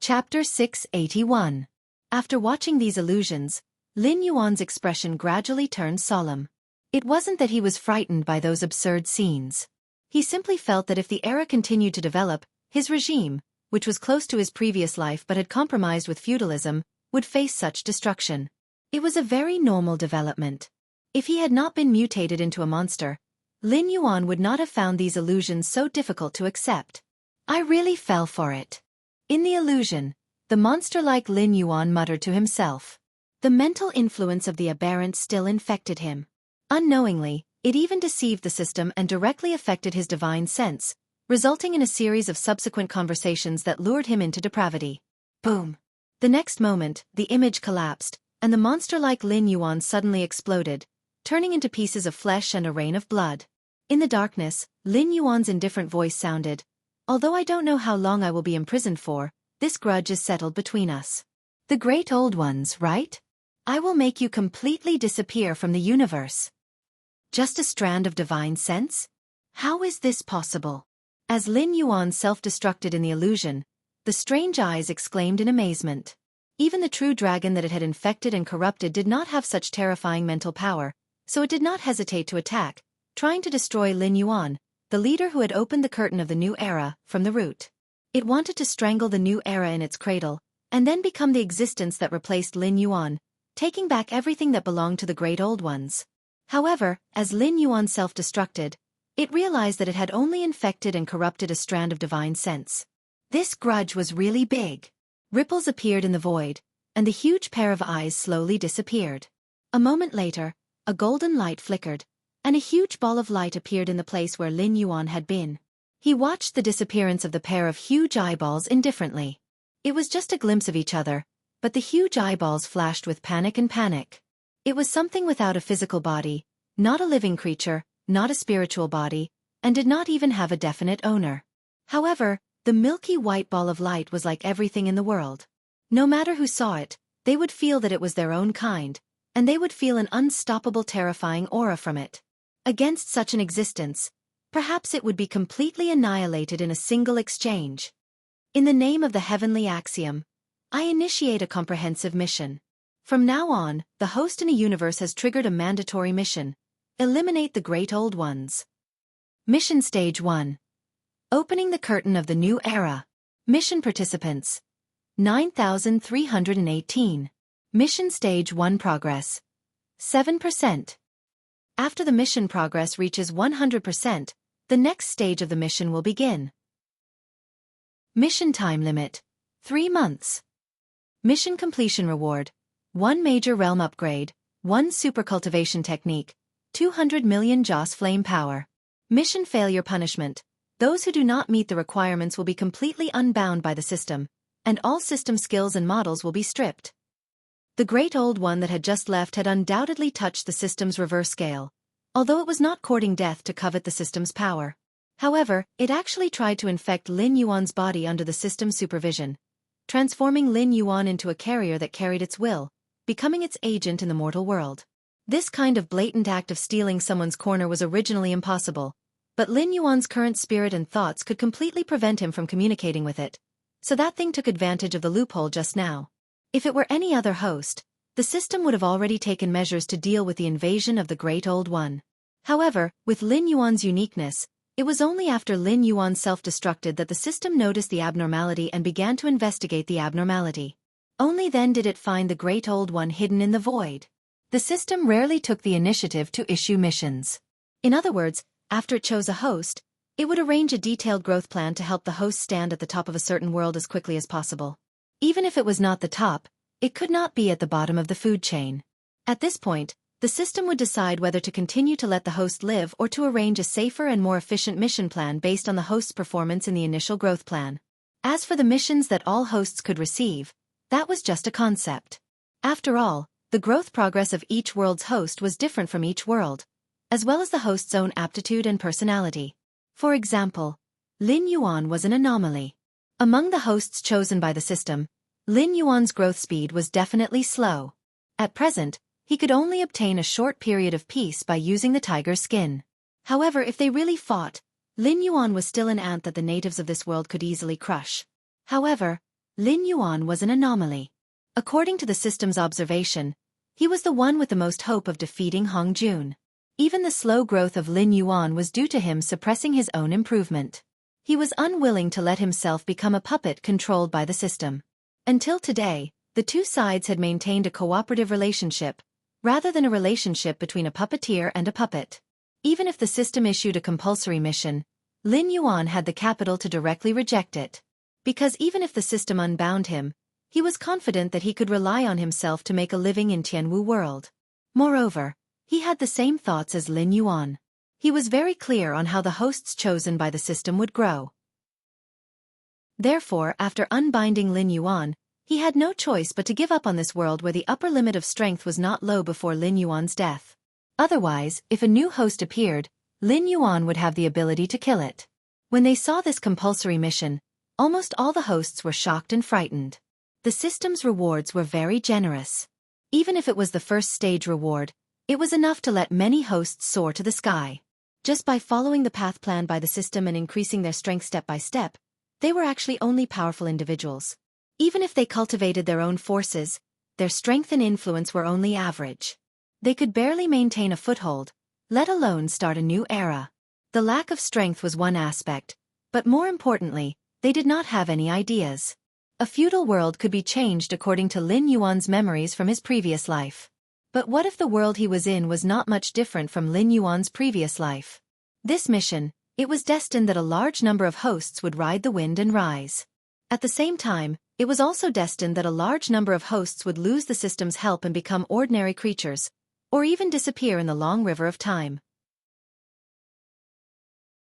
Chapter 681. After watching these illusions, Lin Yuan's expression gradually turned solemn. It wasn't that he was frightened by those absurd scenes. He simply felt that if the era continued to develop, his regime, which was close to his previous life but had compromised with feudalism, would face such destruction. It was a very normal development. If he had not been mutated into a monster, Lin Yuan would not have found these illusions so difficult to accept. I really fell for it. In the illusion, the monster-like Lin Yuan muttered to himself. The mental influence of the aberrant still infected him. Unknowingly, it even deceived the system and directly affected his divine sense, resulting in a series of subsequent conversations that lured him into depravity. Boom! The next moment, the image collapsed, and the monster-like Lin Yuan suddenly exploded, turning into pieces of flesh and a rain of blood. In the darkness, Lin Yuan's indifferent voice sounded, "Although I don't know how long I will be imprisoned for, this grudge is settled between us. The great old ones, right? I will make you completely disappear from the universe." Just a strand of divine sense? How is this possible? As Lin Yuan self-destructed in the illusion, the strange eyes exclaimed in amazement. Even the true dragon that it had infected and corrupted did not have such terrifying mental power, so it did not hesitate to attack, trying to destroy Lin Yuan, the leader who had opened the curtain of the new era, from the root. It wanted to strangle the new era in its cradle, and then become the existence that replaced Lin Yuan, taking back everything that belonged to the great old ones. However, as Lin Yuan self-destructed, it realized that it had only infected and corrupted a strand of divine sense. This grudge was really big. Ripples appeared in the void, and the huge pair of eyes slowly disappeared. A moment later, a golden light flickered, and a huge ball of light appeared in the place where Lin Yuan had been. He watched the disappearance of the pair of huge eyeballs indifferently. It was just a glimpse of each other, but the huge eyeballs flashed with panic and panic. It was something without a physical body, not a living creature, not a spiritual body, and did not even have a definite owner. However, the milky white ball of light was like everything in the world. No matter who saw it, they would feel that it was their own kind, and they would feel an unstoppable terrifying aura from it. Against such an existence, perhaps it would be completely annihilated in a single exchange. In the name of the heavenly axiom, I initiate a comprehensive mission. From now on, the host in a universe has triggered a mandatory mission. Eliminate the great old ones. Mission Stage 1. Opening the curtain of the new era. Mission participants: 9,318. Mission Stage 1 progress: 7%. After the mission progress reaches 100%, the next stage of the mission will begin. Mission time limit: 3 months. Mission completion reward: 1 major realm upgrade, 1 super cultivation technique, 200 million Joss flame power. Mission failure punishment: those who do not meet the requirements will be completely unbound by the system, and all system skills and models will be stripped. The great old one that had just left had undoubtedly touched the system's reverse scale, although it was not courting death to covet the system's power. However, it actually tried to infect Lin Yuan's body under the system's supervision, transforming Lin Yuan into a carrier that carried its will, becoming its agent in the mortal world. This kind of blatant act of stealing someone's corner was originally impossible, but Lin Yuan's current spirit and thoughts could completely prevent him from communicating with it, so that thing took advantage of the loophole just now. If it were any other host, the system would have already taken measures to deal with the invasion of the Great Old One. However, with Lin Yuan's uniqueness, it was only after Lin Yuan self-destructed that the system noticed the abnormality and began to investigate the abnormality. Only then did it find the Great Old One hidden in the void. The system rarely took the initiative to issue missions. In other words, after it chose a host, it would arrange a detailed growth plan to help the host stand at the top of a certain world as quickly as possible. Even if it was not the top, it could not be at the bottom of the food chain. At this point, the system would decide whether to continue to let the host live or to arrange a safer and more efficient mission plan based on the host's performance in the initial growth plan. As for the missions that all hosts could receive, that was just a concept. After all, the growth progress of each world's host was different from each world, as well as the host's own aptitude and personality. For example, Lin Yuan was an anomaly. Among the hosts chosen by the system, Lin Yuan's growth speed was definitely slow. At present, he could only obtain a short period of peace by using the tiger's skin. However, if they really fought, Lin Yuan was still an ant that the natives of this world could easily crush. However, Lin Yuan was an anomaly. According to the system's observation, he was the one with the most hope of defeating Hong Jun. Even the slow growth of Lin Yuan was due to him suppressing his own improvement. He was unwilling to let himself become a puppet controlled by the system. Until today, the two sides had maintained a cooperative relationship, rather than a relationship between a puppeteer and a puppet. Even if the system issued a compulsory mission, Lin Yuan had the capital to directly reject it. Because even if the system unbound him, he was confident that he could rely on himself to make a living in Tianwu world. Moreover, he had the same thoughts as Lin Yuan. He was very clear on how the hosts chosen by the system would grow. Therefore, after unbinding Lin Yuan, he had no choice but to give up on this world where the upper limit of strength was not low before Lin Yuan's death. Otherwise, if a new host appeared, Lin Yuan would have the ability to kill it. When they saw this compulsory mission, almost all the hosts were shocked and frightened. The system's rewards were very generous. Even if it was the first stage reward, it was enough to let many hosts soar to the sky. Just by following the path planned by the system and increasing their strength step by step, they were actually only powerful individuals. Even if they cultivated their own forces, their strength and influence were only average. They could barely maintain a foothold, let alone start a new era. The lack of strength was one aspect, but more importantly, they did not have any ideas. A feudal world could be changed according to Lin Yuan's memories from his previous life. But what if the world he was in was not much different from Lin Yuan's previous life? This mission, it was destined that a large number of hosts would ride the wind and rise. At the same time, it was also destined that a large number of hosts would lose the system's help and become ordinary creatures, or even disappear in the long river of time.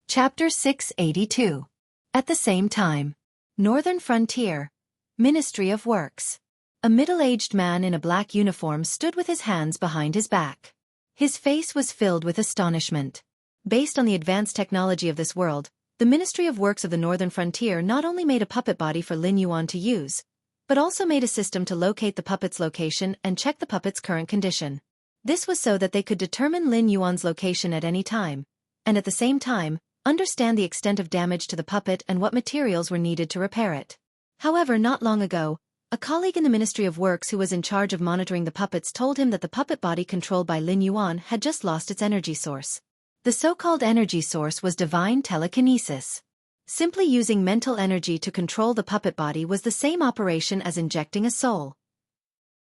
Chapter 682. At the same time. Northern Frontier. Ministry of Works. A middle-aged man in a black uniform stood with his hands behind his back. His face was filled with astonishment. Based on the advanced technology of this world, the Ministry of Works of the Northern Frontier not only made a puppet body for Lin Yuan to use, but also made a system to locate the puppet's location and check the puppet's current condition. This was so that they could determine Lin Yuan's location at any time, and at the same time, understand the extent of damage to the puppet and what materials were needed to repair it. However, not long ago, a colleague in the Ministry of Works who was in charge of monitoring the puppets told him that the puppet body controlled by Lin Yuan had just lost its energy source. The so-called energy source was divine telekinesis. Simply using mental energy to control the puppet body was the same operation as injecting a soul.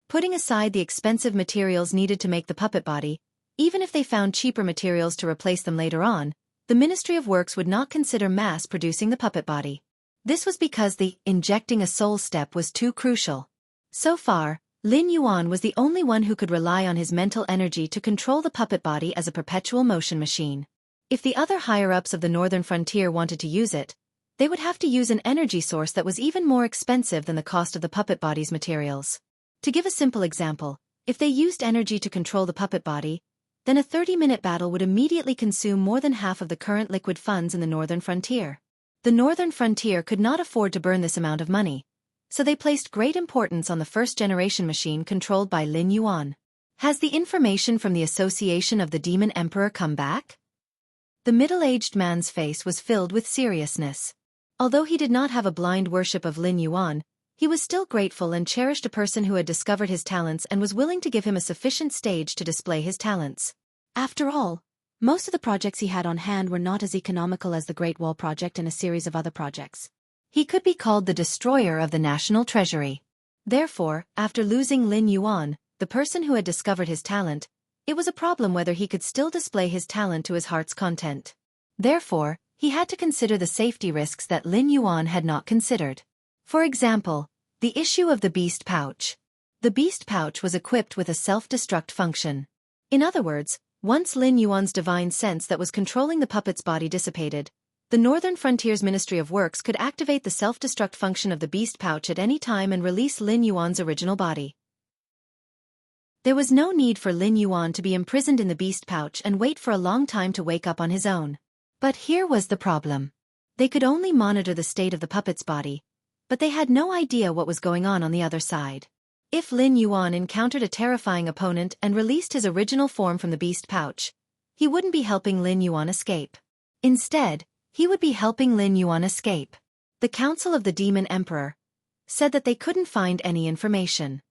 Putting aside the expensive materials needed to make the puppet body, even if they found cheaper materials to replace them later on, the Ministry of Works would not consider mass-producing the puppet body. This was because the injecting a soul step was too crucial. So far, Lin Yuan was the only one who could rely on his mental energy to control the puppet body as a perpetual motion machine. If the other higher-ups of the Northern Frontier wanted to use it, they would have to use an energy source that was even more expensive than the cost of the puppet body's materials. To give a simple example, if they used energy to control the puppet body, then a 30-minute battle would immediately consume more than half of the current liquid funds in the Northern Frontier. The Northern Frontier could not afford to burn this amount of money, so they placed great importance on the first-generation machine controlled by Lin Yuan. Has the information from the Association of the Demon Emperor come back? The middle-aged man's face was filled with seriousness. Although he did not have a blind worship of Lin Yuan, he was still grateful and cherished a person who had discovered his talents and was willing to give him a sufficient stage to display his talents. After all, most of the projects he had on hand were not as economical as the Great Wall Project and a series of other projects. He could be called the destroyer of the national treasury. Therefore, after losing Lin Yuan, the person who had discovered his talent, it was a problem whether he could still display his talent to his heart's content. Therefore, he had to consider the safety risks that Lin Yuan had not considered. For example, the issue of the beast pouch. The beast pouch was equipped with a self-destruct function. In other words, once Lin Yuan's divine sense that was controlling the puppet's body dissipated, the Northern Frontier's Ministry of Works could activate the self-destruct function of the beast pouch at any time and release Lin Yuan's original body. There was no need for Lin Yuan to be imprisoned in the beast pouch and wait for a long time to wake up on his own. But here was the problem. They could only monitor the state of the puppet's body, but they had no idea what was going on the other side. If Lin Yuan encountered a terrifying opponent and released his original form from the beast pouch, he wouldn't be helping Lin Yuan escape. Instead, he would be helping Lin Yuan escape. The Council of the Demon Emperor, said that they couldn't find any information.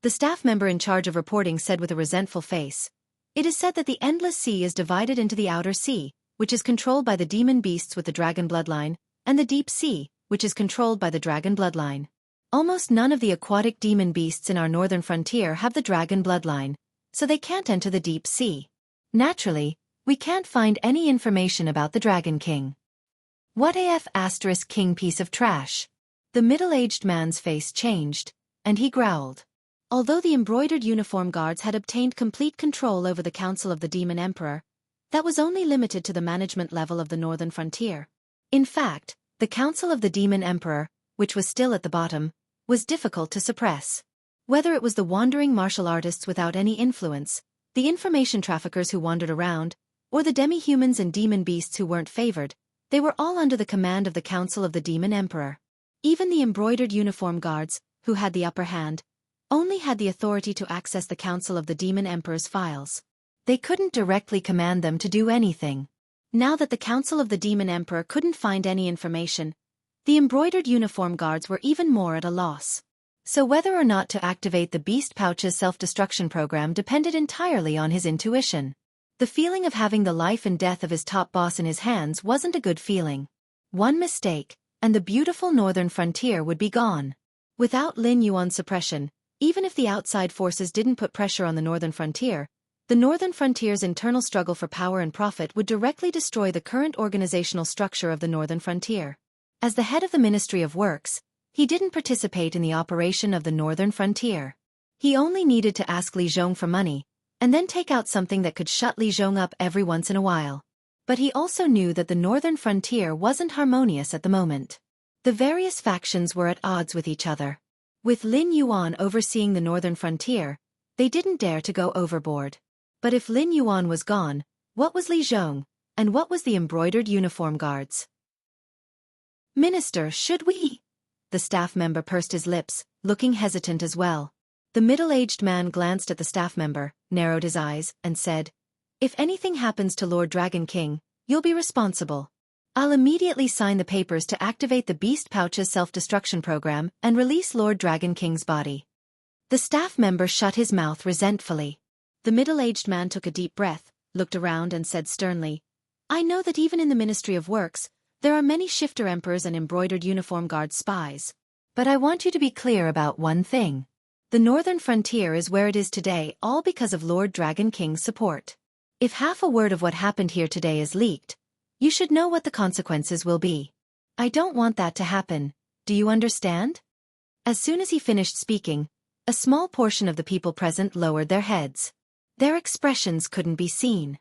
The staff member in charge of reporting said with a resentful face, "It is said that the Endless Sea is divided into the Outer Sea, which is controlled by the demon beasts with the dragon bloodline, and the Deep Sea, which is controlled by the dragon bloodline. Almost none of the aquatic demon beasts in our northern frontier have the dragon bloodline, so they can't enter the Deep Sea. Naturally, we can't find any information about the Dragon King." "What AF * king piece of trash?" The middle-aged man's face changed, and he growled. Although the embroidered uniform guards had obtained complete control over the Council of the Demon Emperor, that was only limited to the management level of the northern frontier. In fact, the Council of the Demon Emperor, which was still at the bottom, was difficult to suppress. Whether it was the wandering martial artists without any influence, the information traffickers who wandered around, or the demi-humans and demon beasts who weren't favored, they were all under the command of the Council of the Demon Emperor. Even the embroidered uniform guards, who had the upper hand, only had the authority to access the Council of the Demon Emperor's files. They couldn't directly command them to do anything. Now that the Council of the Demon Emperor couldn't find any information, the embroidered uniform guards were even more at a loss. So whether or not to activate the Beast Pouch's self-destruction program depended entirely on his intuition. The feeling of having the life and death of his top boss in his hands wasn't a good feeling. One mistake, and the beautiful northern frontier would be gone. Without Lin Yuan's suppression, even if the outside forces didn't put pressure on the northern frontier, the northern frontier's internal struggle for power and profit would directly destroy the current organizational structure of the northern frontier. As the head of the Ministry of Works, he didn't participate in the operation of the northern frontier. He only needed to ask Li Zhong for money, and then take out something that could shut Li Zhong up every once in a while. But he also knew that the northern frontier wasn't harmonious at the moment. The various factions were at odds with each other. With Lin Yuan overseeing the northern frontier, they didn't dare to go overboard. But if Lin Yuan was gone, what was Li Zhong, and what was the embroidered uniform guards? "Minister, should we?" The staff member pursed his lips, looking hesitant as well. The middle-aged man glanced at the staff member, narrowed his eyes, and said, "If anything happens to Lord Dragon King, you'll be responsible. I'll immediately sign the papers to activate the Beast Pouch's self-destruction program and release Lord Dragon King's body." The staff member shut his mouth resentfully. The middle-aged man took a deep breath, looked around and said sternly, "I know that even in the Ministry of Works, there are many shifter emperors and embroidered uniform guard spies. But I want you to be clear about one thing. The northern frontier is where it is today all because of Lord Dragon King's support. If half a word of what happened here today is leaked, you should know what the consequences will be. I don't want that to happen, do you understand?" As soon as he finished speaking, a small portion of the people present lowered their heads. Their expressions couldn't be seen.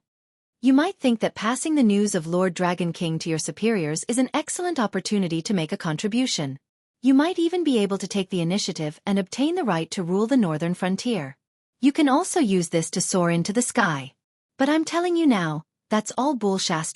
You might think that passing the news of Lord Dragon King to your superiors is an excellent opportunity to make a contribution. You might even be able to take the initiative and obtain the right to rule the northern frontier. You can also use this to soar into the sky. But I'm telling you now, that's all bullshit.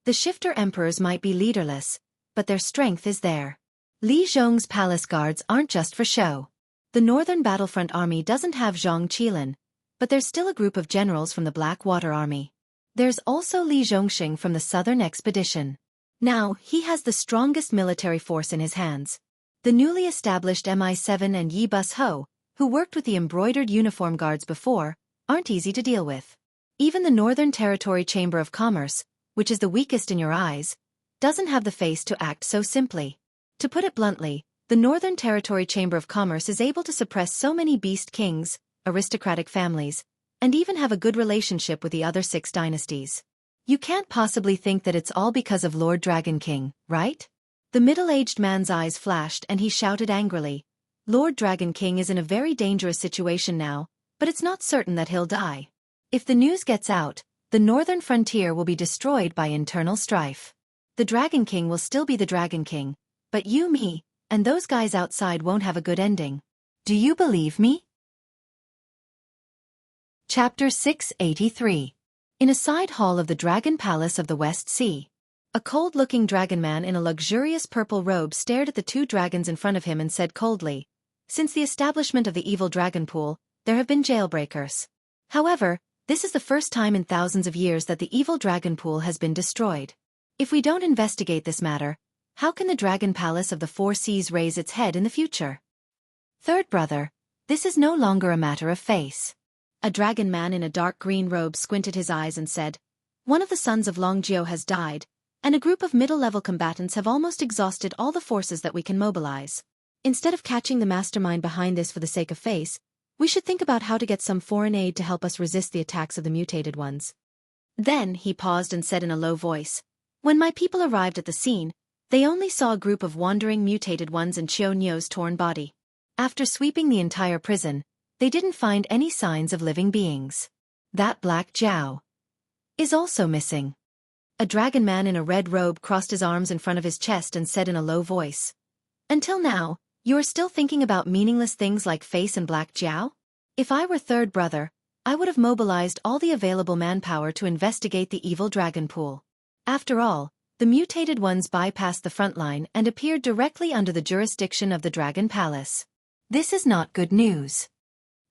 The shifter emperors might be leaderless, but their strength is there. Li Zhong's palace guards aren't just for show. The northern battlefront army doesn't have Zhang Qilin, but there's still a group of generals from the Blackwater Army. There's also Li Zhongxing from the Southern Expedition. Now, he has the strongest military force in his hands. The newly established MI7 and Yi Bus Ho, who worked with the embroidered uniform guards before, aren't easy to deal with. Even the Northern Territory Chamber of Commerce, which is the weakest in your eyes, doesn't have the face to act so simply. To put it bluntly, the Northern Territory Chamber of Commerce is able to suppress so many beast kings, aristocratic families, and even have a good relationship with the other 6 dynasties. You can't possibly think that it's all because of Lord Dragon King, right? The middle-aged man's eyes flashed and he shouted angrily, "Lord Dragon King is in a very dangerous situation now, but it's not certain that he'll die. If the news gets out, the northern frontier will be destroyed by internal strife. The Dragon King will still be the Dragon King, but you, me, and those guys outside won't have a good ending. Do you believe me?" Chapter 683. In a side hall of the Dragon Palace of the West Sea, a cold-looking dragon man in a luxurious purple robe stared at the 2 dragons in front of him and said coldly, "Since the establishment of the evil dragon pool, there have been jailbreakers. However, this is the first time in thousands of years that the evil dragon pool has been destroyed. If we don't investigate this matter, How can the Dragon Palace of the Four Seas raise its head in the future? Third brother, this is no longer a matter of face. A dragon man in a dark green robe squinted his eyes and said, one of the sons of Longjiao has died, and a group of middle-level combatants have almost exhausted all the forces that we can mobilize. Instead of catching the mastermind behind this for the sake of face, we should think about how to get some foreign aid to help us resist the attacks of the mutated ones. Then he paused and said in a low voice, when my people arrived at the scene, they only saw a group of wandering mutated ones in Xiao Niu's torn body. After sweeping the entire prison, they didn't find any signs of living beings. That Black Jiao is also missing. A dragon man in a red robe crossed his arms in front of his chest and said in a low voice, until now, you are still thinking about meaningless things like face and Black Jiao? If I were third brother, I would have mobilized all the available manpower to investigate the evil dragon pool. After all, the mutated ones bypassed the front line and appeared directly under the jurisdiction of the Dragon Palace. This is not good news.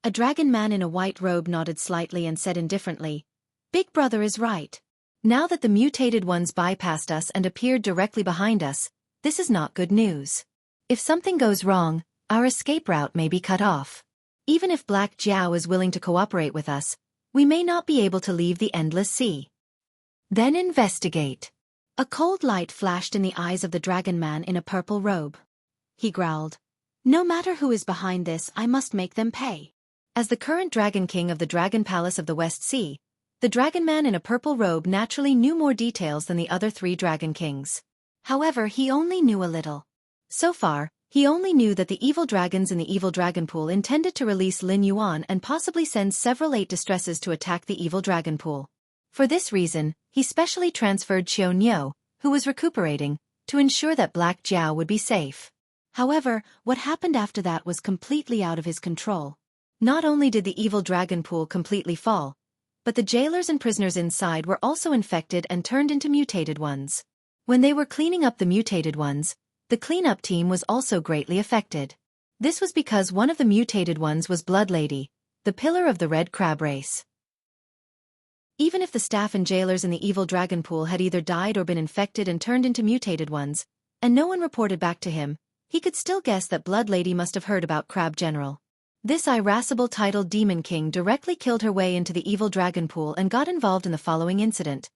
A dragon man in a white robe nodded slightly and said indifferently, Big Brother is right. Now that the mutated ones bypassed us and appeared directly behind us, this is not good news. If something goes wrong, our escape route may be cut off. Even if Black Jiao is willing to cooperate with us, we may not be able to leave the endless sea. Then investigate. A cold light flashed in the eyes of the dragon man in a purple robe. He growled, no matter who is behind this, I must make them pay. As the current Dragon King of the Dragon Palace of the West Sea, the dragon man in a purple robe naturally knew more details than the other three Dragon Kings. However, he only knew a little. So far, he only knew that the evil dragons in the evil dragon pool intended to release Lin Yuan and possibly send several 8 distresses to attack the evil dragon pool. For this reason, he specially transferred Xiao Niu, who was recuperating, to ensure that Black Jiao would be safe. However, what happened after that was completely out of his control. Not only did the evil dragon pool completely fall, but the jailers and prisoners inside were also infected and turned into mutated ones. When they were cleaning up the mutated ones, the cleanup team was also greatly affected. This was because one of the mutated ones was Blood Lady, the pillar of the Red Crab race. Even if the staff and jailers in the evil dragon pool had either died or been infected and turned into mutated ones, and no one reported back to him, he could still guess that Blood Lady must have heard about Crab General. This irascible titled Demon King directly killed her way into the evil dragon pool and got involved in the following incident,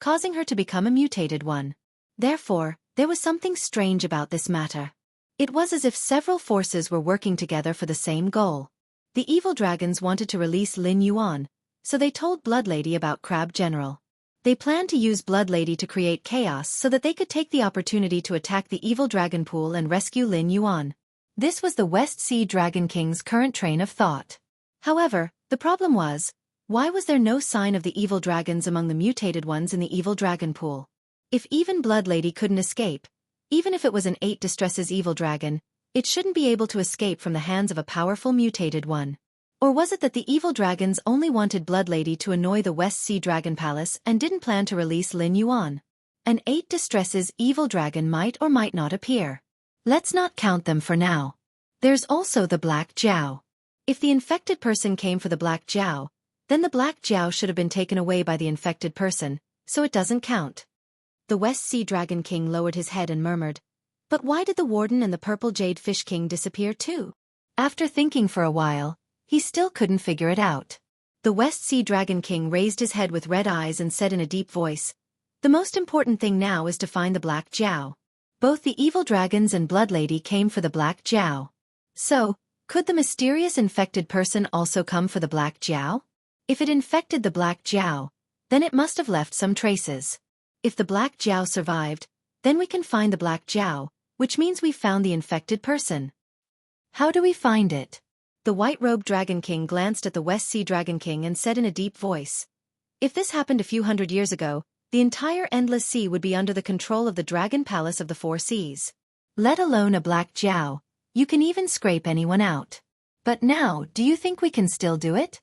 causing her to become a mutated one. Therefore, there was something strange about this matter. It was as if several forces were working together for the same goal. The evil dragons wanted to release Lin Yuan, so they told Blood Lady about Crab General. They planned to use Blood Lady to create chaos so that they could take the opportunity to attack the evil dragon pool and rescue Lin Yuan. This was the West Sea Dragon King's current train of thought. However, the problem was, why was there no sign of the evil dragons among the mutated ones in the evil dragon pool? If even Blood Lady couldn't escape, even if it was an 8 distresses evil dragon, it shouldn't be able to escape from the hands of a powerful mutated one. Or was it that the evil dragons only wanted Blood Lady to annoy the West Sea Dragon Palace and didn't plan to release Lin Yuan? An 8 distresses evil dragon might or might not appear. Let's not count them for now. There's also the Black Jiao. If the infected person came for the Black Jiao, then the Black Jiao should have been taken away by the infected person, so it doesn't count. The West Sea Dragon King lowered his head and murmured, but why did the Warden and the Purple Jade Fish King disappear too? After thinking for a while, he still couldn't figure it out. The West Sea Dragon King raised his head with red eyes and said in a deep voice, the most important thing now is to find the Black Jiao. Both the evil dragons and Blood Lady came for the Black Jiao. So, could the mysterious infected person also come for the Black Jiao? If it infected the Black Jiao, then it must have left some traces. If the Black Jiao survived, then we can find the Black Jiao, which means we found the infected person. How do we find it? The white-robed Dragon King glanced at the West Sea Dragon King and said in a deep voice, if this happened a few hundred years ago, the entire endless sea would be under the control of the Dragon Palace of the Four Seas. Let alone a Black Jiao, you can even scrape anyone out. But now, do you think we can still do it?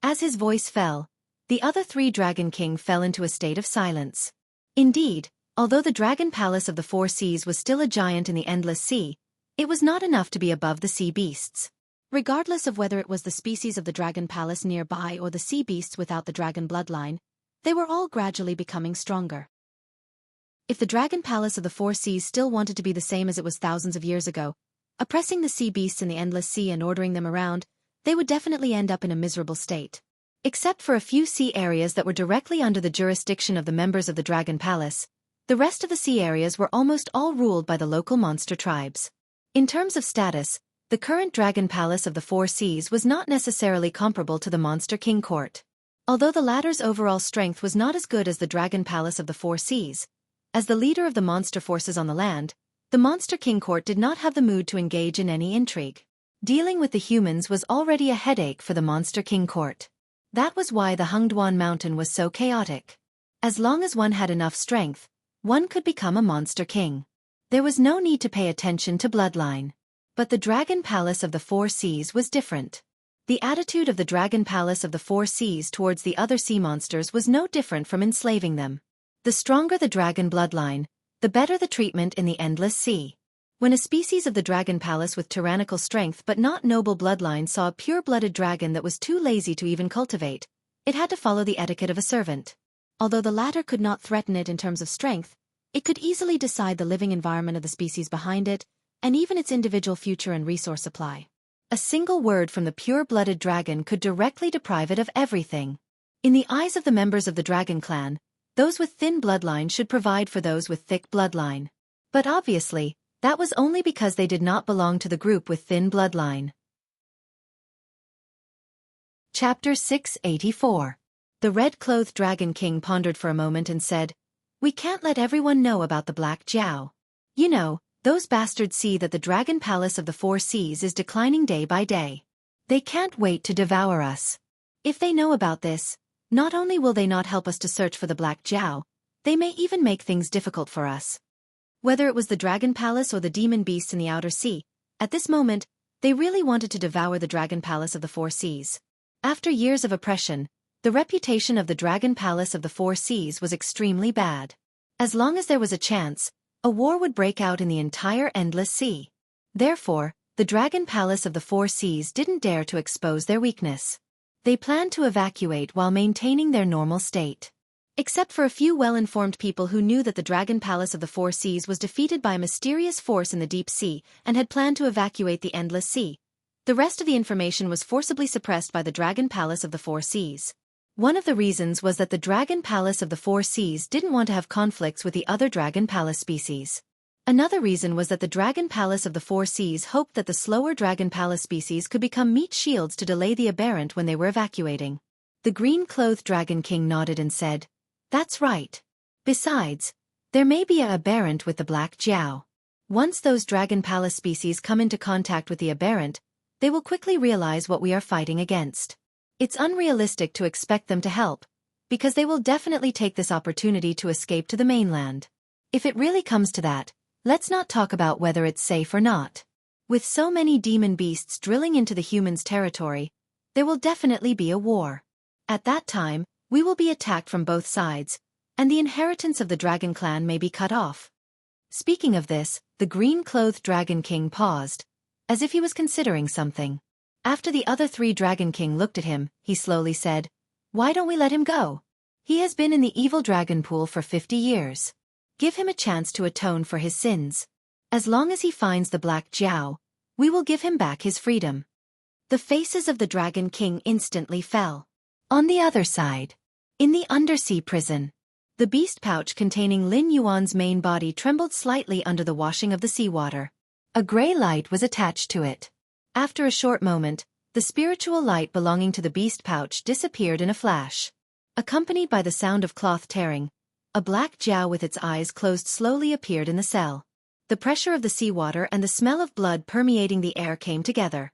As his voice fell, the other 3 Dragon King fell into a state of silence. Indeed, although the Dragon Palace of the Four Seas was still a giant in the endless sea, it was not enough to be above the sea beasts. Regardless of whether it was the species of the Dragon Palace nearby or the sea beasts without the dragon bloodline, they were all gradually becoming stronger. If the Dragon Palace of the Four Seas still wanted to be the same as it was thousands of years ago, oppressing the sea beasts in the endless sea and ordering them around, they would definitely end up in a miserable state. Except for a few sea areas that were directly under the jurisdiction of the members of the Dragon Palace, the rest of the sea areas were almost all ruled by the local monster tribes. In terms of status, the current Dragon Palace of the Four Seas was not necessarily comparable to the Monster King Court. Although the latter's overall strength was not as good as the Dragon Palace of the Four Seas, as the leader of the monster forces on the land, the Monster King Court did not have the mood to engage in any intrigue. Dealing with the humans was already a headache for the Monster King Court. That was why the Hengduan Mountain was so chaotic. As long as one had enough strength, one could become a Monster King. There was no need to pay attention to bloodline. But the Dragon Palace of the Four Seas was different. The attitude of the Dragon Palace of the Four Seas towards the other sea monsters was no different from enslaving them. The stronger the dragon bloodline, the better the treatment in the endless sea. When a species of the Dragon Palace with tyrannical strength but not noble bloodline saw a pure-blooded dragon that was too lazy to even cultivate, it had to follow the etiquette of a servant. Although the latter could not threaten it in terms of strength, it could easily decide the living environment of the species behind it, and even its individual future and resource supply. A single word from the pure-blooded dragon could directly deprive it of everything. In the eyes of the members of the dragon clan, those with thin bloodline should provide for those with thick bloodline. But obviously, that was only because they did not belong to the group with thin bloodline. Chapter 684. The red-clothed Dragon King pondered for a moment and said, "We can't let everyone know about the Black Jiao. You know, those bastards see that the Dragon Palace of the Four Seas is declining day by day. They can't wait to devour us. If they know about this, not only will they not help us to search for the Black Jiao, they may even make things difficult for us." Whether it was the Dragon Palace or the demon beasts in the outer sea, at this moment, they really wanted to devour the Dragon Palace of the Four Seas. After years of oppression, the reputation of the Dragon Palace of the Four Seas was extremely bad. As long as there was a chance, a war would break out in the entire endless sea. Therefore, the Dragon Palace of the Four Seas didn't dare to expose their weakness. They planned to evacuate while maintaining their normal state. Except for a few well-informed people who knew that the Dragon Palace of the Four Seas was defeated by a mysterious force in the deep sea and had planned to evacuate the endless sea, the rest of the information was forcibly suppressed by the Dragon Palace of the Four Seas. One of the reasons was that the Dragon Palace of the Four Seas didn't want to have conflicts with the other Dragon Palace species. Another reason was that the Dragon Palace of the Four Seas hoped that the slower Dragon Palace species could become meat shields to delay the aberrant when they were evacuating. The green-clothed Dragon King nodded and said, "That's right. Besides, there may be a aberrant with the Black Jiao. Once those Dragon Palace species come into contact with the aberrant, they will quickly realize what we are fighting against. It's unrealistic to expect them to help, because they will definitely take this opportunity to escape to the mainland. If it really comes to that, let's not talk about whether it's safe or not. With so many demon beasts drilling into the humans' territory, there will definitely be a war. At that time, we will be attacked from both sides, and the inheritance of the Dragon Clan may be cut off." Speaking of this, the green-clothed Dragon King paused, as if he was considering something. After the other three Dragon King looked at him, he slowly said, "Why don't we let him go? He has been in the evil dragon pool for 50 years. Give him a chance to atone for his sins. As long as he finds the Black Jiao, we will give him back his freedom." The faces of the Dragon King instantly fell. On the other side, in the undersea prison, the beast pouch containing Lin Yuan's main body trembled slightly under the washing of the seawater. A gray light was attached to it. After a short moment, the spiritual light belonging to the beast pouch disappeared in a flash. Accompanied by the sound of cloth tearing, a black Jiao with its eyes closed slowly appeared in the cell. The pressure of the seawater and the smell of blood permeating the air came together.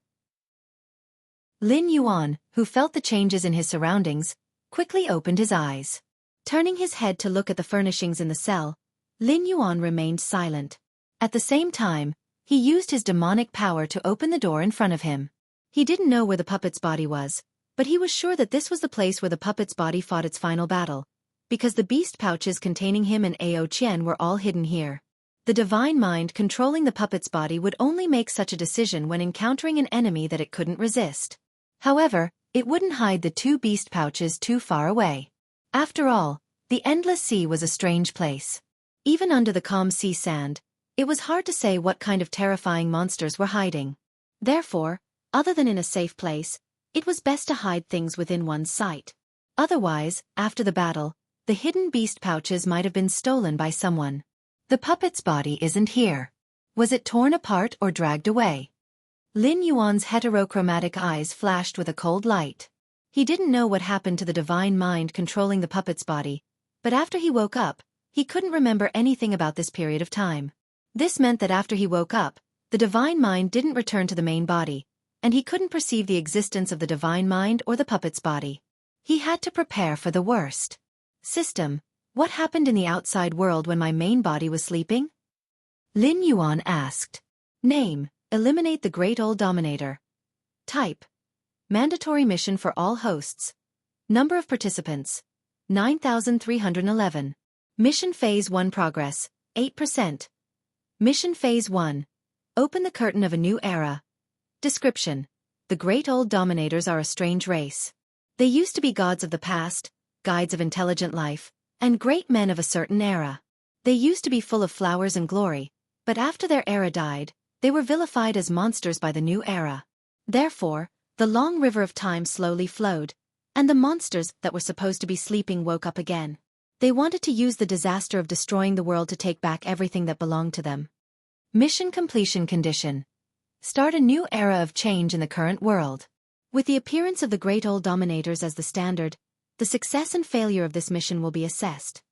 Lin Yuan, who felt the changes in his surroundings, quickly opened his eyes. Turning his head to look at the furnishings in the cell, Lin Yuan remained silent. At the same time, he used his demonic power to open the door in front of him. He didn't know where the puppet's body was, but he was sure that this was the place where the puppet's body fought its final battle, because the beast pouches containing him and Ao Qian were all hidden here. The divine mind controlling the puppet's body would only make such a decision when encountering an enemy that it couldn't resist. However, it wouldn't hide the two beast pouches too far away. After all, the endless sea was a strange place. Even under the calm sea sand, it was hard to say what kind of terrifying monsters were hiding. Therefore, other than in a safe place, it was best to hide things within one's sight. Otherwise, after the battle, the hidden beast pouches might have been stolen by someone. The puppet's body isn't here. Was it torn apart or dragged away? Lin Yuan's heterochromatic eyes flashed with a cold light. He didn't know what happened to the divine mind controlling the puppet's body, but after he woke up, he couldn't remember anything about this period of time. This meant that after he woke up, the divine mind didn't return to the main body, and he couldn't perceive the existence of the divine mind or the puppet's body. He had to prepare for the worst. System, what happened in the outside world when my main body was sleeping? Lin Yuan asked. Name, eliminate the Great Old Dominator. Type, mandatory mission for all hosts. Number of participants, 9,311. Mission Phase 1 progress, 8%. Mission Phase 1. Open the curtain of a new era. Description. The Great Old Dominators are a strange race. They used to be gods of the past, guides of intelligent life, and great men of a certain era. They used to be full of flowers and glory, but after their era died, they were vilified as monsters by the new era. Therefore, the long river of time slowly flowed, and the monsters that were supposed to be sleeping woke up again. They wanted to use the disaster of destroying the world to take back everything that belonged to them. Mission completion condition. Start a new era of change in the current world. With the appearance of the Great Old Dominators as the standard, the success and failure of this mission will be assessed.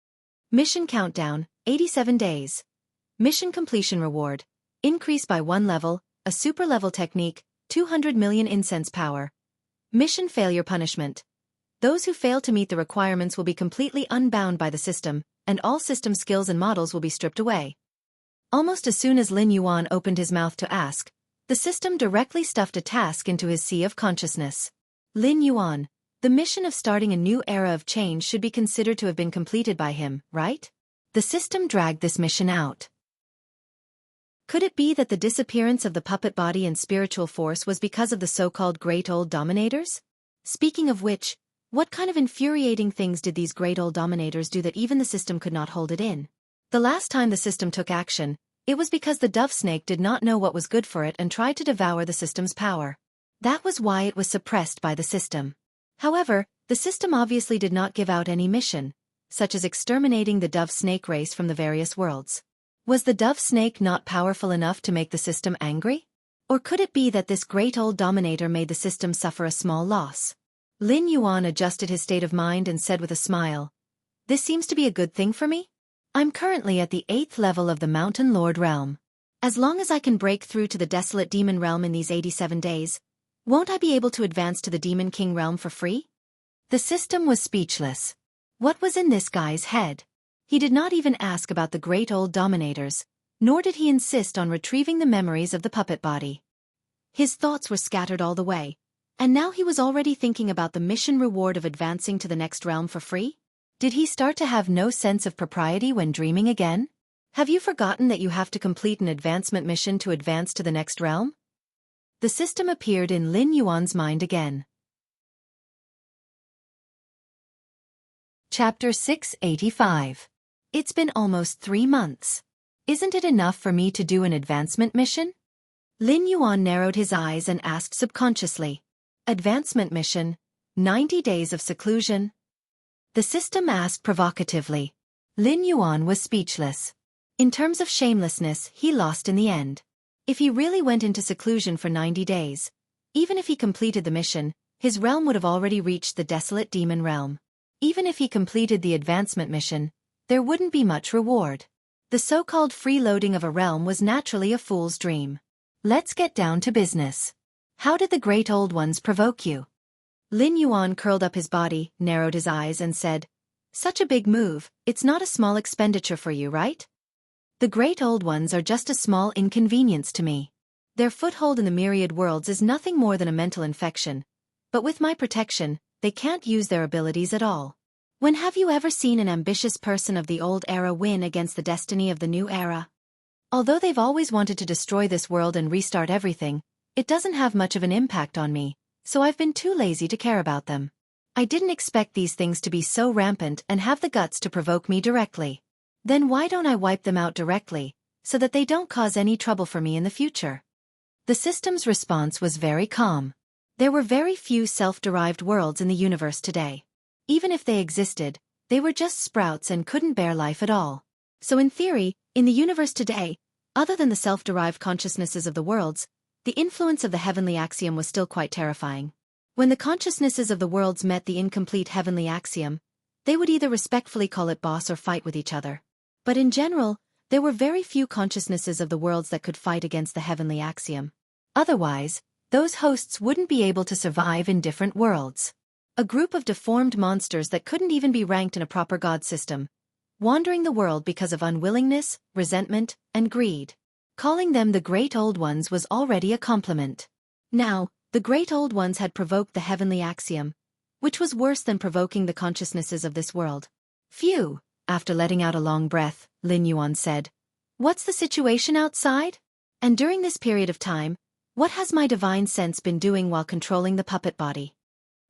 Mission countdown, 87 days. Mission completion reward. Increase by 1 level, a super level technique, 200 million incense power. Mission failure punishment. Those who fail to meet the requirements will be completely unbound by the system, and all system skills and models will be stripped away. Almost as soon as Lin Yuan opened his mouth to ask, the system directly stuffed a task into his sea of consciousness. Lin Yuan, the mission of starting a new era of change should be considered to have been completed by him, right? The system dragged this mission out. Could it be that the disappearance of the puppet body and spiritual force was because of the so-called Great Old Dominators? Speaking of which, what kind of infuriating things did these Great Old Dominators do that even the system could not hold it in? The last time the system took action, it was because the dove snake did not know what was good for it and tried to devour the system's power. That was why it was suppressed by the system. However, the system obviously did not give out any mission, such as exterminating the dove snake race from the various worlds. Was the dove snake not powerful enough to make the system angry? Or could it be that this Great Old Dominator made the system suffer a small loss? Lin Yuan adjusted his state of mind and said with a smile, "This seems to be a good thing for me? I'm currently at the 8th level of the Mountain Lord realm. As long as I can break through to the Desolate Demon realm in these 87 days, won't I be able to advance to the Demon King realm for free?" The system was speechless. What was in this guy's head? He did not even ask about the Great Old Dominators, nor did he insist on retrieving the memories of the puppet body. His thoughts were scattered all the way, and now he was already thinking about the mission reward of advancing to the next realm for free? Did he start to have no sense of propriety when dreaming again? Have you forgotten that you have to complete an advancement mission to advance to the next realm? The system appeared in Lin Yuan's mind again. Chapter 685. It's been almost 3 months. Isn't it enough for me to do an advancement mission? Lin Yuan narrowed his eyes and asked subconsciously. Advancement mission, 90 days of seclusion. The system asked provocatively. Lin Yuan was speechless. In terms of shamelessness, he lost in the end. If he really went into seclusion for 90 days, even if he completed the mission, his realm would have already reached the Desolate Demon realm. Even if he completed the advancement mission, there wouldn't be much reward. The so-called freeloading of a realm was naturally a fool's dream. Let's get down to business. How did the Great Old Ones provoke you? Lin Yuan curled up his body, narrowed his eyes and said, "Such a big move, it's not a small expenditure for you, right? The Great Old Ones are just a small inconvenience to me. Their foothold in the myriad worlds is nothing more than a mental infection, but with my protection, they can't use their abilities at all. When have you ever seen an ambitious person of the old era win against the destiny of the new era? Although they've always wanted to destroy this world and restart everything, it doesn't have much of an impact on me, so I've been too lazy to care about them. I didn't expect these things to be so rampant and have the guts to provoke me directly. Then why don't I wipe them out directly, so that they don't cause any trouble for me in the future? The system's response was very calm. There were very few self-derived worlds in the universe today. Even if they existed, they were just sprouts and couldn't bear life at all. So in theory, in the universe today, other than the self-derived consciousnesses of the worlds, the influence of the heavenly axiom was still quite terrifying. When the consciousnesses of the worlds met the incomplete heavenly axiom, they would either respectfully call it boss or fight with each other. But in general, there were very few consciousnesses of the worlds that could fight against the heavenly axiom. Otherwise, those hosts wouldn't be able to survive in different worlds. A group of deformed monsters that couldn't even be ranked in a proper god system, wandering the world because of unwillingness, resentment, and greed. Calling them the Great Old Ones was already a compliment. Now, the Great Old Ones had provoked the heavenly axiom, which was worse than provoking the consciousnesses of this world. Phew, after letting out a long breath, Lin Yuan said. What's the situation outside? And during this period of time, what has my divine sense been doing while controlling the puppet body?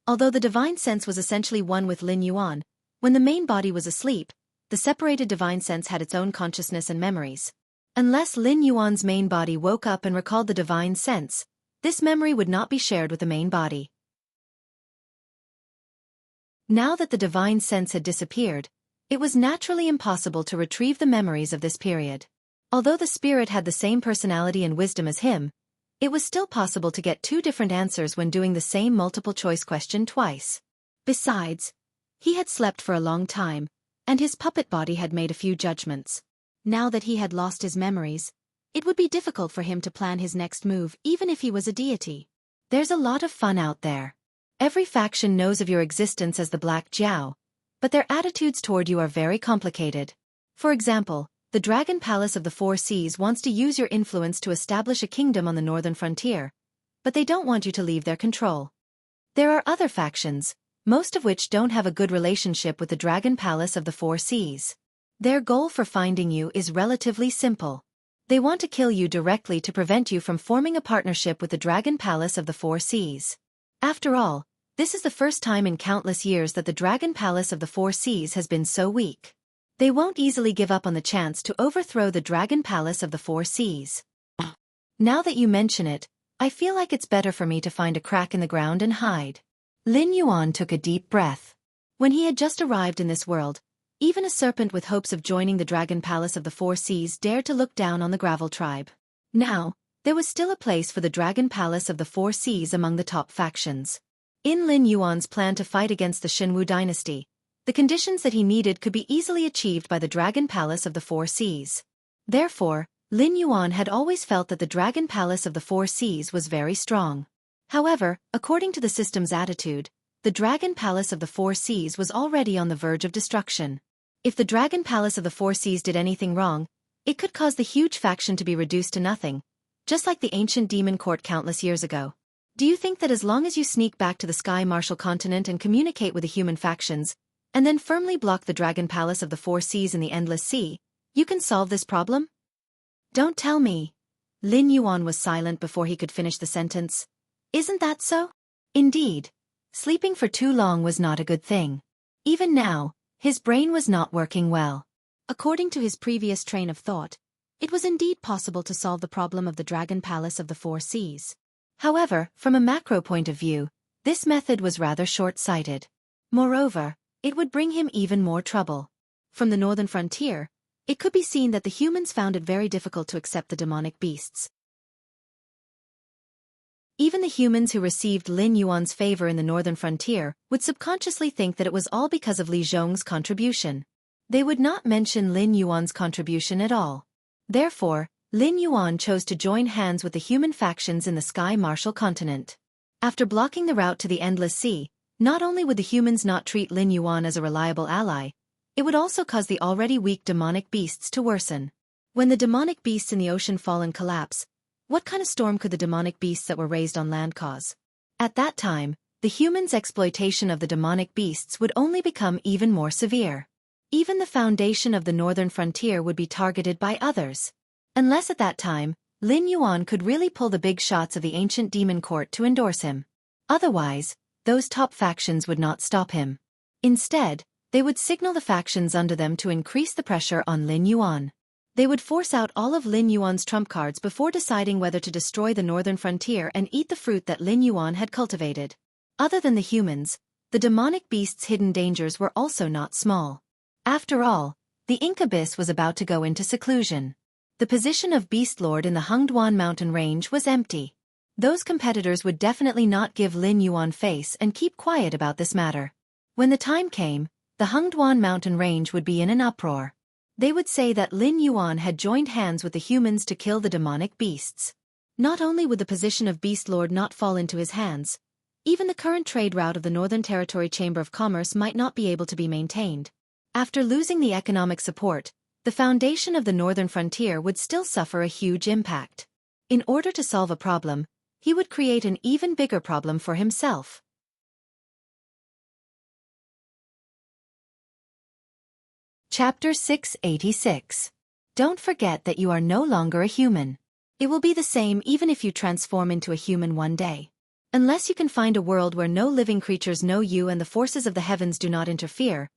Although the divine sense was essentially one with Lin Yuan, when the main body was asleep, the separated divine sense had its own consciousness and memories. Unless Lin Yuan's main body woke up and recalled the divine sense, this memory would not be shared with the main body. Now that the divine sense had disappeared, it was naturally impossible to retrieve the memories of this period. Although the spirit had the same personality and wisdom as him, it was still possible to get two different answers when doing the same multiple-choice question twice. Besides, he had slept for a long time, and his puppet body had made a few judgments. Now that he had lost his memories, it would be difficult for him to plan his next move even if he was a deity. There's a lot of fun out there. Every faction knows of your existence as the Black Jiao, but their attitudes toward you are very complicated. For example, the Dragon Palace of the Four Seas wants to use your influence to establish a kingdom on the northern frontier, but they don't want you to leave their control. There are other factions, most of which don't have a good relationship with the Dragon Palace of the Four Seas. Their goal for finding you is relatively simple. They want to kill you directly to prevent you from forming a partnership with the Dragon Palace of the Four Seas. After all, this is the first time in countless years that the Dragon Palace of the Four Seas has been so weak. They won't easily give up on the chance to overthrow the Dragon Palace of the Four Seas. Now that you mention it, I feel like it's better for me to find a crack in the ground and hide. Lin Yuan took a deep breath. When he had just arrived in this world, even a serpent with hopes of joining the Dragon Palace of the Four Seas dared to look down on the Gravel tribe. Now, there was still a place for the Dragon Palace of the Four Seas among the top factions. In Lin Yuan's plan to fight against the Shenwu dynasty, the conditions that he needed could be easily achieved by the Dragon Palace of the Four Seas. Therefore, Lin Yuan had always felt that the Dragon Palace of the Four Seas was very strong. However, according to the system's attitude, the Dragon Palace of the Four Seas was already on the verge of destruction. If the Dragon Palace of the Four Seas did anything wrong, it could cause the huge faction to be reduced to nothing, just like the ancient demon court countless years ago. Do you think that as long as you sneak back to the Sky Martial continent and communicate with the human factions, and then firmly block the Dragon Palace of the Four Seas in the Endless Sea, you can solve this problem? Don't tell me. Lin Yuan was silent before he could finish the sentence. Isn't that so? Indeed. Sleeping for too long was not a good thing. Even now, his brain was not working well. According to his previous train of thought, it was indeed possible to solve the problem of the Dragon Palace of the Four Seas. However, from a macro point of view, this method was rather short-sighted. Moreover, it would bring him even more trouble. From the northern frontier, it could be seen that the humans found it very difficult to accept the demonic beasts. Even the humans who received Lin Yuan's favor in the northern frontier would subconsciously think that it was all because of Li Zhong's contribution. They would not mention Lin Yuan's contribution at all. Therefore, Lin Yuan chose to join hands with the human factions in the Sky Martial continent. After blocking the route to the Endless Sea, not only would the humans not treat Lin Yuan as a reliable ally, it would also cause the already weak demonic beasts to worsen. When the demonic beasts in the ocean fall and collapse, what kind of storm could the demonic beasts that were raised on land cause? At that time, the humans' exploitation of the demonic beasts would only become even more severe. Even the foundation of the northern frontier would be targeted by others. Unless at that time, Lin Yuan could really pull the big shots of the ancient demon court to endorse him. Otherwise, those top factions would not stop him. Instead, They would signal the factions under them to increase the pressure on Lin Yuan. They would force out all of Lin Yuan's trump cards before deciding whether to destroy the northern frontier and eat the fruit that Lin Yuan had cultivated. Other than the humans, the demonic beast's hidden dangers were also not small. After all, the Ink Abyss was about to go into seclusion. The position of Beast Lord in the Hengduan mountain range was empty. Those competitors would definitely not give Lin Yuan face and keep quiet about this matter. When the time came, the Hengduan mountain range would be in an uproar. They would say that Lin Yuan had joined hands with the humans to kill the demonic beasts. Not only would the position of Beast Lord not fall into his hands, even the current trade route of the Northern Territory Chamber of Commerce might not be able to be maintained. After losing the economic support, the foundation of the northern frontier would still suffer a huge impact. In order to solve a problem, he would create an even bigger problem for himself. Chapter 686. Don't forget that you are no longer a human. It will be the same even if you transform into a human one day. Unless you can find a world where no living creatures know you and the forces of the heavens do not interfere,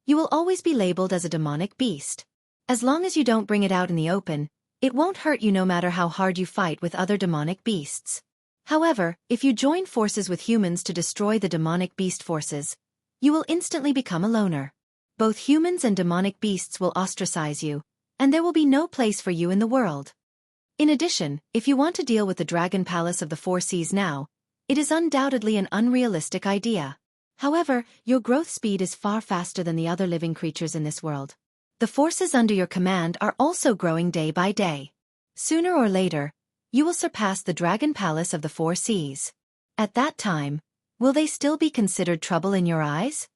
you will always be labeled as a demonic beast. As long as you don't bring it out in the open, it won't hurt you no matter how hard you fight with other demonic beasts. However, if you join forces with humans to destroy the demonic beast forces, you will instantly become a loner. Both humans and demonic beasts will ostracize you, and there will be no place for you in the world. In addition, if you want to deal with the Dragon Palace of the Four Seas now, it is undoubtedly an unrealistic idea. However, your growth speed is far faster than the other living creatures in this world. The forces under your command are also growing day by day. Sooner or later, you will surpass the Dragon Palace of the Four Seas. At that time, will they still be considered trouble in your eyes?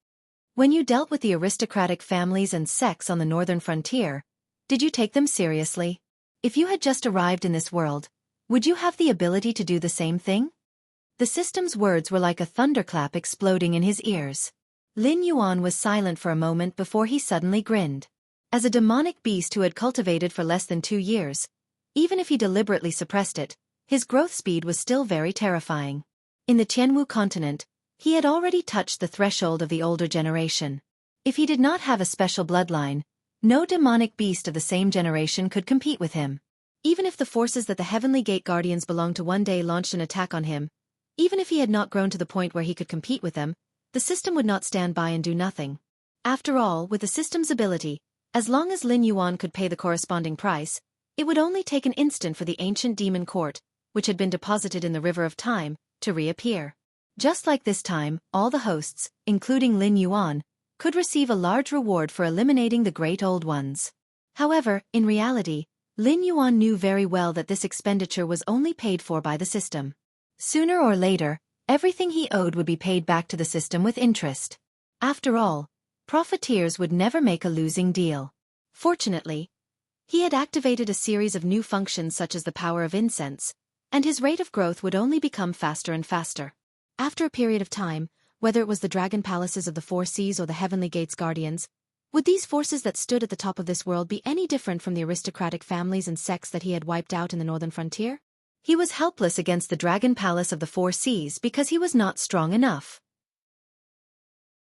When you dealt with the aristocratic families and sects on the northern frontier, did you take them seriously? If you had just arrived in this world, would you have the ability to do the same thing? The system's words were like a thunderclap exploding in his ears. Lin Yuan was silent for a moment before he suddenly grinned. As a demonic beast who had cultivated for less than 2 years, even if he deliberately suppressed it, his growth speed was still very terrifying. In the Tianwu continent, he had already touched the threshold of the older generation. If he did not have a special bloodline, no demonic beast of the same generation could compete with him. Even if the forces that the Heavenly Gate Guardians belonged to one day launched an attack on him, even if he had not grown to the point where he could compete with them, the system would not stand by and do nothing. After all, with the system's ability, as long as Lin Yuan could pay the corresponding price, it would only take an instant for the ancient demon court, which had been deposited in the River of Time, to reappear. Just like this time, all the hosts, including Lin Yuan, could receive a large reward for eliminating the Great Old Ones. However, in reality, Lin Yuan knew very well that this expenditure was only paid for by the system. Sooner or later, everything he owed would be paid back to the system with interest. After all, profiteers would never make a losing deal. Fortunately, he had activated a series of new functions such as the power of incense, and his rate of growth would only become faster and faster. After a period of time, whether it was the Dragon Palaces of the Four Seas or the Heavenly Gates Guardians, would these forces that stood at the top of this world be any different from the aristocratic families and sects that he had wiped out in the northern frontier? He was helpless against the Dragon Palace of the Four Seas because he was not strong enough.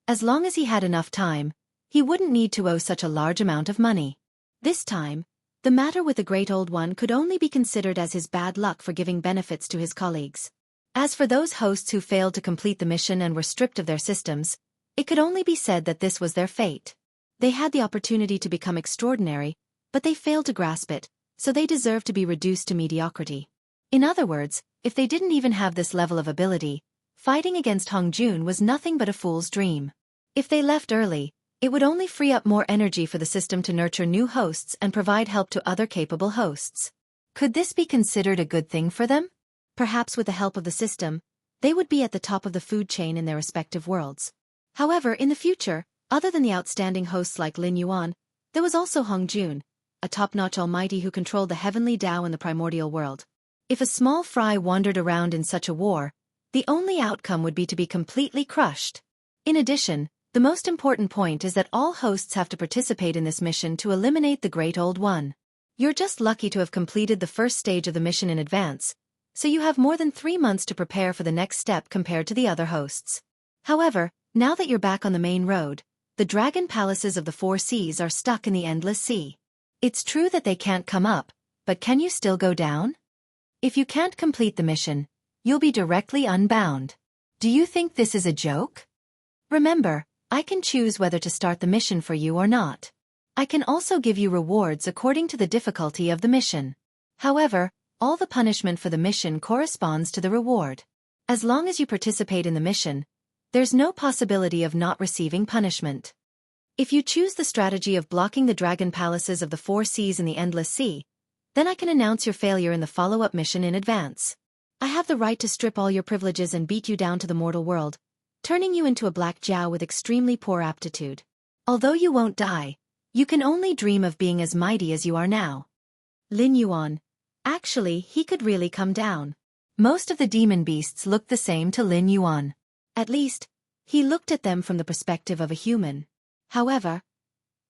As long as he had enough time, he wouldn't need to owe such a large amount of money. This time, the matter with the Great Old One could only be considered as his bad luck for giving benefits to his colleagues. As for those hosts who failed to complete the mission and were stripped of their systems, it could only be said that this was their fate. They had the opportunity to become extraordinary, but they failed to grasp it, so they deserved to be reduced to mediocrity. In other words, if they didn't even have this level of ability, fighting against Hong Jun was nothing but a fool's dream. If they left early, it would only free up more energy for the system to nurture new hosts and provide help to other capable hosts. Could this be considered a good thing for them? Perhaps with the help of the system, they would be at the top of the food chain in their respective worlds. However, in the future, other than the outstanding hosts like Lin Yuan, there was also Hong Jun, a top-notch almighty who controlled the heavenly Tao in the primordial world. If a small fry wandered around in such a war, the only outcome would be to be completely crushed. In addition, the most important point is that all hosts have to participate in this mission to eliminate the Great Old One. You're just lucky to have completed the first stage of the mission in advance, so you have more than 3 months to prepare for the next step compared to the other hosts. However, now that you're back on the main road, the dragon palaces of the four seas are stuck in the endless sea. It's true that they can't come up, but can you still go down? If you can't complete the mission, you'll be directly unbound. Do you think this is a joke? Remember, I can choose whether to start the mission for you or not. I can also give you rewards according to the difficulty of the mission. However, all the punishment for the mission corresponds to the reward. As long as you participate in the mission, there's no possibility of not receiving punishment. If you choose the strategy of blocking the dragon palaces of the four seas in the endless sea, then I can announce your failure in the follow-up mission in advance. I have the right to strip all your privileges and beat you down to the mortal world, turning you into a black Jiao with extremely poor aptitude. Although you won't die, you can only dream of being as mighty as you are now. Lin Yuan. Actually, he could really come down. Most of the demon beasts looked the same to Lin Yuan. At least, he looked at them from the perspective of a human. However,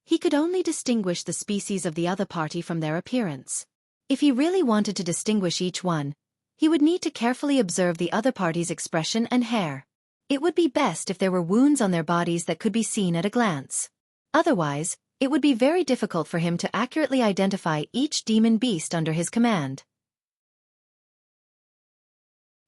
he could only distinguish the species of the other party from their appearance. If he really wanted to distinguish each one, he would need to carefully observe the other party's expression and hair. It would be best if there were wounds on their bodies that could be seen at a glance. Otherwise, it would be very difficult for him to accurately identify each demon beast under his command.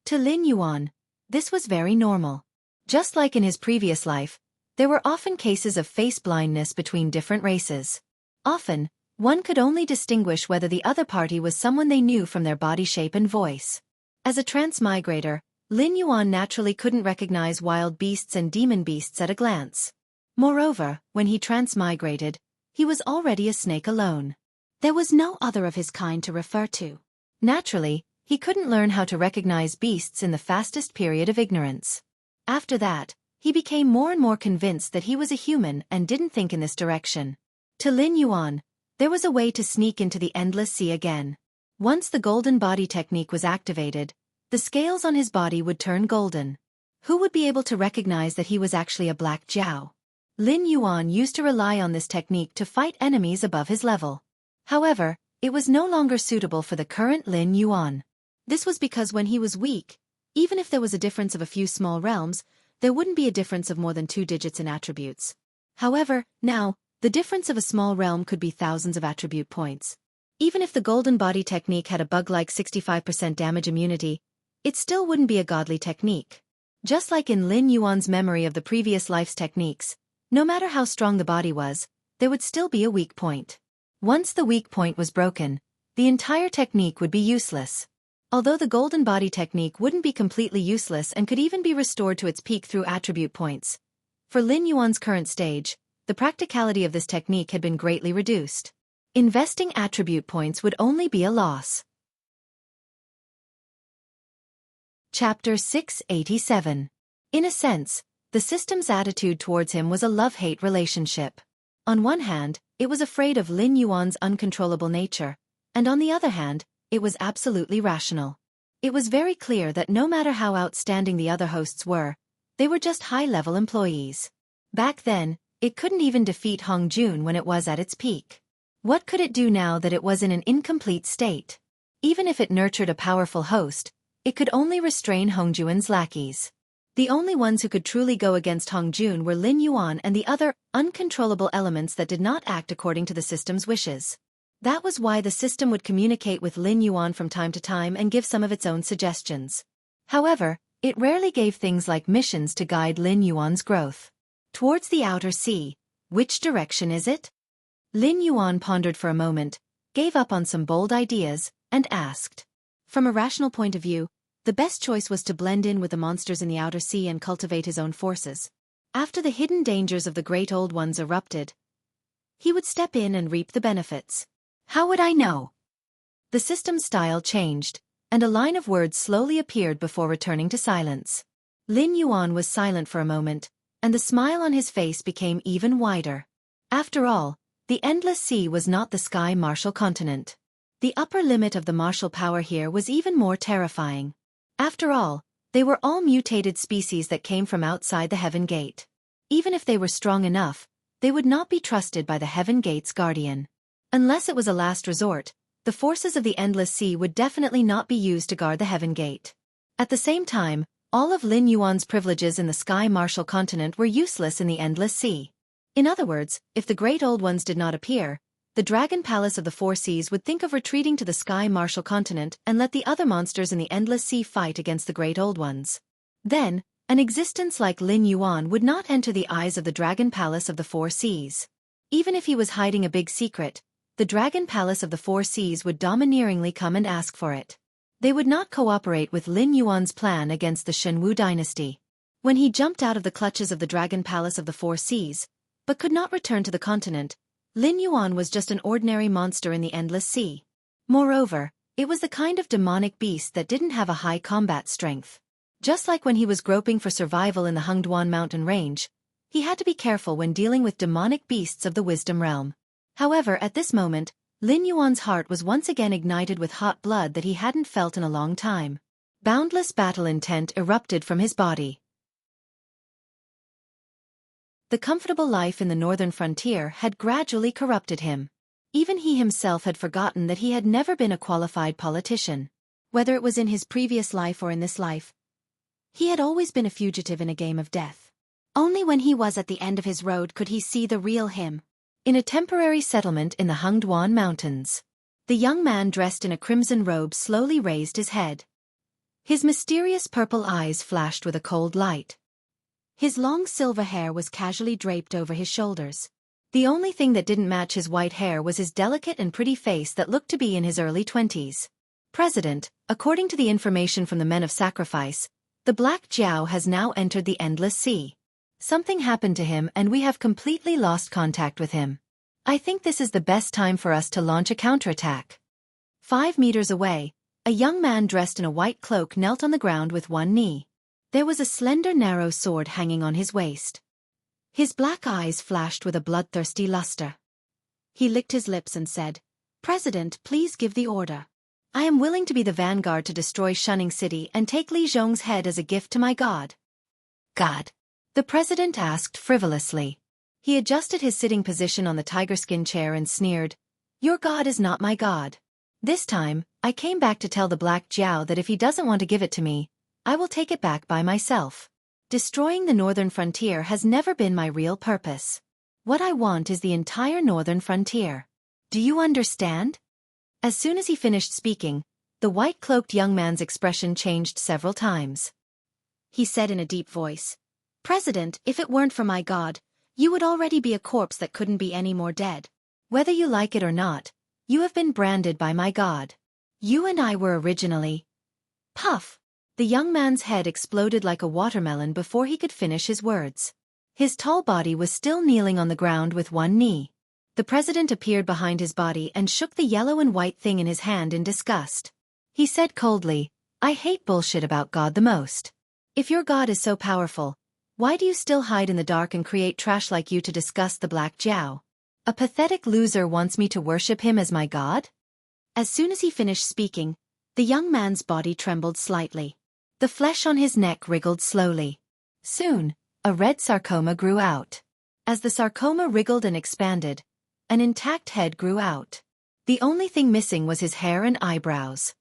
To Lin Yuan, this was very normal. Just like in his previous life, there were often cases of face blindness between different races. Often, one could only distinguish whether the other party was someone they knew from their body shape and voice. As a transmigrator, Lin Yuan naturally couldn't recognize wild beasts and demon beasts at a glance. Moreover, when he transmigrated, he was already a snake alone. There was no other of his kind to refer to. Naturally, he couldn't learn how to recognize beasts in the fastest period of ignorance. After that, he became more and more convinced that he was a human and didn't think in this direction. To Lin Yuan, there was a way to sneak into the endless sea again. Once the golden body technique was activated, the scales on his body would turn golden. Who would be able to recognize that he was actually a black Jiao? Lin Yuan used to rely on this technique to fight enemies above his level. However, it was no longer suitable for the current Lin Yuan. This was because when he was weak, even if there was a difference of a few small realms, there wouldn't be a difference of more than 2 digits in attributes. However, now, the difference of a small realm could be thousands of attribute points. Even if the golden body technique had a bug-like 65% damage immunity, it still wouldn't be a godly technique. Just like in Lin Yuan's memory of the previous life's techniques, no matter how strong the body was, there would still be a weak point. Once the weak point was broken, the entire technique would be useless. Although the golden body technique wouldn't be completely useless and could even be restored to its peak through attribute points, for Lin Yuan's current stage, the practicality of this technique had been greatly reduced. Investing attribute points would only be a loss. Chapter 687. In a sense, the system's attitude towards him was a love-hate relationship. On one hand, it was afraid of Lin Yuan's uncontrollable nature, and on the other hand, it was absolutely rational. It was very clear that no matter how outstanding the other hosts were, they were just high-level employees. Back then, it couldn't even defeat Hong Jun when it was at its peak. What could it do now that it was in an incomplete state? Even if it nurtured a powerful host, it could only restrain Hong Jun's lackeys. The only ones who could truly go against Hong Jun were Lin Yuan and the other uncontrollable elements that did not act according to the system's wishes. That was why the system would communicate with Lin Yuan from time to time and give some of its own suggestions. However, it rarely gave things like missions to guide Lin Yuan's growth. Towards the outer sea, which direction is it? Lin Yuan pondered for a moment, gave up on some bold ideas, and asked. From a rational point of view, the best choice was to blend in with the monsters in the outer sea and cultivate his own forces. After the hidden dangers of the Great Old Ones erupted, he would step in and reap the benefits. How would I know? The system's style changed, and a line of words slowly appeared before returning to silence. Lin Yuan was silent for a moment, and the smile on his face became even wider. After all, the endless sea was not the sky martial continent. The upper limit of the martial power here was even more terrifying. After all, they were all mutated species that came from outside the Heaven Gate. Even if they were strong enough, they would not be trusted by the Heaven Gate's guardian. Unless it was a last resort, the forces of the Endless Sea would definitely not be used to guard the Heaven Gate. At the same time, all of Lin Yuan's privileges in the Sky Martial Continent were useless in the Endless Sea. In other words, if the Great Old Ones did not appear, the Dragon Palace of the Four Seas would think of retreating to the Sky Martial Continent and let the other monsters in the Endless Sea fight against the Great Old Ones. Then, an existence like Lin Yuan would not enter the eyes of the Dragon Palace of the Four Seas. Even if he was hiding a big secret, the Dragon Palace of the Four Seas would domineeringly come and ask for it. They would not cooperate with Lin Yuan's plan against the Shenwu dynasty. When he jumped out of the clutches of the Dragon Palace of the Four Seas, but could not return to the continent, Lin Yuan was just an ordinary monster in the Endless Sea. Moreover, it was the kind of demonic beast that didn't have a high combat strength. Just like when he was groping for survival in the Hengduan mountain range, he had to be careful when dealing with demonic beasts of the Wisdom Realm. However, at this moment, Lin Yuan's heart was once again ignited with hot blood that he hadn't felt in a long time. Boundless battle intent erupted from his body. The comfortable life in the northern frontier had gradually corrupted him. Even he himself had forgotten that he had never been a qualified politician. Whether it was in his previous life or in this life, he had always been a fugitive in a game of death. Only when he was at the end of his road could he see the real him. In a temporary settlement in the Hengduan Mountains, the young man dressed in a crimson robe slowly raised his head. His mysterious purple eyes flashed with a cold light. His long silver hair was casually draped over his shoulders. The only thing that didn't match his white hair was his delicate and pretty face that looked to be in his early 20s. President, according to the information from the Men of Sacrifice, the Black Jiao has now entered the Endless Sea. Something happened to him and we have completely lost contact with him. I think this is the best time for us to launch a counterattack. 5 meters away, a young man dressed in a white cloak knelt on the ground with one knee. There was a slender narrow sword hanging on his waist. His black eyes flashed with a bloodthirsty luster. He licked his lips and said, "President, please give the order. I am willing to be the vanguard to destroy Shunning City and take Li Zhong's head as a gift to my god." "God?" the president asked frivolously. He adjusted his sitting position on the tiger-skin chair and sneered, "Your god is not my god. This time, I came back to tell the Black Jiao that if he doesn't want to give it to me, I will take it back by myself. Destroying the northern frontier has never been my real purpose. What I want is the entire northern frontier. Do you understand?" As soon as he finished speaking, the white-cloaked young man's expression changed several times. He said in a deep voice, "President, if it weren't for my god, you would already be a corpse that couldn't be any more dead. Whether you like it or not, you have been branded by my god. You and I were originally..." Puff! The young man's head exploded like a watermelon before he could finish his words. His tall body was still kneeling on the ground with one knee. The president appeared behind his body and shook the yellow and white thing in his hand in disgust. He said coldly, "I hate bullshit about God the most. If your God is so powerful, why do you still hide in the dark and create trash like you to disgust the Black Jiao? A pathetic loser wants me to worship him as my god?" As soon as he finished speaking, the young man's body trembled slightly. The flesh on his neck wriggled slowly. Soon, a red sarcoma grew out. As the sarcoma wriggled and expanded, an intact head grew out. The only thing missing was his hair and eyebrows.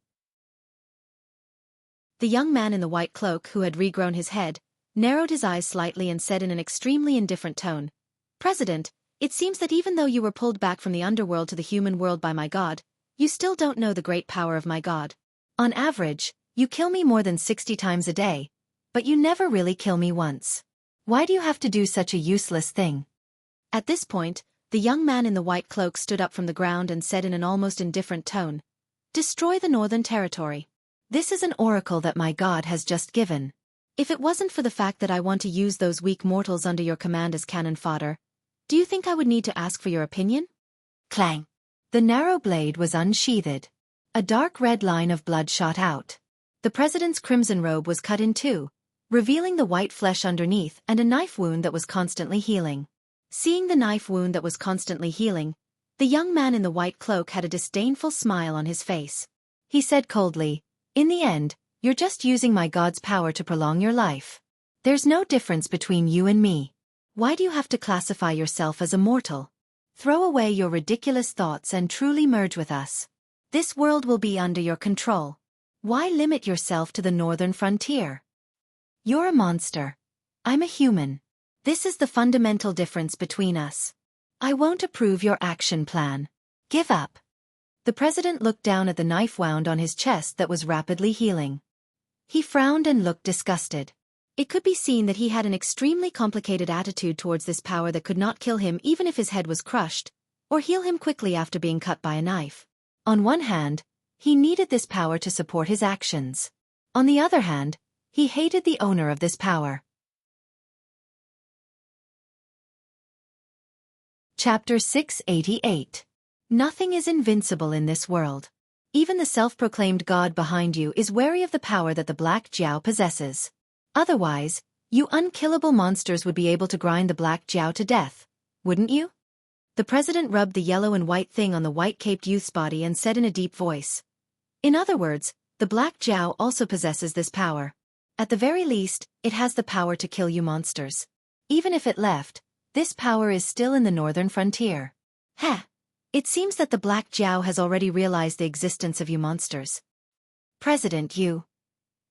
The young man in the white cloak who had regrown his head, narrowed his eyes slightly and said in an extremely indifferent tone, "President, it seems that even though you were pulled back from the underworld to the human world by my god, you still don't know the great power of my god. On average, you kill me more than 60 times a day, but you never really kill me once. Why do you have to do such a useless thing?" At this point, the young man in the white cloak stood up from the ground and said in an almost indifferent tone, "Destroy the Northern Territory. This is an oracle that my god has just given. If it wasn't for the fact that I want to use those weak mortals under your command as cannon fodder, do you think I would need to ask for your opinion?" Clang! The narrow blade was unsheathed. A dark red line of blood shot out. The president's crimson robe was cut in two, revealing the white flesh underneath and a knife wound that was constantly healing. Seeing the knife wound that was constantly healing, the young man in the white cloak had a disdainful smile on his face. He said coldly, "In the end, you're just using my god's power to prolong your life. There's no difference between you and me. Why do you have to classify yourself as a mortal? Throw away your ridiculous thoughts and truly merge with us. This world will be under your control. Why limit yourself to the northern frontier? You're a monster. I'm a human. This is the fundamental difference between us. I won't approve your action plan. Give up. The president looked down at the knife wound on his chest that was rapidly healing. He frowned and looked disgusted. It could be seen that he had an extremely complicated attitude towards this power that could not kill him even if his head was crushed, or heal him quickly after being cut by a knife. On one hand, he needed this power to support his actions. On the other hand, he hated the owner of this power. Chapter 688. Nothing is invincible in this world. Even the self-proclaimed god behind you is wary of the power that the Black Jiao possesses. Otherwise, you unkillable monsters would be able to grind the Black Jiao to death, wouldn't you? The president rubbed the yellow and white thing on the white-caped youth's body and said in a deep voice. In other words, the Black Jiao also possesses this power. At the very least, it has the power to kill you monsters. Even if it left, this power is still in the northern frontier. Heh! It seems that the Black Jiao has already realized the existence of you monsters. President, you.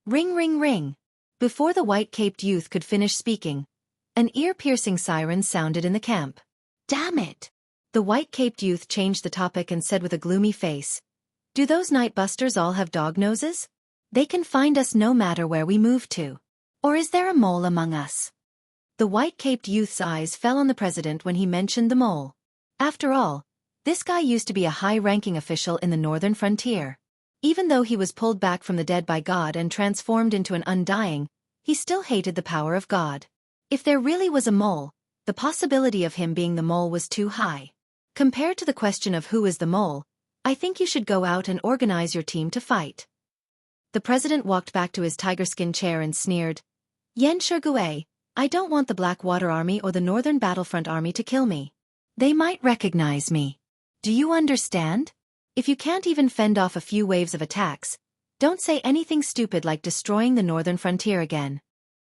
Ring ring ring. Before the white-caped youth could finish speaking, an ear-piercing siren sounded in the camp. Damn it! The white-caped youth changed the topic and said with a gloomy face, do those night busters all have dog noses? They can find us no matter where we move to. Or is there a mole among us? The white-caped youth's eyes fell on the president when he mentioned the mole. After all, this guy used to be a high-ranking official in the northern frontier. Even though he was pulled back from the dead by God and transformed into an undying, he still hated the power of God. If there really was a mole, the possibility of him being the mole was too high. Compared to the question of who is the mole, I think you should go out and organize your team to fight. The president walked back to his tiger-skin chair and sneered, Yen Shurgue, I don't want the Blackwater Army or the Northern Battlefront Army to kill me. They might recognize me. Do you understand? If you can't even fend off a few waves of attacks, don't say anything stupid like destroying the northern frontier again.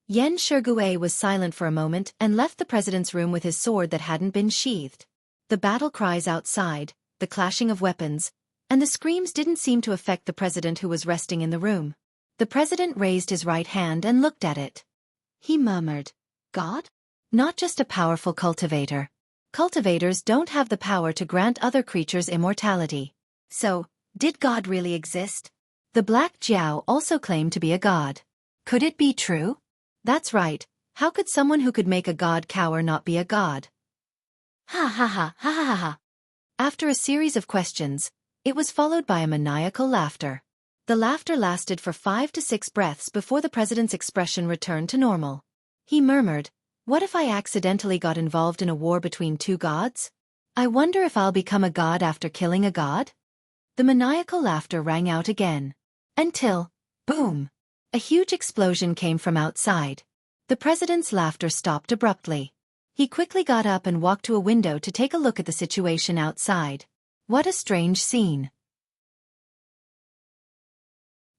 Yen Shurgue was silent for a moment and left the president's room with his sword that hadn't been sheathed. The battle cries outside, the clashing of weapons, and the screams didn't seem to affect the president who was resting in the room. The president raised his right hand and looked at it. He murmured, God? Not just a powerful cultivator. Cultivators don't have the power to grant other creatures immortality. So, did God really exist? The Black Jiao also claimed to be a god. Could it be true? That's right, how could someone who could make a god cower not be a god? Ha ha ha ha ha ha ha. After a series of questions, it was followed by a maniacal laughter. The laughter lasted for 5 to 6 breaths before the president's expression returned to normal. He murmured, what if I accidentally got involved in a war between two gods? I wonder if I'll become a god after killing a god? The maniacal laughter rang out again. Until, boom! A huge explosion came from outside. The president's laughter stopped abruptly. He quickly got up and walked to a window to take a look at the situation outside. What a strange scene.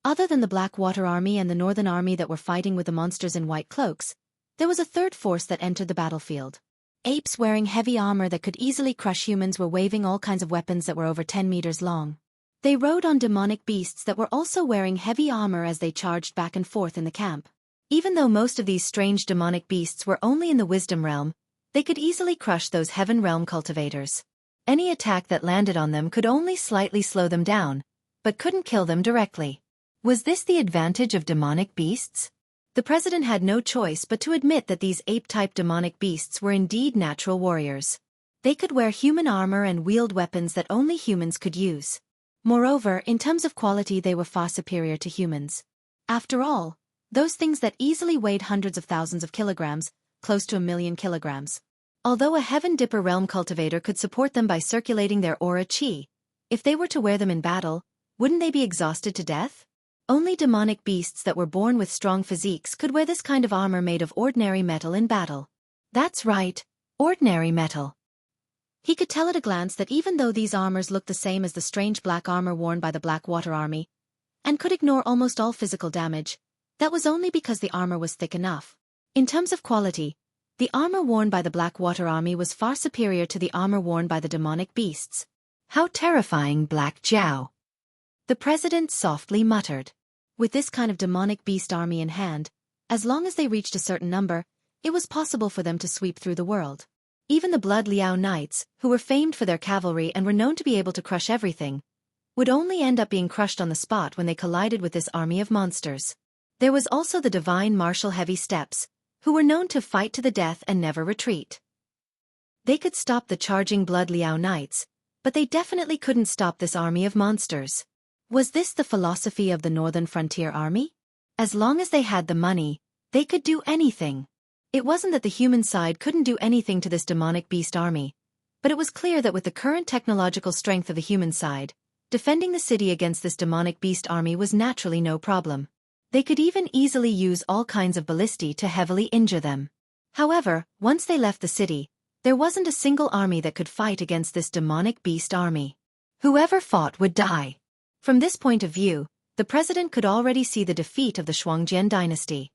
Other than the Blackwater Army and the Northern Army that were fighting with the monsters in white cloaks, there was a third force that entered the battlefield. Apes wearing heavy armor that could easily crush humans were waving all kinds of weapons that were over 10 meters long. They rode on demonic beasts that were also wearing heavy armor as they charged back and forth in the camp. Even though most of these strange demonic beasts were only in the wisdom realm, they could easily crush those heaven realm cultivators. Any attack that landed on them could only slightly slow them down, but couldn't kill them directly. Was this the advantage of demonic beasts? The president had no choice but to admit that these ape-type demonic beasts were indeed natural warriors. They could wear human armor and wield weapons that only humans could use. Moreover, in terms of quality they were far superior to humans. After all, those things that easily weighed hundreds of thousands of kilograms, close to 1,000,000 kilograms. Although a Heaven Dipper realm cultivator could support them by circulating their aura chi, if they were to wear them in battle, wouldn't they be exhausted to death? Only demonic beasts that were born with strong physiques could wear this kind of armor made of ordinary metal in battle. That's right, ordinary metal. He could tell at a glance that even though these armors looked the same as the strange black armor worn by the Blackwater Army, and could ignore almost all physical damage, that was only because the armor was thick enough. In terms of quality, the armor worn by the Blackwater Army was far superior to the armor worn by the demonic beasts. How terrifying, Black Jiao! The president softly muttered. With this kind of demonic beast army in hand, as long as they reached a certain number, it was possible for them to sweep through the world. Even the Blood Liao Knights, who were famed for their cavalry and were known to be able to crush everything, would only end up being crushed on the spot when they collided with this army of monsters. There was also the divine martial heavy steps, who were known to fight to the death and never retreat. They could stop the charging Blood Liao Knights, but they definitely couldn't stop this army of monsters. Was this the philosophy of the Northern Frontier Army? As long as they had the money, they could do anything. It wasn't that the human side couldn't do anything to this demonic beast army, but it was clear that with the current technological strength of the human side, defending the city against this demonic beast army was naturally no problem. They could even easily use all kinds of ballistae to heavily injure them. However, once they left the city, there wasn't a single army that could fight against this demonic beast army. Whoever fought would die. From this point of view, the president could already see the defeat of the Shuangjian dynasty.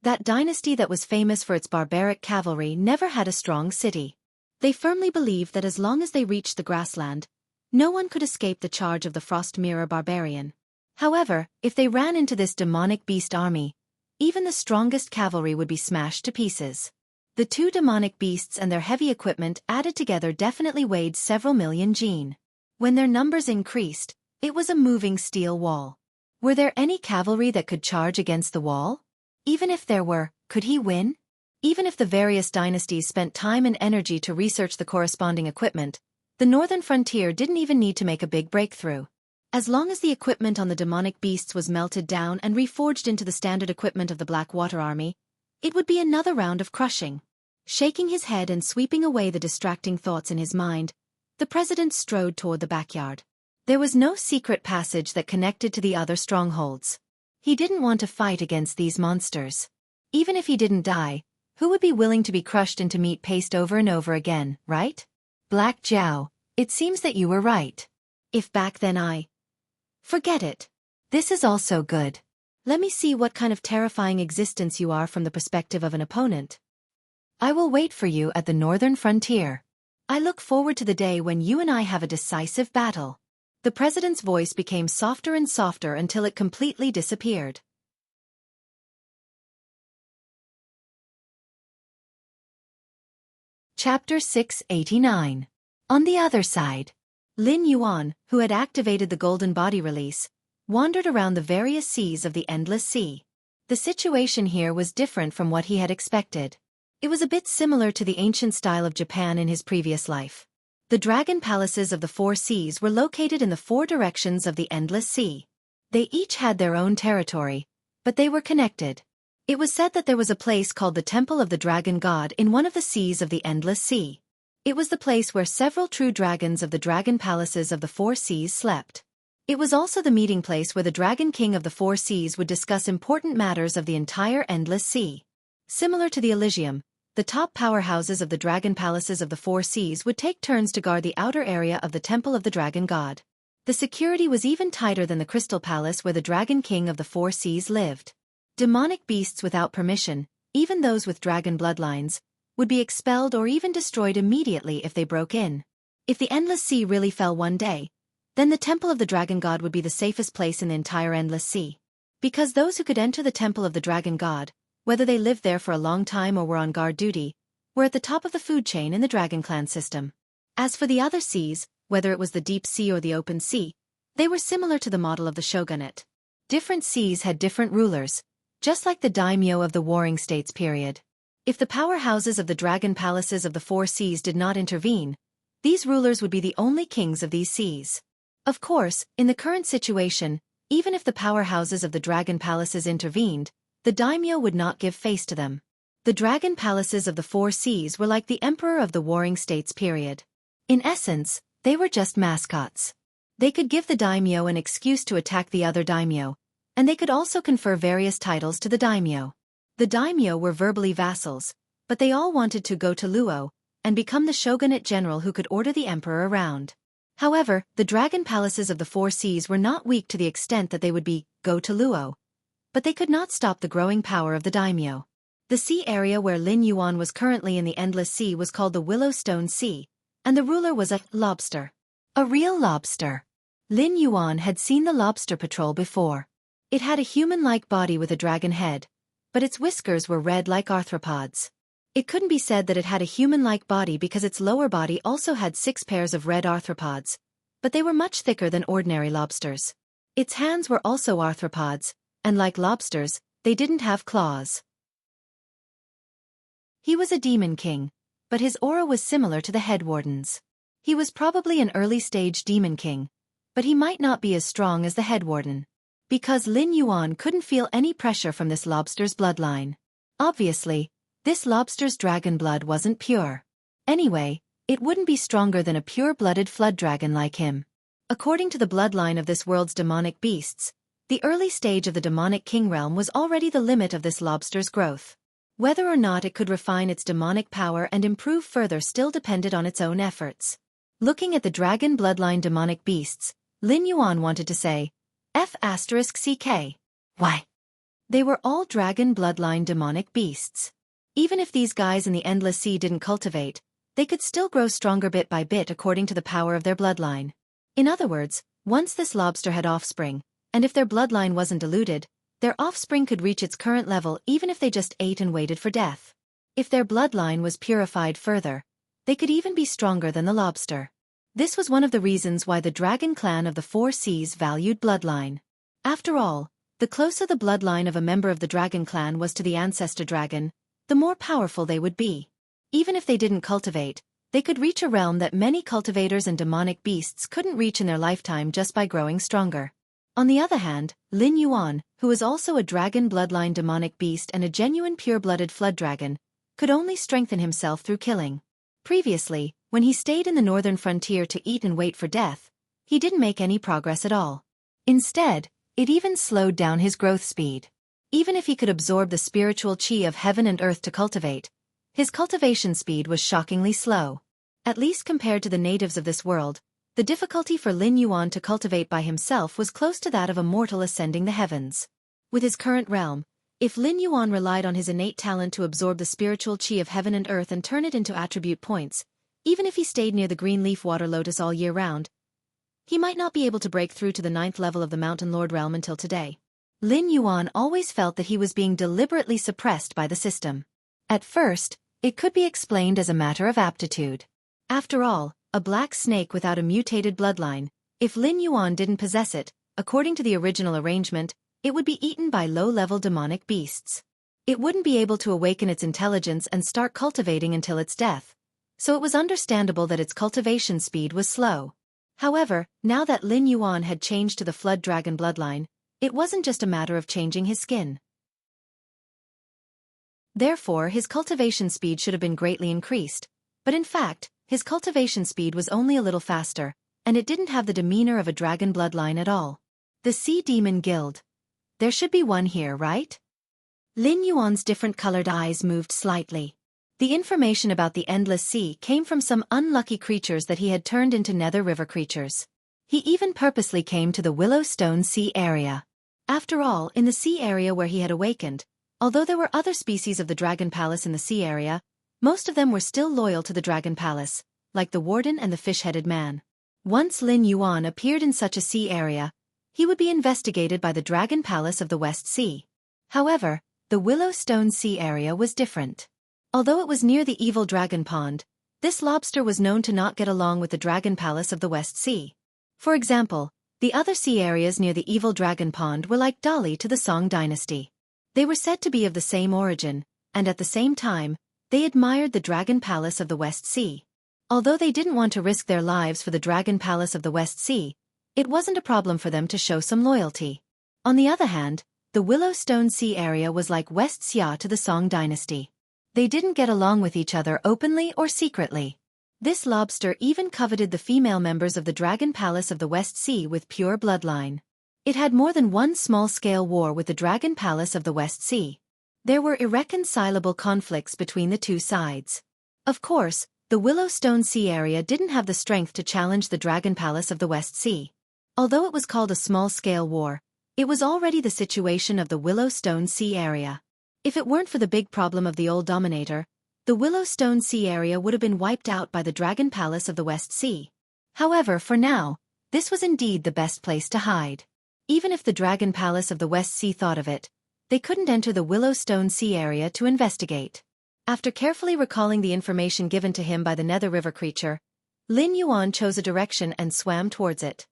That dynasty that was famous for its barbaric cavalry never had a strong city. They firmly believed that as long as they reached the grassland, no one could escape the charge of the Frost Mirror barbarian. However, if they ran into this demonic beast army, even the strongest cavalry would be smashed to pieces. The two demonic beasts and their heavy equipment added together definitely weighed several million jin. When their numbers increased, it was a moving steel wall. Were there any cavalry that could charge against the wall? Even if there were, could he win? Even if the various dynasties spent time and energy to research the corresponding equipment, the northern frontier didn't even need to make a big breakthrough. As long as the equipment on the demonic beasts was melted down and reforged into the standard equipment of the Blackwater Army, it would be another round of crushing. Shaking his head and sweeping away the distracting thoughts in his mind, the president strode toward the backyard. There was no secret passage that connected to the other strongholds. He didn't want to fight against these monsters. Even if he didn't die, who would be willing to be crushed into meat paste over and over again, right? Black Jiao, it seems that you were right. If back then Forget it. This is also good. Let me see what kind of terrifying existence you are from the perspective of an opponent. I will wait for you at the northern frontier. I look forward to the day when you and I have a decisive battle. The president's voice became softer and softer until it completely disappeared. Chapter 689. On the other side, Lin Yuan, who had activated the golden body release, wandered around the various seas of the Endless Sea. The situation here was different from what he had expected. It was a bit similar to the ancient style of Japan in his previous life. The dragon palaces of the four seas were located in the four directions of the Endless Sea. They each had their own territory, but they were connected. It was said that there was a place called the Temple of the Dragon God in one of the seas of the Endless Sea. It was the place where several true dragons of the dragon palaces of the four seas slept. It was also the meeting place where the Dragon King of the Four Seas would discuss important matters of the entire Endless Sea. Similar to the Elysium, the top powerhouses of the dragon palaces of the Four Seas would take turns to guard the outer area of the Temple of the Dragon God. The security was even tighter than the Crystal Palace where the Dragon King of the Four Seas lived. Demonic beasts without permission, even those with dragon bloodlines, would be expelled or even destroyed immediately if they broke in. If the Endless Sea really fell one day, then the Temple of the Dragon God would be the safest place in the entire Endless Sea. Because those who could enter the Temple of the Dragon God, whether they lived there for a long time or were on guard duty, were at the top of the food chain in the Dragon Clan system. As for the other seas, whether it was the deep sea or the open sea, they were similar to the model of the shogunate. Different seas had different rulers, just like the daimyo of the Warring States period. If the powerhouses of the dragon palaces of the four seas did not intervene, these rulers would be the only kings of these seas. Of course, in the current situation, even if the powerhouses of the dragon palaces intervened, the daimyo would not give face to them. The dragon palaces of the four seas were like the emperor of the Warring States period. In essence, they were just mascots. They could give the daimyo an excuse to attack the other daimyo, and they could also confer various titles to the daimyo. The daimyo were verbally vassals, but they all wanted to go to Luo and become the shogunate general who could order the emperor around. However, the dragon palaces of the four seas were not weak to the extent that they would go to Luo, but they could not stop the growing power of the daimyo. The sea area where Lin Yuan was currently in the Endless Sea was called the Willowstone Sea, and the ruler was a lobster. A real lobster. Lin Yuan had seen the lobster patrol before. It had a human-like body with a dragon head, but its whiskers were red like arthropods. It couldn't be said that it had a human-like body because its lower body also had 6 pairs of red arthropods, but they were much thicker than ordinary lobsters. Its hands were also arthropods, and like lobsters, they didn't have claws. He was a demon king, but his aura was similar to the head warden's. He was probably an early-stage demon king, but he might not be as strong as the head warden. Because Lin Yuan couldn't feel any pressure from this lobster's bloodline. Obviously, this lobster's dragon blood wasn't pure. Anyway, it wouldn't be stronger than a pure-blooded flood dragon like him. According to the bloodline of this world's demonic beasts, the early stage of the demonic king realm was already the limit of this lobster's growth. Whether or not it could refine its demonic power and improve further still depended on its own efforts. Looking at the dragon bloodline demonic beasts, Lin Yuan wanted to say, F***CK. Why? They were all dragon bloodline demonic beasts. Even if these guys in the Endless Sea didn't cultivate, they could still grow stronger bit by bit according to the power of their bloodline. In other words, once this lobster had offspring, and if their bloodline wasn't diluted, their offspring could reach its current level even if they just ate and waited for death. If their bloodline was purified further, they could even be stronger than the lobster. This was one of the reasons why the dragon clan of the 4 seas valued bloodline. After all, the closer the bloodline of a member of the dragon clan was to the ancestor dragon, the more powerful they would be. Even if they didn't cultivate, they could reach a realm that many cultivators and demonic beasts couldn't reach in their lifetime just by growing stronger. On the other hand, Lin Yuan, who was also a dragon bloodline demonic beast and a genuine pure-blooded flood dragon, could only strengthen himself through killing. Previously, when he stayed in the northern frontier to eat and wait for death, he didn't make any progress at all. Instead, it even slowed down his growth speed. Even if he could absorb the spiritual chi of heaven and earth to cultivate, his cultivation speed was shockingly slow. At least compared to the natives of this world, the difficulty for Lin Yuan to cultivate by himself was close to that of a mortal ascending the heavens. With his current realm, if Lin Yuan relied on his innate talent to absorb the spiritual chi of heaven and earth and turn it into attribute points, even if he stayed near the green leaf water lotus all year round, he might not be able to break through to the 9th level of the Mountain Lord realm until today. Lin Yuan always felt that he was being deliberately suppressed by the system. At first, it could be explained as a matter of aptitude. After all, a black snake without a mutated bloodline, if Lin Yuan didn't possess it, according to the original arrangement, it would be eaten by low-level demonic beasts. It wouldn't be able to awaken its intelligence and start cultivating until its death, so it was understandable that its cultivation speed was slow. However, now that Lin Yuan had changed to the flood dragon bloodline, it wasn't just a matter of changing his skin. Therefore, his cultivation speed should have been greatly increased, but in fact, his cultivation speed was only a little faster, and it didn't have the demeanor of a dragon bloodline at all. The Sea Demon Guild. There should be one here, right? Lin Yuan's different-colored eyes moved slightly. The information about the Endless Sea came from some unlucky creatures that he had turned into Nether River creatures. He even purposely came to the Willowstone Sea area. After all, in the sea area where he had awakened, although there were other species of the Dragon Palace in the sea area, most of them were still loyal to the Dragon Palace, like the Warden and the Fish-Headed Man. Once Lin Yuan appeared in such a sea area, he would be investigated by the Dragon Palace of the West Sea. However, the Willowstone Sea area was different. Although it was near the evil Dragon Pond, this lobster was known to not get along with the Dragon Palace of the West Sea. For example, the other sea areas near the evil Dragon Pond were like Dali to the Song dynasty. They were said to be of the same origin, and at the same time, they admired the Dragon Palace of the West Sea. Although they didn't want to risk their lives for the Dragon Palace of the West Sea, it wasn't a problem for them to show some loyalty. On the other hand, the Willowstone Sea area was like West Xia to the Song dynasty. They didn't get along with each other openly or secretly. This lobster even coveted the female members of the Dragon Palace of the West Sea with pure bloodline. It had more than one small-scale war with the Dragon Palace of the West Sea. There were irreconcilable conflicts between the two sides. Of course, the Willowstone Sea area didn't have the strength to challenge the Dragon Palace of the West Sea. Although it was called a small-scale war, it was already the situation of the Willowstone Sea area. If it weren't for the big problem of the old dominator, the Willowstone Sea area would have been wiped out by the Dragon Palace of the West Sea. However, for now, this was indeed the best place to hide. Even if the Dragon Palace of the West Sea thought of it, they couldn't enter the Willowstone Sea area to investigate. After carefully recalling the information given to him by the Nether River creature, Lin Yuan chose a direction and swam towards it.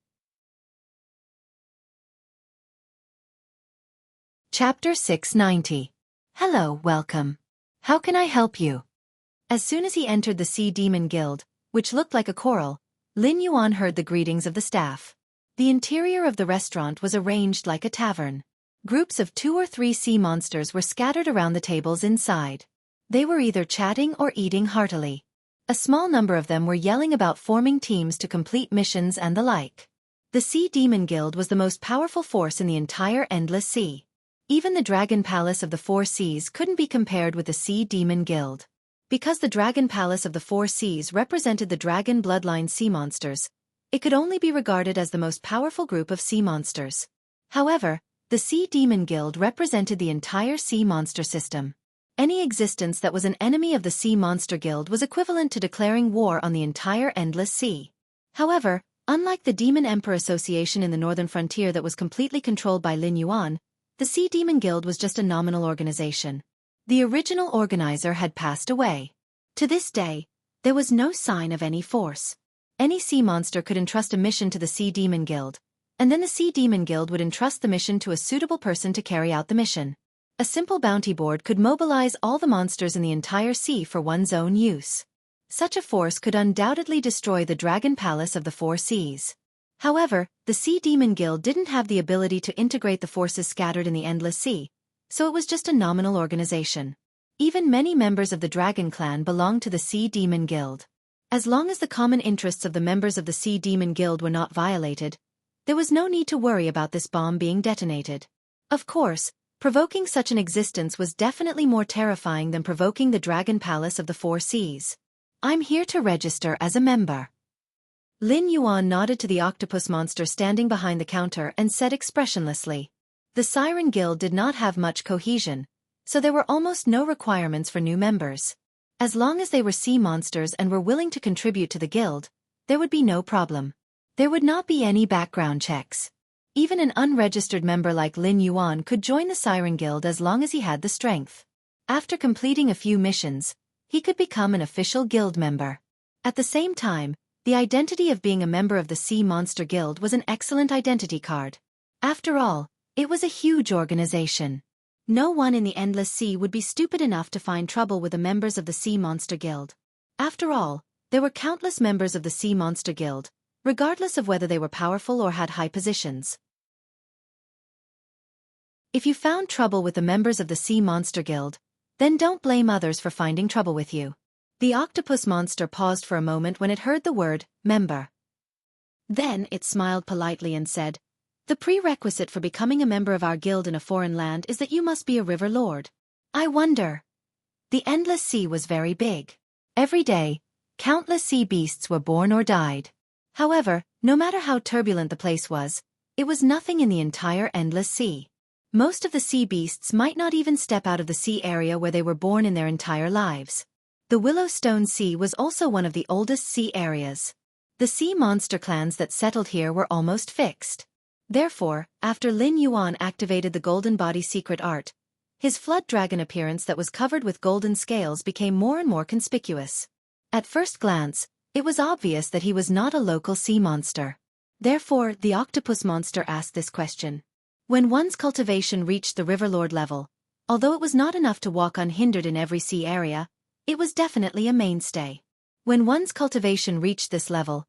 Chapter 690. Hello, welcome. How can I help you? As soon as he entered the Sea Demon Guild, which looked like a coral, Lin Yuan heard the greetings of the staff. The interior of the restaurant was arranged like a tavern. Groups of 2 or 3 sea monsters were scattered around the tables inside. They were either chatting or eating heartily. A small number of them were yelling about forming teams to complete missions and the like. The Sea Demon Guild was the most powerful force in the entire Endless Sea. Even the Dragon Palace of the Four Seas couldn't be compared with the Sea Demon Guild. Because the Dragon Palace of the Four Seas represented the dragon bloodline sea monsters, it could only be regarded as the most powerful group of sea monsters. However, the Sea Demon Guild represented the entire sea monster system. Any existence that was an enemy of the Sea Monster Guild was equivalent to declaring war on the entire Endless Sea. However, unlike the Demon Emperor Association in the Northern Frontier that was completely controlled by Lin Yuan, the Sea Demon Guild was just a nominal organization. The original organizer had passed away. To this day, there was no sign of any force. Any sea monster could entrust a mission to the Sea Demon Guild, and then the Sea Demon Guild would entrust the mission to a suitable person to carry out the mission. A simple bounty board could mobilize all the monsters in the entire sea for one's own use. Such a force could undoubtedly destroy the Dragon Palace of the Four Seas. However, the Sea Demon Guild didn't have the ability to integrate the forces scattered in the Endless Sea, so it was just a nominal organization. Even many members of the Dragon Clan belonged to the Sea Demon Guild. As long as the common interests of the members of the Sea Demon Guild were not violated, there was no need to worry about this bomb being detonated. Of course, provoking such an existence was definitely more terrifying than provoking the Dragon Palace of the Four Seas. I'm here to register as a member. Lin Yuan nodded to the octopus monster standing behind the counter and said expressionlessly. The Siren Guild did not have much cohesion, so there were almost no requirements for new members. As long as they were sea monsters and were willing to contribute to the guild, there would be no problem. There would not be any background checks. Even an unregistered member like Lin Yuan could join the Siren Guild as long as he had the strength. After completing a few missions, he could become an official guild member. At the same time, the identity of being a member of the Sea Monster Guild was an excellent identity card. After all, it was a huge organization. No one in the Endless Sea would be stupid enough to find trouble with the members of the Sea Monster Guild. After all, there were countless members of the Sea Monster Guild, regardless of whether they were powerful or had high positions. If you found trouble with the members of the Sea Monster Guild, then don't blame others for finding trouble with you. The octopus monster paused for a moment when it heard the word, member. Then it smiled politely and said, the prerequisite for becoming a member of our guild in a foreign land is that you must be a river lord. I wonder. The Endless Sea was very big. Every day, countless sea beasts were born or died. However, no matter how turbulent the place was, it was nothing in the entire Endless Sea. Most of the sea beasts might not even step out of the sea area where they were born in their entire lives. The Willowstone Sea was also one of the oldest sea areas. The sea monster clans that settled here were almost fixed. Therefore, after Lin Yuan activated the Golden Body secret art, his flood dragon appearance that was covered with golden scales became more and more conspicuous. At first glance, it was obvious that he was not a local sea monster. Therefore, the octopus monster asked this question. When one's cultivation reached the Riverlord level, although it was not enough to walk unhindered in every sea area, it was definitely a mainstay. When one's cultivation reached this level,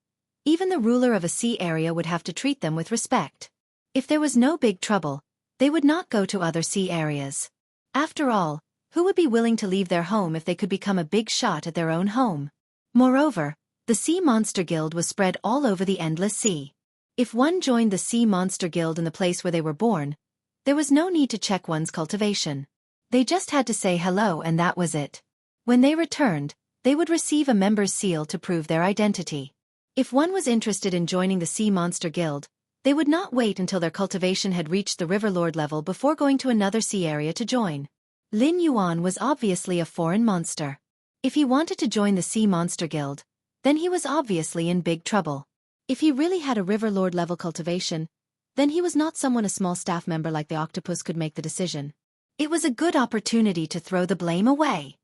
even the ruler of a sea area would have to treat them with respect. If there was no big trouble, they would not go to other sea areas. After all, who would be willing to leave their home if they could become a big shot at their own home? Moreover, the Sea Monster Guild was spread all over the Endless Sea. If one joined the Sea Monster Guild in the place where they were born, there was no need to check one's cultivation. They just had to say hello and that was it. When they returned, they would receive a member's seal to prove their identity. If one was interested in joining the Sea Monster Guild, they would not wait until their cultivation had reached the Riverlord level before going to another sea area to join. Lin Yuan was obviously a foreign monster. If he wanted to join the Sea Monster Guild, then he was obviously in big trouble. If he really had a Riverlord level cultivation, then he was not someone a small staff member like the octopus could make the decision. It was a good opportunity to throw the blame away.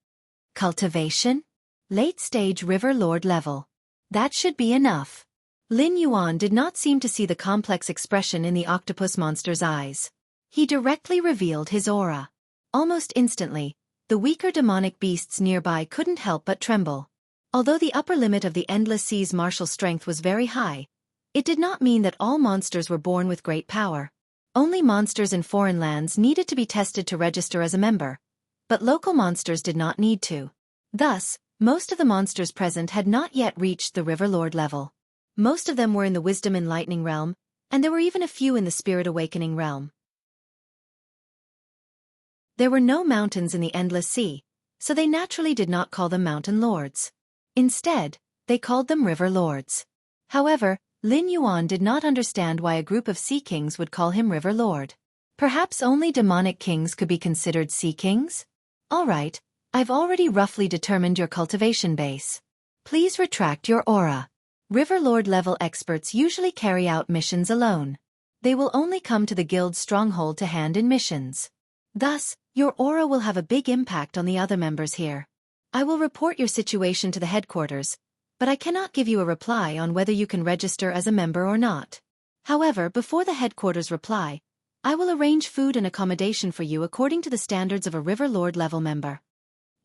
Cultivation? Late-stage River Lord level. That should be enough. Lin Yuan did not seem to see the complex expression in the octopus monster's eyes. He directly revealed his aura. Almost instantly, the weaker demonic beasts nearby couldn't help but tremble. Although the upper limit of the Endless Sea's martial strength was very high, it did not mean that all monsters were born with great power. Only monsters in foreign lands needed to be tested to register as a member, but local monsters did not need to. Thus, most of the monsters present had not yet reached the River Lord level. Most of them were in the Wisdom Enlightening realm, and there were even a few in the Spirit Awakening realm. There were no mountains in the Endless Sea, so they naturally did not call them Mountain Lords. Instead, they called them River Lords. However, Lin Yuan did not understand why a group of Sea Kings would call him River Lord. Perhaps only demonic kings could be considered Sea Kings? Alright, I've already roughly determined your cultivation base. Please retract your aura. River Lord level experts usually carry out missions alone. They will only come to the guild's stronghold to hand in missions. Thus, your aura will have a big impact on the other members here. I will report your situation to the headquarters, but I cannot give you a reply on whether you can register as a member or not. However, before the headquarters reply, I will arrange food and accommodation for you according to the standards of a River Lord level member.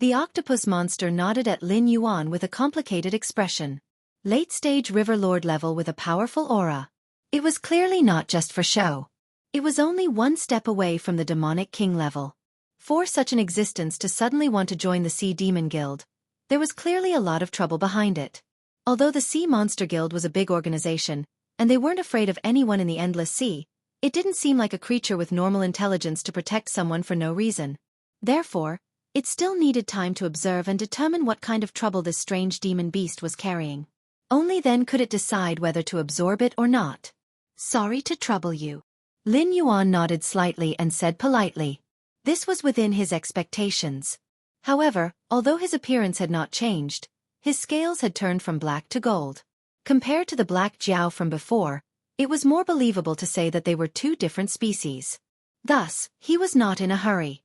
The octopus monster nodded at Lin Yuan with a complicated expression. Late-stage River Lord level with a powerful aura. It was clearly not just for show. It was only one step away from the demonic king level. For such an existence to suddenly want to join the Sea Demon Guild, there was clearly a lot of trouble behind it. Although the Sea Monster Guild was a big organization, and they weren't afraid of anyone in the Endless Sea, it didn't seem like a creature with normal intelligence to protect someone for no reason. Therefore, it still needed time to observe and determine what kind of trouble this strange demon beast was carrying. Only then could it decide whether to absorb it or not. Sorry to trouble you. Lin Yuan nodded slightly and said politely. This was within his expectations. However, although his appearance had not changed, his scales had turned from black to gold. Compared to the black Jiao from before, it was more believable to say that they were two different species. Thus, he was not in a hurry.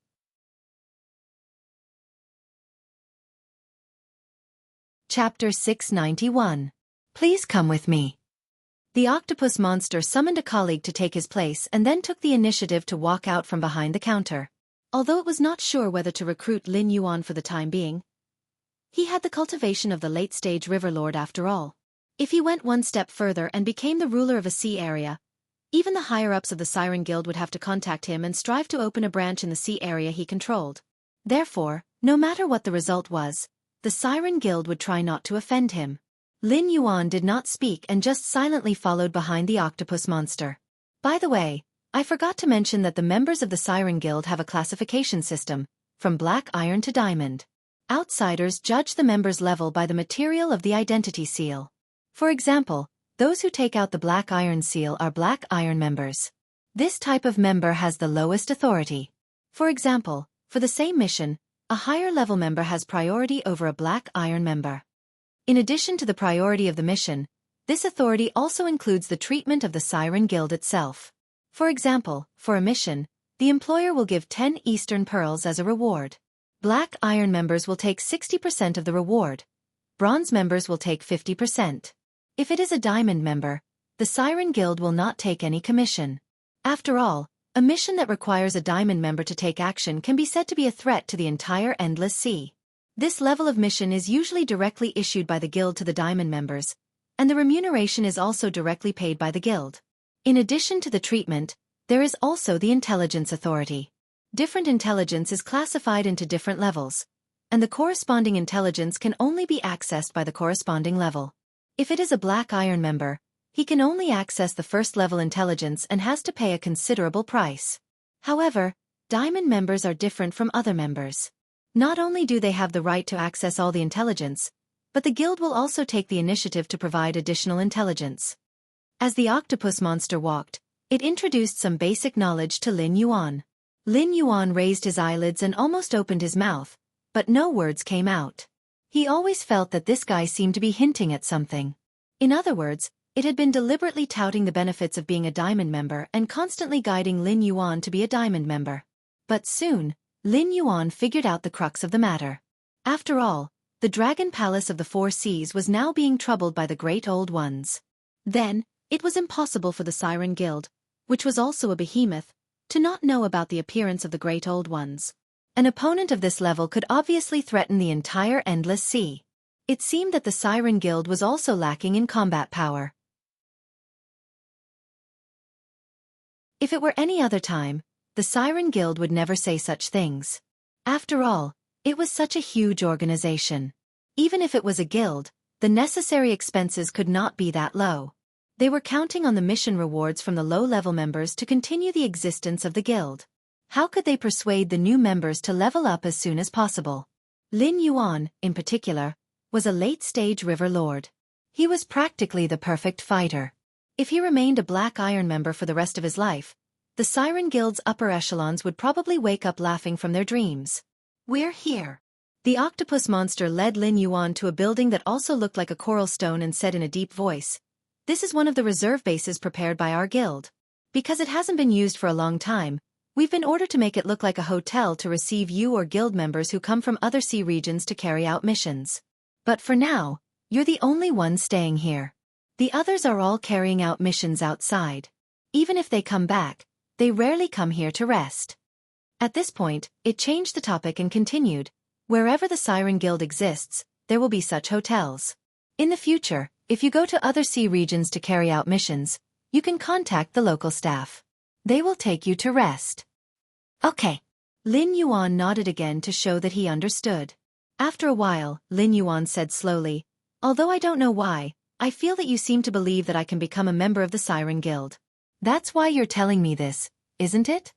Chapter 691. Please come with me. The octopus monster summoned a colleague to take his place and then took the initiative to walk out from behind the counter. Although it was not sure whether to recruit Lin Yuan for the time being, he had the cultivation of the late-stage River Lord after all. If he went one step further and became the ruler of a sea area, even the higher-ups of the Siren Guild would have to contact him and strive to open a branch in the sea area he controlled. Therefore, no matter what the result was, the Siren Guild would try not to offend him. Lin Yuan did not speak and just silently followed behind the octopus monster. By the way, I forgot to mention that the members of the Siren Guild have a classification system, from black iron to diamond. Outsiders judge the members' level by the material of the identity seal. For example, those who take out the black iron seal are black iron members. This type of member has the lowest authority. For example, for the same mission, a higher level member has priority over a black iron member. In addition to the priority of the mission, this authority also includes the treatment of the Siren Guild itself. For example, for a mission, the employer will give 10 Eastern Pearls as a reward. Black iron members will take 60% of the reward. Bronze members will take 50%. If it is a diamond member, the Siren Guild will not take any commission. After all, a mission that requires a diamond member to take action can be said to be a threat to the entire Endless Sea. This level of mission is usually directly issued by the guild to the diamond members, and the remuneration is also directly paid by the guild. In addition to the treatment, there is also the intelligence authority. Different intelligence is classified into different levels, and the corresponding intelligence can only be accessed by the corresponding level. If it is a black iron member, he can only access the first level intelligence and has to pay a considerable price. However, diamond members are different from other members. Not only do they have the right to access all the intelligence, but the guild will also take the initiative to provide additional intelligence. As the octopus monster walked, it introduced some basic knowledge to Lin Yuan. Lin Yuan raised his eyelids and almost opened his mouth, but no words came out. He always felt that this guy seemed to be hinting at something. In other words, it had been deliberately touting the benefits of being a diamond member and constantly guiding Lin Yuan to be a diamond member. But soon, Lin Yuan figured out the crux of the matter. After all, the Dragon Palace of the Four Seas was now being troubled by the Great Old Ones. Then, it was impossible for the Siren Guild, which was also a behemoth, to not know about the appearance of the Great Old Ones. An opponent of this level could obviously threaten the entire Endless Sea. It seemed that the Siren Guild was also lacking in combat power. If it were any other time, the Siren Guild would never say such things. After all, it was such a huge organization. Even if it was a guild, the necessary expenses could not be that low. They were counting on the mission rewards from the low-level members to continue the existence of the guild. How could they persuade the new members to level up as soon as possible? Lin Yuan, in particular, was a late-stage river lord. He was practically the perfect fighter. If he remained a Black Iron member for the rest of his life, the Siren Guild's upper echelons would probably wake up laughing from their dreams. "We're here." The octopus monster led Lin Yuan to a building that also looked like a coral stone and said in a deep voice, "This is one of the reserve bases prepared by our guild. Because it hasn't been used for a long time, we've been ordered to make it look like a hotel to receive you or guild members who come from other sea regions to carry out missions. But for now, you're the only one staying here. The others are all carrying out missions outside. Even if they come back, they rarely come here to rest." At this point, it changed the topic and continued, "Wherever the Siren Guild exists, there will be such hotels. In the future, if you go to other sea regions to carry out missions, you can contact the local staff. They will take you to rest." "Okay." Lin Yuan nodded again to show that he understood. After a while, Lin Yuan said slowly, "Although I don't know why, I feel that you seem to believe that I can become a member of the Siren Guild. That's why you're telling me this, isn't it?"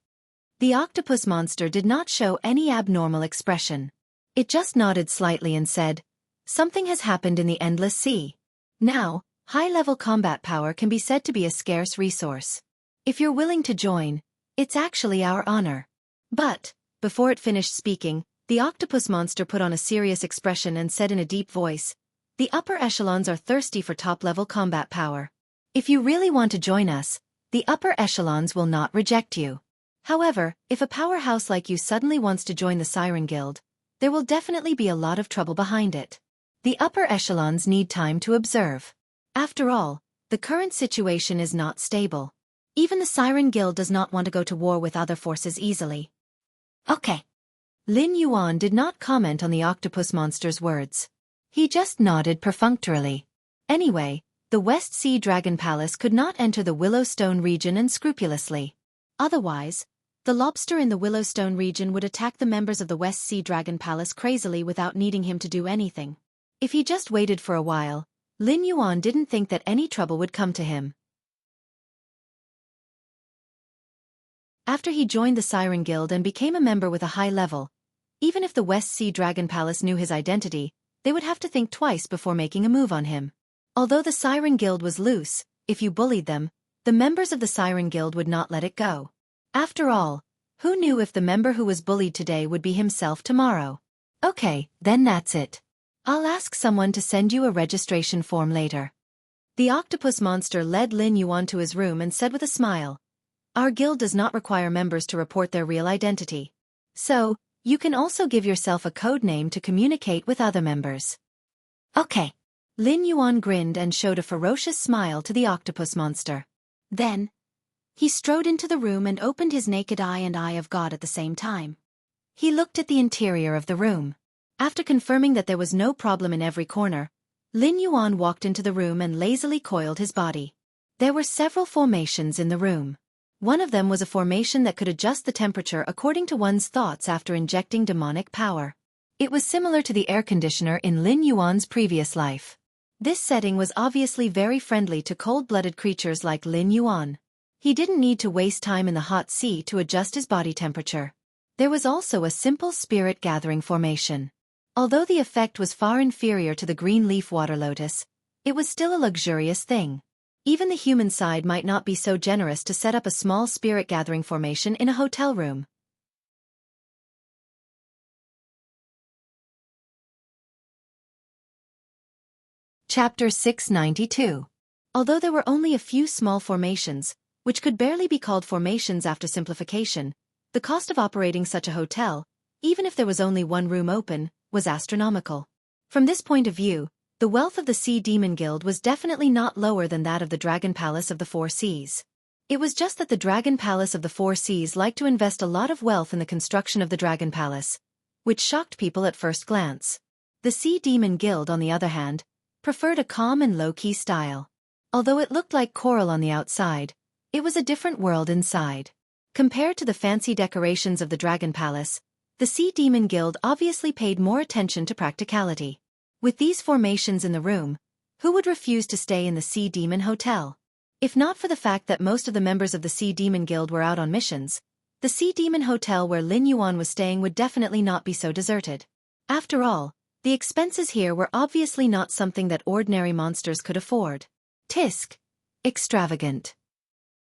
The octopus monster did not show any abnormal expression. It just nodded slightly and said, "Something has happened in the Endless Sea. Now, high-level combat power can be said to be a scarce resource. If you're willing to join, it's actually our honor." But, before it finished speaking, the octopus monster put on a serious expression and said in a deep voice, "The upper echelons are thirsty for top-level combat power. If you really want to join us, the upper echelons will not reject you. However, if a powerhouse like you suddenly wants to join the Siren Guild, there will definitely be a lot of trouble behind it. The upper echelons need time to observe. After all, the current situation is not stable. Even the Siren Guild does not want to go to war with other forces easily." "Okay." Lin Yuan did not comment on the octopus monster's words. He just nodded perfunctorily. Anyway, the West Sea Dragon Palace could not enter the Willowstone region unscrupulously. Otherwise, the lobster in the Willowstone region would attack the members of the West Sea Dragon Palace crazily without needing him to do anything. If he just waited for a while, Lin Yuan didn't think that any trouble would come to him. After he joined the Siren Guild and became a member with a high level, even if the West Sea Dragon Palace knew his identity, they would have to think twice before making a move on him. Although the Siren Guild was loose, if you bullied them, the members of the Siren Guild would not let it go. After all, who knew if the member who was bullied today would be himself tomorrow? "Okay, then that's it. I'll ask someone to send you a registration form later." The octopus monster led Lin Yuan to his room and said with a smile, "Our guild does not require members to report their real identity. So, you can also give yourself a code name to communicate with other members." "Okay." Lin Yuan grinned and showed a ferocious smile to the octopus monster. Then, he strode into the room and opened his naked eye and eye of God at the same time. He looked at the interior of the room. After confirming that there was no problem in every corner, Lin Yuan walked into the room and lazily coiled his body. There were several formations in the room. One of them was a formation that could adjust the temperature according to one's thoughts after injecting demonic power. It was similar to the air conditioner in Lin Yuan's previous life. This setting was obviously very friendly to cold-blooded creatures like Lin Yuan. He didn't need to waste time in the hot sea to adjust his body temperature. There was also a simple spirit gathering formation. Although the effect was far inferior to the green leaf water lotus, it was still a luxurious thing. Even the human side might not be so generous to set up a small spirit gathering formation in a hotel room. Chapter 692. Although there were only a few small formations, which could barely be called formations after simplification, The cost of operating such a hotel, even if there was only one room open, was astronomical. From this point of view, the wealth of the Sea Demon Guild was definitely not lower than that of the Dragon Palace of the Four Seas. It was just that the Dragon Palace of the Four Seas liked to invest a lot of wealth in the construction of the Dragon Palace, which shocked people at first glance. The Sea Demon Guild, on the other hand, preferred a calm and low-key style. Although it looked like coral on the outside, it was a different world inside. Compared to the fancy decorations of the Dragon Palace, the Sea Demon Guild obviously paid more attention to practicality. With these formations in the room, who would refuse to stay in the Sea Demon Hotel? If not for the fact that most of the members of the Sea Demon Guild were out on missions, the Sea Demon Hotel where Lin Yuan was staying would definitely not be so deserted. After all, the expenses here were obviously not something that ordinary monsters could afford. Tisk. Extravagant.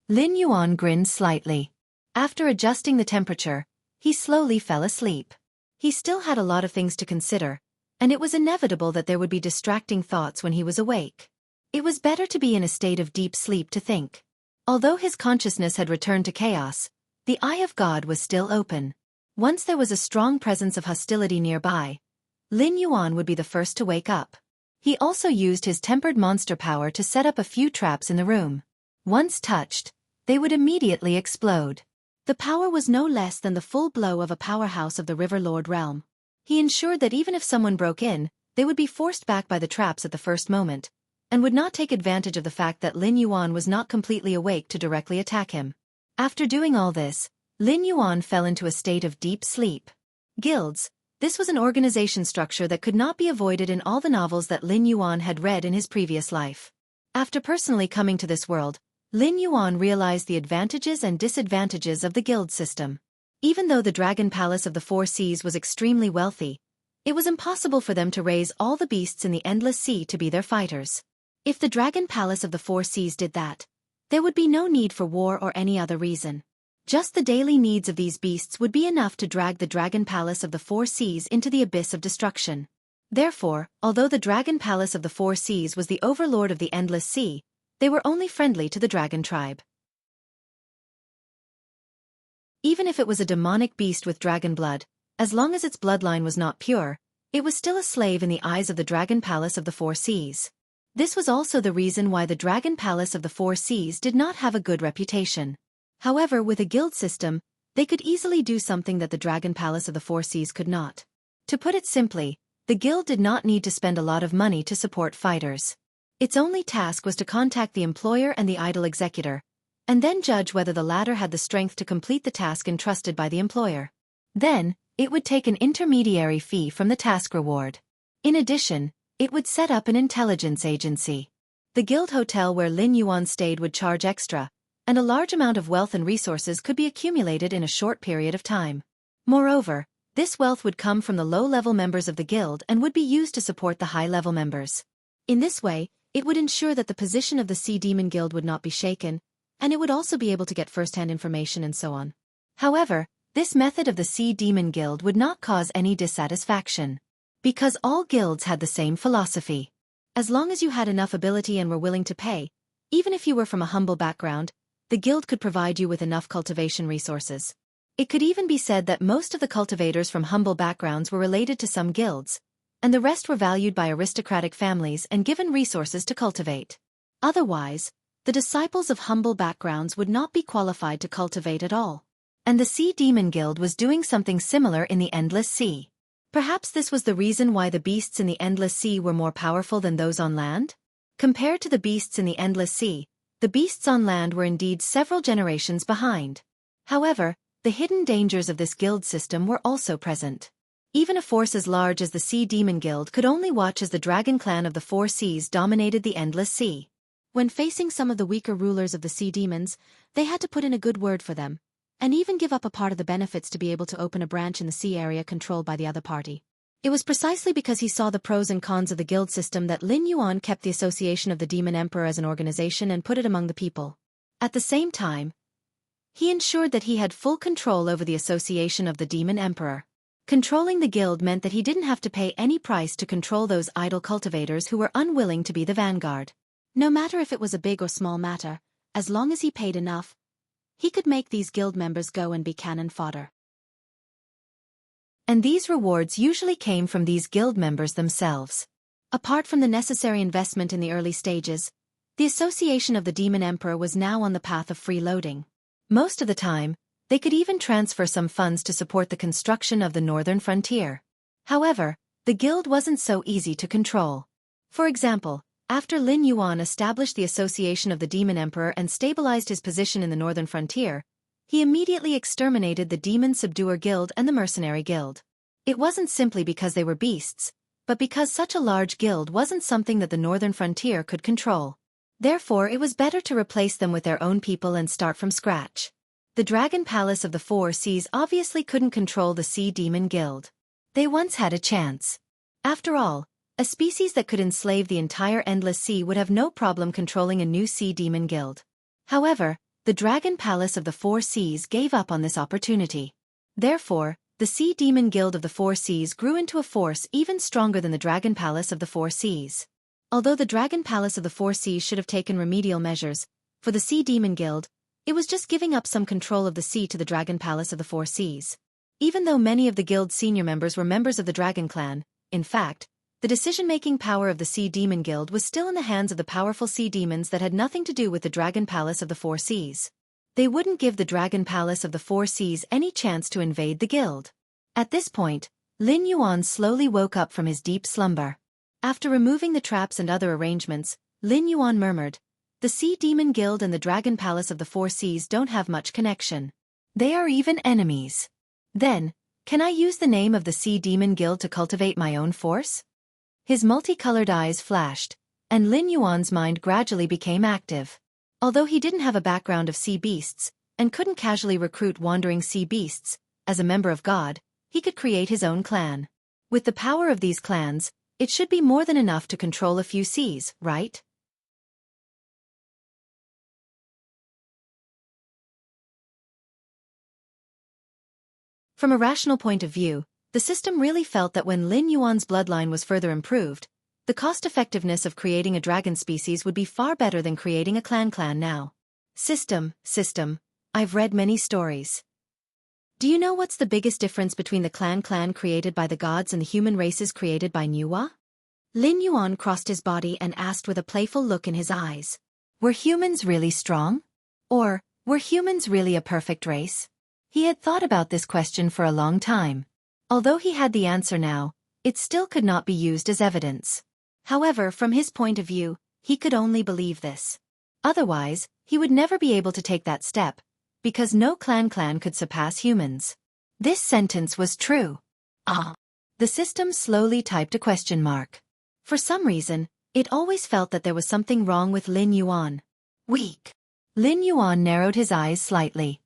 Lin Yuan grinned slightly. After adjusting the temperature, he slowly fell asleep. He still had a lot of things to consider, and it was inevitable that there would be distracting thoughts when he was awake. It was better to be in a state of deep sleep to think. Although his consciousness had returned to chaos, the Eye of God was still open. Once there was a strong presence of hostility nearby, Lin Yuan would be the first to wake up. He also used his tempered monster power to set up a few traps in the room. Once touched, they would immediately explode. The power was no less than the full blow of a powerhouse of the River Lord realm. He ensured that even if someone broke in, they would be forced back by the traps at the first moment, and would not take advantage of the fact that Lin Yuan was not completely awake to directly attack him. After doing all this, Lin Yuan fell into a state of deep sleep. Guilds. This was an organization structure that could not be avoided in all the novels that Lin Yuan had read in his previous life. After personally coming to this world, Lin Yuan realized the advantages and disadvantages of the guild system. Even though the Dragon Palace of the Four Seas was extremely wealthy, it was impossible for them to raise all the beasts in the Endless Sea to be their fighters. If the Dragon Palace of the Four Seas did that, there would be no need for war or any other reason. Just the daily needs of these beasts would be enough to drag the Dragon Palace of the Four Seas into the abyss of destruction. Therefore, although the Dragon Palace of the Four Seas was the overlord of the Endless Sea, they were only friendly to the dragon tribe. Even if it was a demonic beast with dragon blood, as long as its bloodline was not pure, it was still a slave in the eyes of the Dragon Palace of the Four Seas. This was also the reason why the Dragon Palace of the Four Seas did not have a good reputation. However, with a guild system, they could easily do something that the Dragon Palace of the Four Seas could not. To put it simply, the guild did not need to spend a lot of money to support fighters. Its only task was to contact the employer and the idle executor, and then judge whether the latter had the strength to complete the task entrusted by the employer. Then, it would take an intermediary fee from the task reward. In addition, it would set up an intelligence agency. The guild hotel where Lin Yuan stayed would charge extra, and a large amount of wealth and resources could be accumulated in a short period of time. Moreover, this wealth would come from the low-level members of the guild and would be used to support the high-level members. In this way, it would ensure that the position of the Sea Demon Guild would not be shaken, and it would also be able to get first-hand information and so on. However, this method of the Sea Demon Guild would not cause any dissatisfaction. Because all guilds had the same philosophy. As long as you had enough ability and were willing to pay, even if you were from a humble background, the guild could provide you with enough cultivation resources. It could even be said that most of the cultivators from humble backgrounds were related to some guilds, and the rest were valued by aristocratic families and given resources to cultivate. Otherwise, the disciples of humble backgrounds would not be qualified to cultivate at all. And the Sea Demon Guild was doing something similar in the Endless Sea. Perhaps this was the reason why the beasts in the Endless Sea were more powerful than those on land? Compared to the beasts in the Endless Sea, the beasts on land were indeed several generations behind. However, the hidden dangers of this guild system were also present. Even a force as large as the Sea Demon Guild could only watch as the Dragon Clan of the Four Seas dominated the Endless Sea. When facing some of the weaker rulers of the Sea Demons, they had to put in a good word for them, and even give up a part of the benefits to be able to open a branch in the sea area controlled by the other party. It was precisely because he saw the pros and cons of the guild system that Lin Yuan kept the Association of the Demon Emperor as an organization and put it among the people. At the same time, he ensured that he had full control over the Association of the Demon Emperor. Controlling the guild meant that he didn't have to pay any price to control those idle cultivators who were unwilling to be the vanguard. No matter if it was a big or small matter, as long as he paid enough, he could make these guild members go and be cannon fodder. And these rewards usually came from these guild members themselves. Apart from the necessary investment in the early stages, the association of the Demon Emperor was now on the path of freeloading. Most of the time, they could even transfer some funds to support the construction of the northern frontier. However, the guild wasn't so easy to control. For example, after Lin Yuan established the association of the Demon Emperor and stabilized his position in the northern frontier, he immediately exterminated the Demon Subduer Guild and the Mercenary Guild. It wasn't simply because they were beasts, but because such a large guild wasn't something that the northern frontier could control. Therefore, it was better to replace them with their own people and start from scratch. The Dragon Palace of the Four Seas obviously couldn't control the Sea Demon Guild. They once had a chance. After all, a species that could enslave the entire Endless Sea would have no problem controlling a new Sea Demon Guild. However, the Dragon Palace of the Four Seas gave up on this opportunity. Therefore, the Sea Demon Guild of the Four Seas grew into a force even stronger than the Dragon Palace of the Four Seas. Although the Dragon Palace of the Four Seas should have taken remedial measures, for the Sea Demon Guild, it was just giving up some control of the sea to the Dragon Palace of the Four Seas. Even though many of the guild's senior members were members of the Dragon Clan, in fact, the decision-making power of the Sea Demon Guild was still in the hands of the powerful sea demons that had nothing to do with the Dragon Palace of the Four Seas. They wouldn't give the Dragon Palace of the Four Seas any chance to invade the guild. At this point, Lin Yuan slowly woke up from his deep slumber. After removing the traps and other arrangements, Lin Yuan murmured, "The Sea Demon Guild and the Dragon Palace of the Four Seas don't have much connection. They are even enemies. Then, can I use the name of the Sea Demon Guild to cultivate my own force?" His multicolored eyes flashed, and Lin Yuan's mind gradually became active. Although he didn't have a background of sea beasts, and couldn't casually recruit wandering sea beasts, as a member of God, he could create his own clan. With the power of these clans, it should be more than enough to control a few seas, right? From a rational point of view, the system really felt that when Lin Yuan's bloodline was further improved, the cost-effectiveness of creating a dragon species would be far better than creating a clan now. System, I've read many stories. Do you know what's the biggest difference between the clan created by the gods and the human races created by Nuwa? Lin Yuan crossed his body and asked with a playful look in his eyes. Were humans really strong? Or, were humans really a perfect race? He had thought about this question for a long time. Although he had the answer now, it still could not be used as evidence. However, from his point of view, he could only believe this. Otherwise, he would never be able to take that step, because no clan could surpass humans. This sentence was true. The system slowly typed a question mark. For some reason, it always felt that there was something wrong with Lin Yuan. Weak. Lin Yuan narrowed his eyes slightly.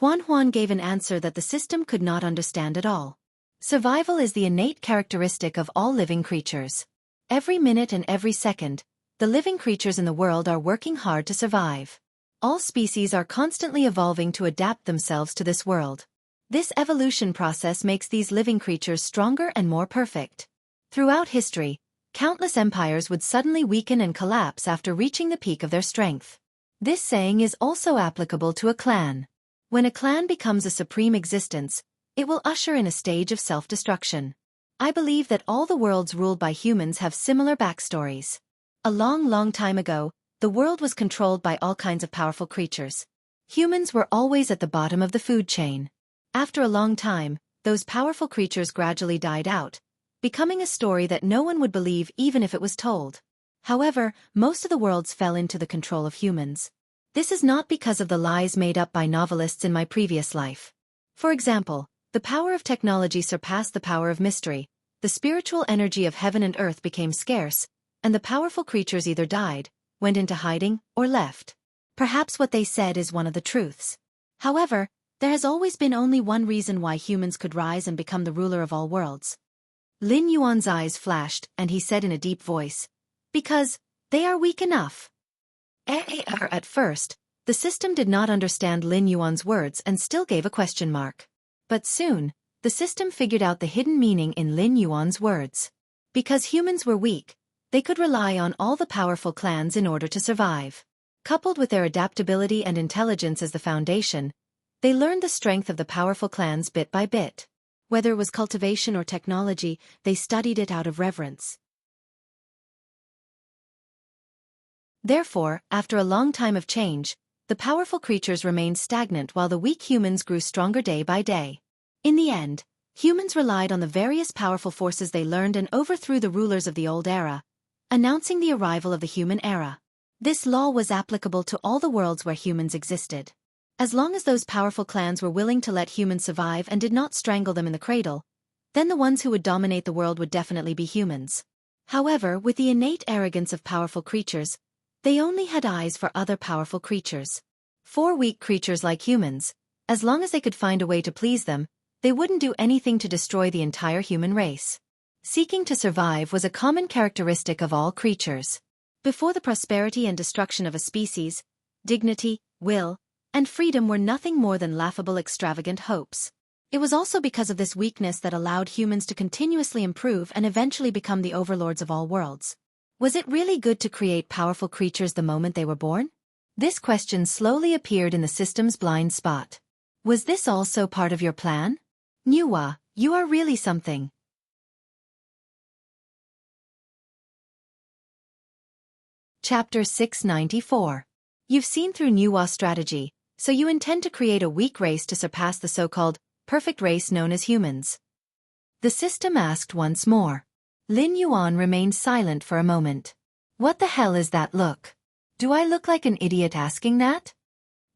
Huan gave an answer that the system could not understand at all. Survival is the innate characteristic of all living creatures. Every minute and every second, the living creatures in the world are working hard to survive. All species are constantly evolving to adapt themselves to this world. This evolution process makes these living creatures stronger and more perfect. Throughout history, countless empires would suddenly weaken and collapse after reaching the peak of their strength. This saying is also applicable to a clan. When a clan becomes a supreme existence, it will usher in a stage of self-destruction. I believe that all the worlds ruled by humans have similar backstories. A long time ago, the world was controlled by all kinds of powerful creatures. Humans were always at the bottom of the food chain. After a long time, those powerful creatures gradually died out, becoming a story that no one would believe even if it was told. However, most of the worlds fell into the control of humans. This is not because of the lies made up by novelists in my previous life. For example, the power of technology surpassed the power of mystery, the spiritual energy of heaven and earth became scarce, and the powerful creatures either died, went into hiding, or left. Perhaps what they said is one of the truths. However, there has always been only one reason why humans could rise and become the ruler of all worlds. Lin Yuan's eyes flashed, and he said in a deep voice, "Because they are weak enough." At first, the system did not understand Lin Yuan's words and still gave a question mark. But soon, the system figured out the hidden meaning in Lin Yuan's words. Because humans were weak, they could rely on all the powerful clans in order to survive. Coupled with their adaptability and intelligence as the foundation, they learned the strength of the powerful clans bit by bit. Whether it was cultivation or technology, they studied it out of reverence. Therefore, after a long time of change, the powerful creatures remained stagnant while the weak humans grew stronger day by day. In the end, humans relied on the various powerful forces they learned and overthrew the rulers of the old era, announcing the arrival of the human era. This law was applicable to all the worlds where humans existed. As long as those powerful clans were willing to let humans survive and did not strangle them in the cradle, then the ones who would dominate the world would definitely be humans. However, with the innate arrogance of powerful creatures, they only had eyes for other powerful creatures. For weak creatures like humans, as long as they could find a way to please them, they wouldn't do anything to destroy the entire human race. Seeking to survive was a common characteristic of all creatures. Before the prosperity and destruction of a species, dignity, will, and freedom were nothing more than laughable extravagant hopes. It was also because of this weakness that allowed humans to continuously improve and eventually become the overlords of all worlds. Was it really good to create powerful creatures the moment they were born? This question slowly appeared in the system's blind spot. Was this also part of your plan? Nuwa, you are really something. Chapter 694. You've seen through Nuwa's strategy, so you intend to create a weak race to surpass the so-called perfect race known as humans. The system asked once more. Lin Yuan remained silent for a moment. What the hell is that look? Do I look like an idiot asking that?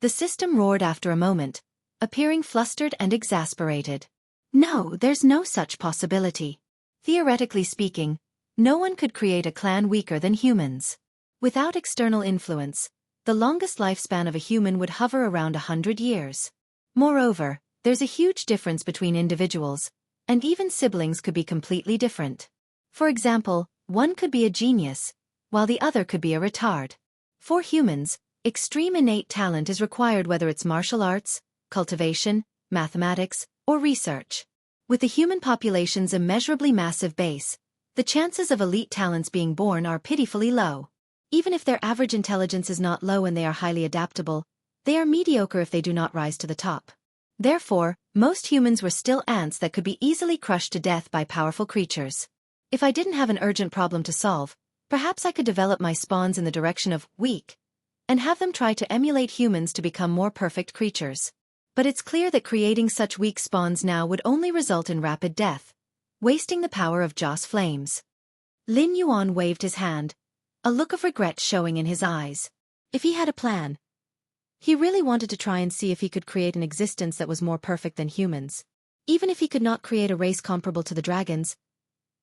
The system roared after a moment, appearing flustered and exasperated. No, there's no such possibility. Theoretically speaking, no one could create a clan weaker than humans. Without external influence, the longest lifespan of a human would hover around 100 years. Moreover, there's a huge difference between individuals, and even siblings could be completely different. For example, one could be a genius, while the other could be a retard. For humans, extreme innate talent is required whether it's martial arts, cultivation, mathematics, or research. With the human population's immeasurably massive base, the chances of elite talents being born are pitifully low. Even if their average intelligence is not low and they are highly adaptable, they are mediocre if they do not rise to the top. Therefore, most humans were still ants that could be easily crushed to death by powerful creatures. If I didn't have an urgent problem to solve, perhaps I could develop my spawns in the direction of weak, and have them try to emulate humans to become more perfect creatures. But it's clear that creating such weak spawns now would only result in rapid death, wasting the power of Joss flames. Lin Yuan waved his hand, a look of regret showing in his eyes. If he had a plan, he really wanted to try and see if he could create an existence that was more perfect than humans. Even if he could not create a race comparable to the dragons,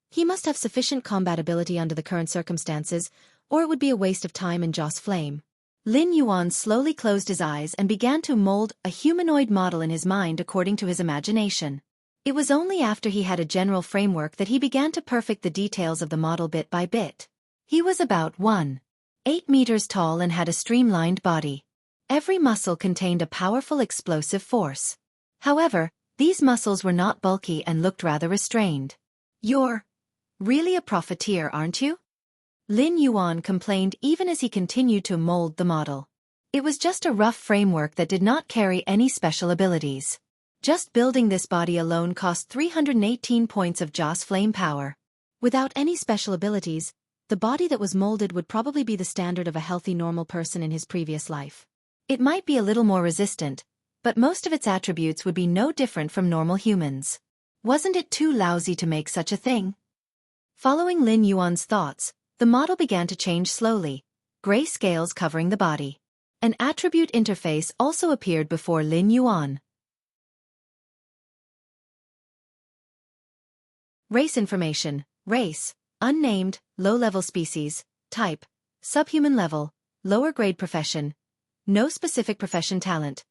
he must have sufficient combat ability under the current circumstances, or it would be a waste of time and Joss flame. Lin Yuan slowly closed his eyes and began to mold a humanoid model in his mind according to his imagination. It was only after he had a general framework that he began to perfect the details of the model bit by bit. He was about 1.8 meters tall and had a streamlined body. Every muscle contained a powerful explosive force. However, these muscles were not bulky and looked rather restrained. You're really a profiteer, aren't you? Lin Yuan complained even as he continued to mold the model. It was just a rough framework that did not carry any special abilities. Just building this body alone cost 318 points of Joss flame power. Without any special abilities, the body that was molded would probably be the standard of a healthy normal person in his previous life. It might be a little more resistant, but most of its attributes would be no different from normal humans. Wasn't it too lousy to make such a thing? Following Lin Yuan's thoughts, the model began to change slowly, gray scales covering the body. An attribute interface also appeared before Lin Yuan. Race information: race, unnamed, low-level species, type, subhuman level, lower grade profession, no specific profession talent,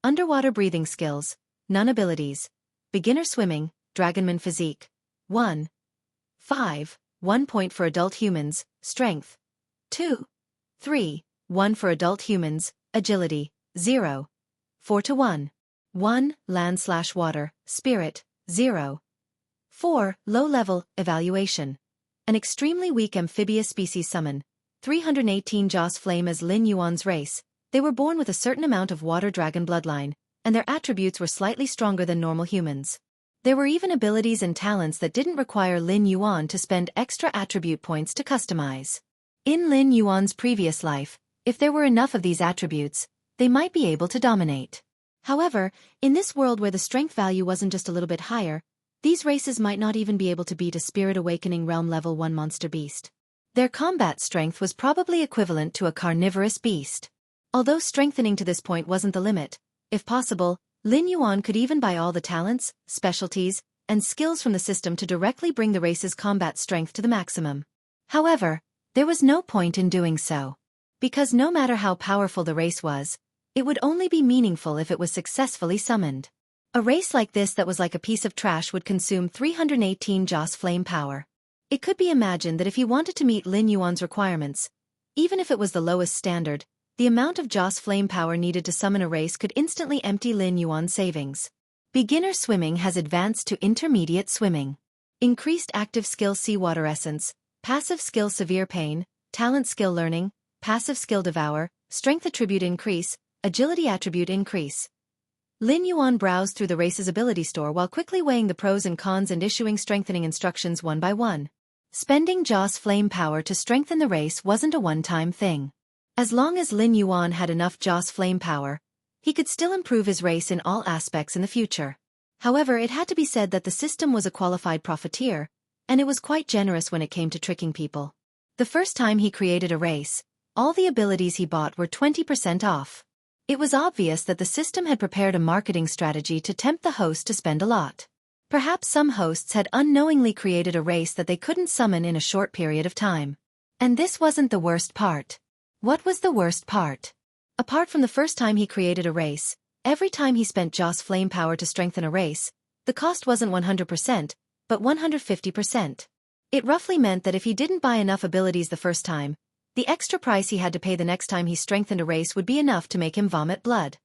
underwater breathing skills, none abilities, beginner swimming, dragonman physique, 1. 5, 1 point for adult humans, strength, 2. 3, 1 for adult humans, agility, 0. 4 to 1. 1, land/water, spirit, 0. 4, low-level, evaluation. An extremely weak amphibious species summon, 318 Joss Flame as Lin Yuan's race. They were born with a certain amount of water dragon bloodline, and their attributes were slightly stronger than normal humans. There were even abilities and talents that didn't require Lin Yuan to spend extra attribute points to customize. In Lin Yuan's previous life, if there were enough of these attributes, they might be able to dominate. However, in this world where the strength value wasn't just a little bit higher, these races might not even be able to beat a Spirit Awakening Realm Level 1 monster beast. Their combat strength was probably equivalent to a carnivorous beast. Although strengthening to this point wasn't the limit, if possible, Lin Yuan could even buy all the talents, specialties, and skills from the system to directly bring the race's combat strength to the maximum. However, there was no point in doing so. Because no matter how powerful the race was, it would only be meaningful if it was successfully summoned. A race like this that was like a piece of trash would consume 318 Joss Flame power. It could be imagined that if he wanted to meet Lin Yuan's requirements, even if it was the lowest standard, the amount of Joss Flame power needed to summon a race could instantly empty Lin Yuan's savings. Beginner swimming has advanced to intermediate swimming. Increased active skill Seawater Essence, passive skill Severe Pain, talent skill Learning, passive skill Devour, strength attribute increase, agility attribute increase. Lin Yuan browsed through the race's ability store while quickly weighing the pros and cons and issuing strengthening instructions one by one. Spending Joss Flame power to strengthen the race wasn't a one-time thing. As long as Lin Yuan had enough Joss Flame power, he could still improve his race in all aspects in the future. However, it had to be said that the system was a qualified profiteer, and it was quite generous when it came to tricking people. The first time he created a race, all the abilities he bought were 20% off. It was obvious that the system had prepared a marketing strategy to tempt the host to spend a lot. Perhaps some hosts had unknowingly created a race that they couldn't summon in a short period of time. And this wasn't the worst part. What was the worst part? Apart from the first time he created a race, every time he spent Joss Flame power to strengthen a race, the cost wasn't 100%, but 150%. It roughly meant that if he didn't buy enough abilities the first time, the extra price he had to pay the next time he strengthened a race would be enough to make him vomit blood.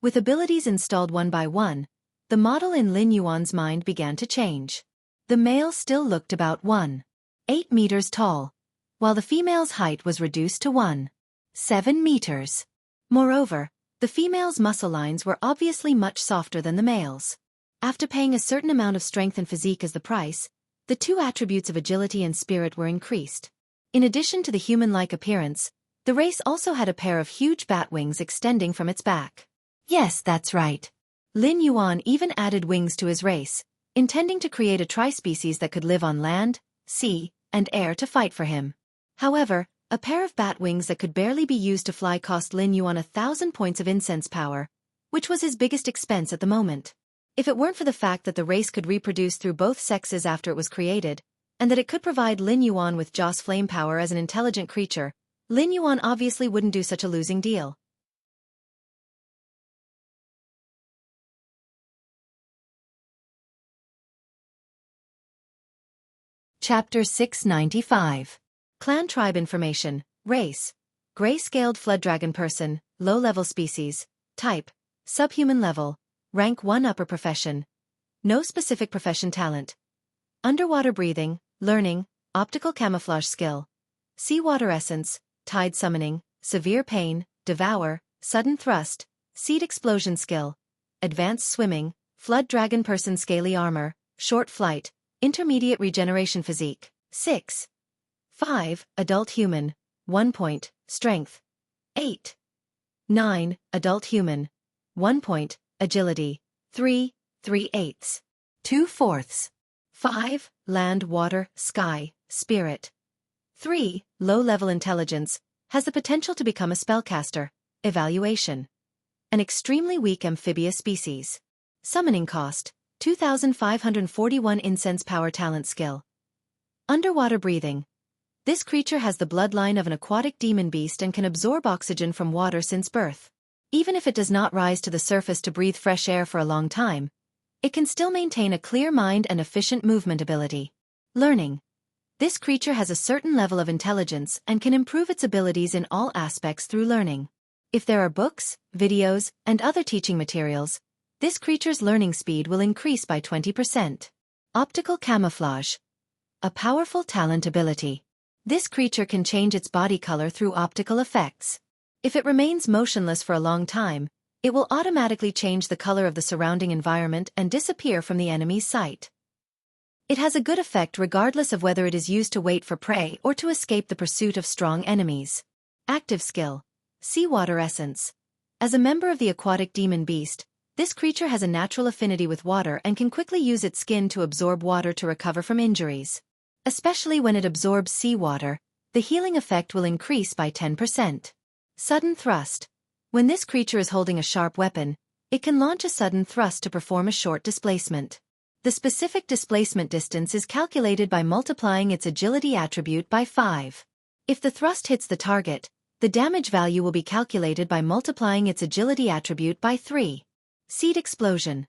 With abilities installed one by one, the model in Lin Yuan's mind began to change. The male still looked about 1.8 meters tall, while the female's height was reduced to 1.7 meters. Moreover, the female's muscle lines were obviously much softer than the male's. After paying a certain amount of strength and physique as the price, the two attributes of agility and spirit were increased. In addition to the human-like appearance, the race also had a pair of huge bat wings extending from its back. Yes, that's right. Lin Yuan even added wings to his race, intending to create a tri-species that could live on land, sea, and air to fight for him. However, a pair of bat wings that could barely be used to fly cost Lin Yuan 1,000 points of incense power, which was his biggest expense at the moment. If it weren't for the fact that the race could reproduce through both sexes after it was created, and that it could provide Lin Yuan with Joss Flame power as an intelligent creature, Lin Yuan obviously wouldn't do such a losing deal. Chapter 695. Clan Tribe Information. Race: Gray-scaled Flood Dragon Person, Low-level Species. Type: Subhuman level. Rank 1 Upper Profession. No specific profession talent. Underwater Breathing, Learning, Optical Camouflage Skill. Seawater Essence, Tide Summoning, Severe Pain, Devour, Sudden Thrust, Seed Explosion Skill. Advanced Swimming, Flood Dragon Person Scaly Armor, Short Flight, Intermediate Regeneration Physique. 6. 5. Adult Human. 1 point, Strength. 8. 9. Adult Human. 1 point, Agility. 3. 3/8. 2/4. 5. Land, Water, Sky, Spirit. 3. Low-level Intelligence, has the potential to become a spellcaster. Evaluation: an extremely weak amphibious species. Summoning cost: 2,541 incense power talent skill. Underwater Breathing. This creature has the bloodline of an aquatic demon beast and can absorb oxygen from water since birth. Even if it does not rise to the surface to breathe fresh air for a long time, it can still maintain a clear mind and efficient movement ability. Learning. This creature has a certain level of intelligence and can improve its abilities in all aspects through learning. If there are books, videos, and other teaching materials, this creature's learning speed will increase by 20%. Optical Camouflage. a powerful talent ability. This creature can change its body color through optical effects. If it remains motionless for a long time, it will automatically change the color of the surrounding environment and disappear from the enemy's sight. It has a good effect regardless of whether it is used to wait for prey or to escape the pursuit of strong enemies. Active skill: Seawater Essence. As a member of the aquatic demon beast, this creature has a natural affinity with water and can quickly use its skin to absorb water to recover from injuries. Especially when it absorbs seawater, the healing effect will increase by 10%. Sudden Thrust. When this creature is holding a sharp weapon, it can launch a sudden thrust to perform a short displacement. The specific displacement distance is calculated by multiplying its agility attribute by 5. If the thrust hits the target, the damage value will be calculated by multiplying its agility attribute by 3. Seed Explosion.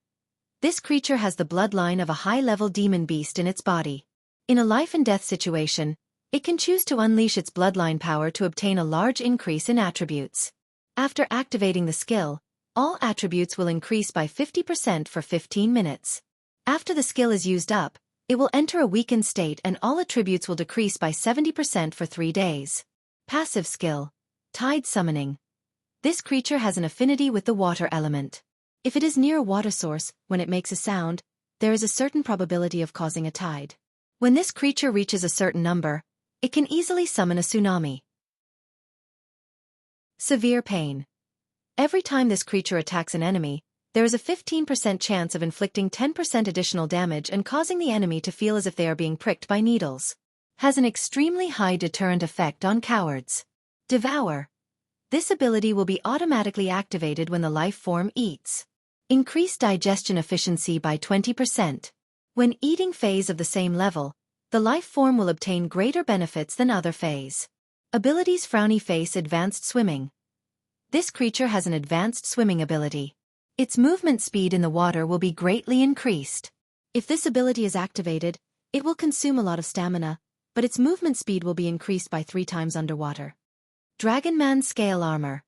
This creature has the bloodline of a high-level demon beast in its body. In a life-and-death situation, it can choose to unleash its bloodline power to obtain a large increase in attributes. After activating the skill, all attributes will increase by 50% for 15 minutes. After the skill is used up, it will enter a weakened state and all attributes will decrease by 70% for 3 days. Passive skill: Tide Summoning. This creature has an affinity with the water element. If it is near a water source, when it makes a sound, there is a certain probability of causing a tide. When this creature reaches a certain number, it can easily summon a tsunami. Severe Pain. Every time this creature attacks an enemy, there is a 15% chance of inflicting 10% additional damage and causing the enemy to feel as if they are being pricked by needles. Has an extremely high deterrent effect on cowards. Devour. This ability will be automatically activated when the life form eats. Increase digestion efficiency by 20%. When eating phase of the same level, the life form will obtain greater benefits than other phase. Abilities: Frowny Face Advanced Swimming. This creature has an advanced swimming ability. Its movement speed in the water will be greatly increased. If this ability is activated, it will consume a lot of stamina, but its movement speed will be increased by 3 times underwater. Dragonman Scale Armor.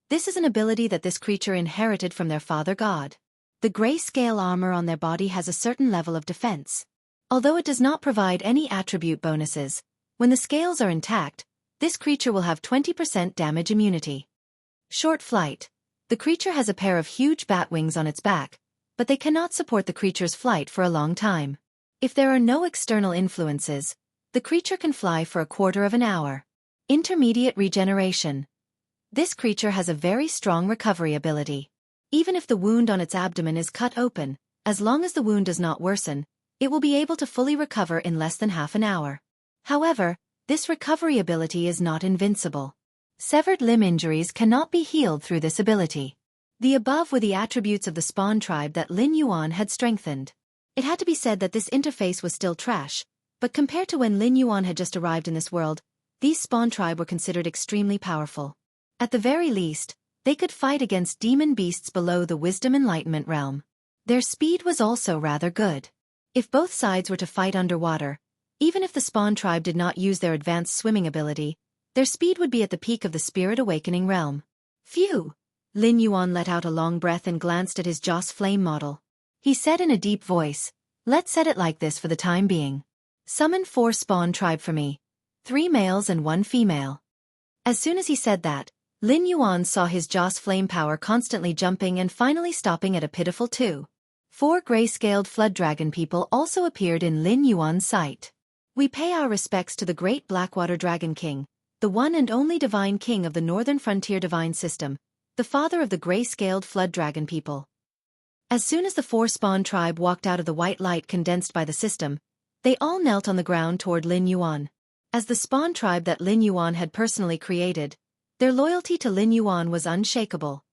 This is an ability that this creature inherited from their father god. The gray scale armor on their body has a certain level of defense. Although it does not provide any attribute bonuses, when the scales are intact, this creature will have 20% damage immunity. Short Flight. The creature has a pair of huge bat wings on its back, but they cannot support the creature's flight for a long time. If there are no external influences, the creature can fly for a quarter of an hour. Intermediate Regeneration. This creature has a very strong recovery ability. Even if the wound on its abdomen is cut open, as long as the wound does not worsen, it will be able to fully recover in less than half an hour. However, this recovery ability is not invincible. Severed limb injuries cannot be healed through this ability. The above were the attributes of the spawn tribe that Lin Yuan had strengthened. It had to be said that this interface was still trash, but compared to when Lin Yuan had just arrived in this world, these spawn tribe were considered extremely powerful. At the very least, they could fight against demon beasts below the Wisdom Enlightenment realm. Their speed was also rather good. If both sides were to fight underwater, even if the spawn tribe did not use their advanced swimming ability, their speed would be at the peak of the Spirit Awakening realm. Phew! Lin Yuan let out a long breath and glanced at his Joss Flame model. He said in a deep voice, "Let's set it like this for the time being. Summon 4 spawn tribe for me. 3 males and 1 female." As soon as he said that, Lin Yuan saw his Joss Flame power constantly jumping and finally stopping at a pitiful 2. 4 gray-scaled flood dragon people also appeared in Lin Yuan's sight. "We pay our respects to the great Blackwater Dragon King, the one and only divine king of the Northern Frontier Divine System, the father of the gray-scaled flood dragon people." As soon as the 4 spawn tribe walked out of the white light condensed by the system, they all knelt on the ground toward Lin Yuan. As the spawn tribe that Lin Yuan had personally created, their loyalty to Lin Yuan was unshakable.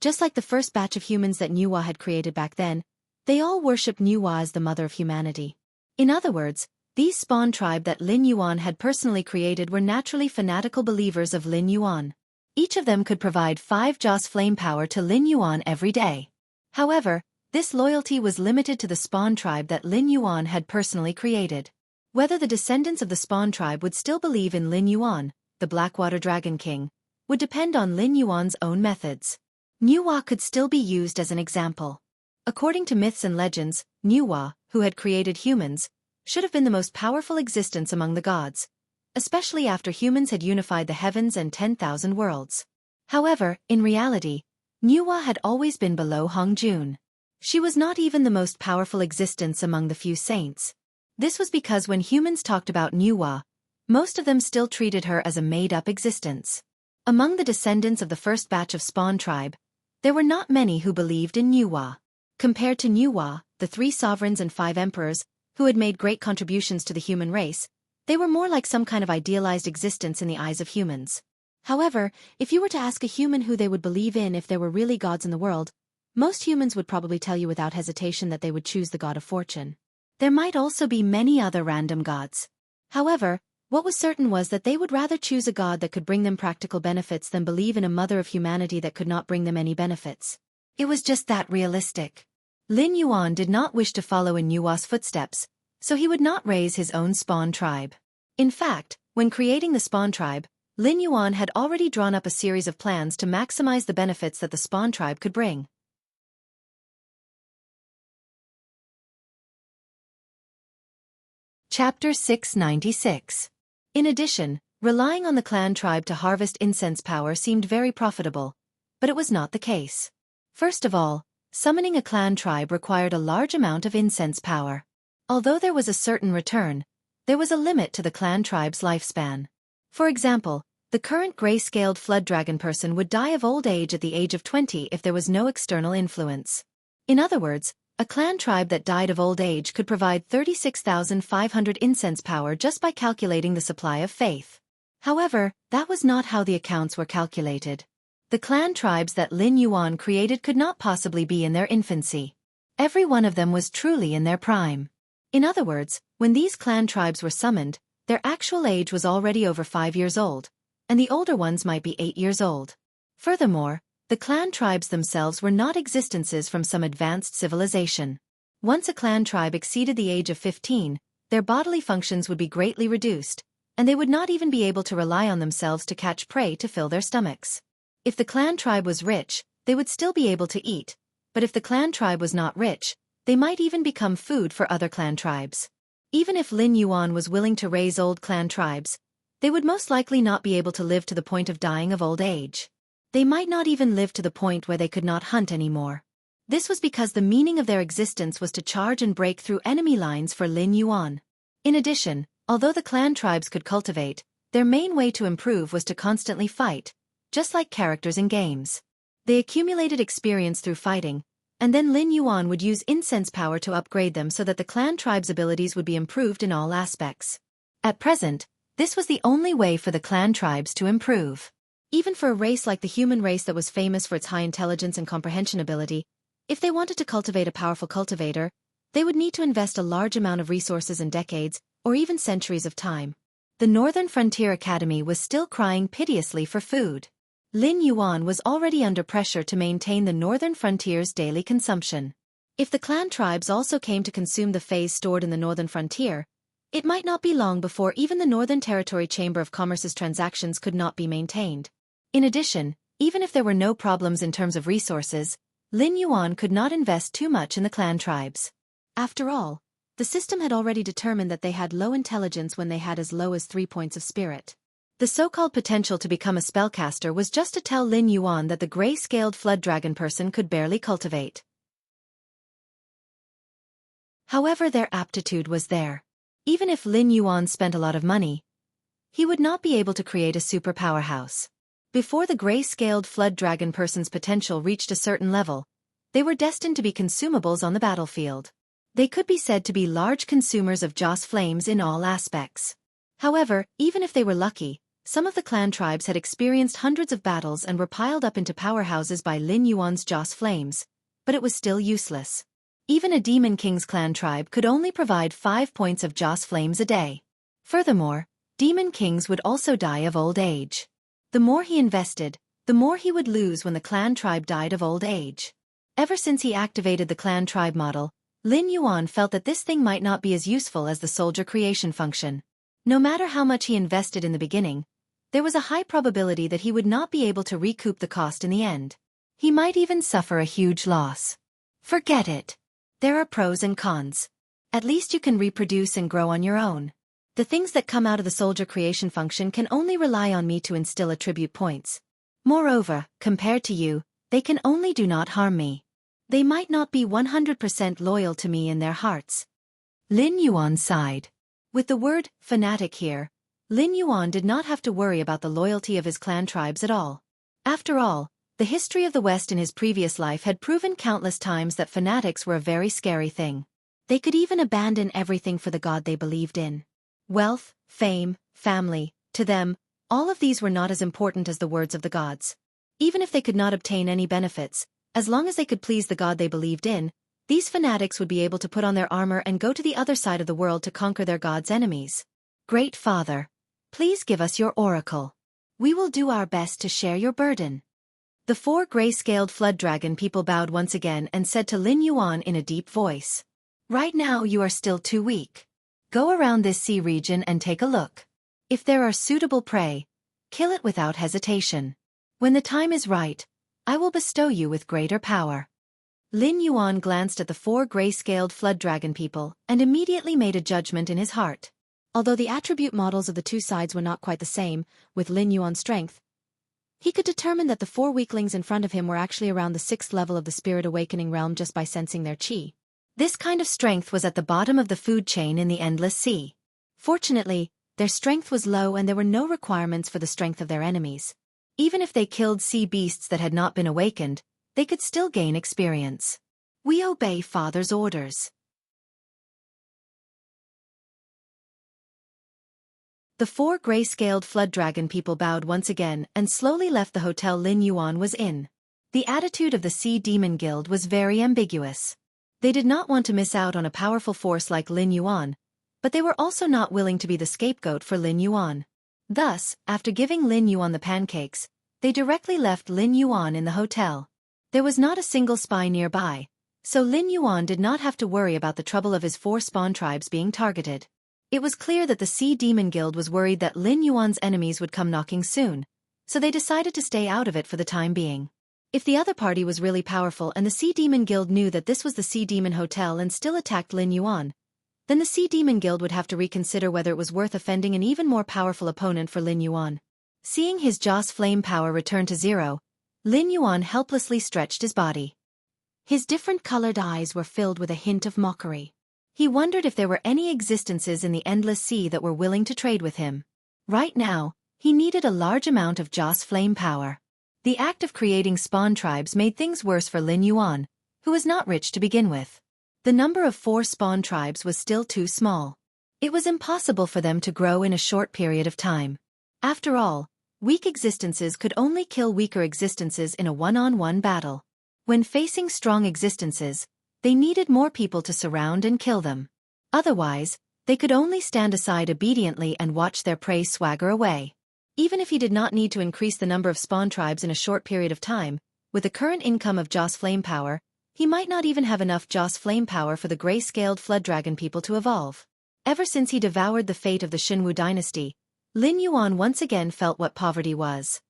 Just like the first batch of humans that Nuwa had created back then, they all worshipped Nuwa as the mother of humanity. In other words, these spawn tribe that Lin Yuan had personally created were naturally fanatical believers of Lin Yuan. Each of them could provide 5 Joss Flame power to Lin Yuan every day. However, this loyalty was limited to the spawn tribe that Lin Yuan had personally created. Whether the descendants of the spawn tribe would still believe in Lin Yuan, the Blackwater Dragon King, would depend on Lin Yuan's own methods. Nuwa could still be used as an example. According to myths and legends, Nuwa, who had created humans, should have been the most powerful existence among the gods, especially after humans had unified the heavens and 10,000 worlds. However, in reality, Nuwa had always been below Hongjun. She was not even the most powerful existence among the few saints. This was because when humans talked about Nuwa, most of them still treated her as a made-up existence. Among the descendants of the first batch of Spawn tribe, there were not many who believed in Nuwa. Compared to Nuwa, the 3 sovereigns and 5 emperors, who had made great contributions to the human race, they were more like some kind of idealized existence in the eyes of humans. However, if you were to ask a human who they would believe in if there were really gods in the world, most humans would probably tell you without hesitation that they would choose the god of fortune. There might also be many other random gods. However, what was certain was that they would rather choose a god that could bring them practical benefits than believe in a mother of humanity that could not bring them any benefits. It was just that realistic. Lin Yuan did not wish to follow in Nuwa's footsteps, so he would not raise his own Spawn tribe. In fact, when creating the Spawn tribe, Lin Yuan had already drawn up a series of plans to maximize the benefits that the Spawn tribe could bring. Chapter 696. In addition, relying on the clan tribe to harvest incense power seemed very profitable, but it was not the case. First of all, summoning a clan tribe required a large amount of incense power. Although there was a certain return, there was a limit to the clan tribe's lifespan. For example, the current gray-scaled flood dragon person would die of old age at the age of 20 if there was no external influence. In other words, a clan tribe that died of old age could provide 36,500 incense power just by calculating the supply of faith. However, that was not how the accounts were calculated. The clan tribes that Lin Yuan created could not possibly be in their infancy. Every one of them was truly in their prime. In other words, when these clan tribes were summoned, their actual age was already over 5 years old, and the older ones might be 8 years old. Furthermore, the clan tribes themselves were not existences from some advanced civilization. Once a clan tribe exceeded the age of 15, their bodily functions would be greatly reduced, and they would not even be able to rely on themselves to catch prey to fill their stomachs. If the clan tribe was rich, they would still be able to eat, but if the clan tribe was not rich, they might even become food for other clan tribes. Even if Lin Yuan was willing to raise old clan tribes, they would most likely not be able to live to the point of dying of old age. They might not even live to the point where they could not hunt anymore. This was because the meaning of their existence was to charge and break through enemy lines for Lin Yuan. In addition, although the clan tribes could cultivate, their main way to improve was to constantly fight, just like characters in games. They accumulated experience through fighting, and then Lin Yuan would use incense power to upgrade them so that the clan tribe's abilities would be improved in all aspects. At present, this was the only way for the clan tribes to improve. Even for a race like the human race that was famous for its high intelligence and comprehension ability, if they wanted to cultivate a powerful cultivator, they would need to invest a large amount of resources and decades, or even centuries of time. The Northern Frontier Academy was still crying piteously for food. Lin Yuan was already under pressure to maintain the Northern Frontier's daily consumption. If the clan tribes also came to consume the phase stored in the Northern Frontier, it might not be long before even the Northern Territory Chamber of Commerce's transactions could not be maintained. In addition, even if there were no problems in terms of resources, Lin Yuan could not invest too much in the clan tribes. After all, the system had already determined that they had low intelligence when they had as low as 3 points of spirit. The so-called potential to become a spellcaster was just to tell Lin Yuan that the gray-scaled flood dragon person could barely cultivate. However, their aptitude was there. Even if Lin Yuan spent a lot of money, he would not be able to create a super powerhouse. Before the gray-scaled flood dragon person's potential reached a certain level, they were destined to be consumables on the battlefield. They could be said to be large consumers of Joss flames in all aspects. However, even if they were lucky, some of the clan tribes had experienced hundreds of battles and were piled up into powerhouses by Lin Yuan's Joss flames, but it was still useless. Even a Demon King's clan tribe could only provide 5 points of Joss flames a day. Furthermore, Demon Kings would also die of old age. The more he invested, the more he would lose when the clan tribe died of old age. Ever since he activated the clan tribe model, Lin Yuan felt that this thing might not be as useful as the soldier creation function. No matter how much he invested in the beginning, there was a high probability that he would not be able to recoup the cost in the end. He might even suffer a huge loss. Forget it. There are pros and cons. At least you can reproduce and grow on your own. The things that come out of the soldier creation function can only rely on me to instill attribute points. Moreover, compared to you, they can only do not harm me. They might not be 100% loyal to me in their hearts. Lin Yuan sighed. With the word fanatic here, Lin Yuan did not have to worry about the loyalty of his clan tribes at all. After all, the history of the West in his previous life had proven countless times that fanatics were a very scary thing. They could even abandon everything for the god they believed in. Wealth, fame, family, to them, all of these were not as important as the words of the gods. Even if they could not obtain any benefits, as long as they could please the god they believed in, these fanatics would be able to put on their armor and go to the other side of the world to conquer their god's enemies. Great Father, please give us your oracle. We will do our best to share your burden. The 4 gray-scaled flood dragon people bowed once again and said to Lin Yuan in a deep voice. Right now you are still too weak. Go around this sea region and take a look. If there are suitable prey, kill it without hesitation. When the time is right, I will bestow you with greater power. Lin Yuan glanced at the 4 gray-scaled flood dragon people and immediately made a judgment in his heart. Although the attribute models of the two sides were not quite the same, with Lin Yuan's strength, he could determine that the 4 weaklings in front of him were actually around the 6th level of the Spirit Awakening realm just by sensing their chi. This kind of strength was at the bottom of the food chain in the Endless Sea. Fortunately, their strength was low and there were no requirements for the strength of their enemies. Even if they killed sea beasts that had not been awakened, they could still gain experience. We obey Father's orders. The 4 gray-scaled flood dragon people bowed once again and slowly left the hotel Lin Yuan was in. The attitude of the Sea Demon Guild was very ambiguous. They did not want to miss out on a powerful force like Lin Yuan, but they were also not willing to be the scapegoat for Lin Yuan. Thus, after giving Lin Yuan the pancakes, they directly left Lin Yuan in the hotel. There was not a single spy nearby, so Lin Yuan did not have to worry about the trouble of his 4 spawn tribes being targeted. It was clear that the Sea Demon Guild was worried that Lin Yuan's enemies would come knocking soon, so they decided to stay out of it for the time being. If the other party was really powerful and the Sea Demon Guild knew that this was the Sea Demon Hotel and still attacked Lin Yuan, then the Sea Demon Guild would have to reconsider whether it was worth offending an even more powerful opponent for Lin Yuan. Seeing his Joss flame power return to 0, Lin Yuan helplessly stretched his body. His different colored eyes were filled with a hint of mockery. He wondered if there were any existences in the Endless Sea that were willing to trade with him. Right now, he needed a large amount of Joss flame power. The act of creating spawn tribes made things worse for Lin Yuan, who was not rich to begin with. The number of 4 spawn tribes was still too small. It was impossible for them to grow in a short period of time. After all, weak existences could only kill weaker existences in a one-on-one battle. When facing strong existences, they needed more people to surround and kill them. Otherwise, they could only stand aside obediently and watch their prey swagger away. Even if he did not need to increase the number of spawn tribes in a short period of time, with the current income of Joss flame power, he might not even have enough Joss flame power for the gray-scaled flood dragon people to evolve. Ever since he devoured the fate of the Xinwu dynasty, Lin Yuan once again felt what poverty was.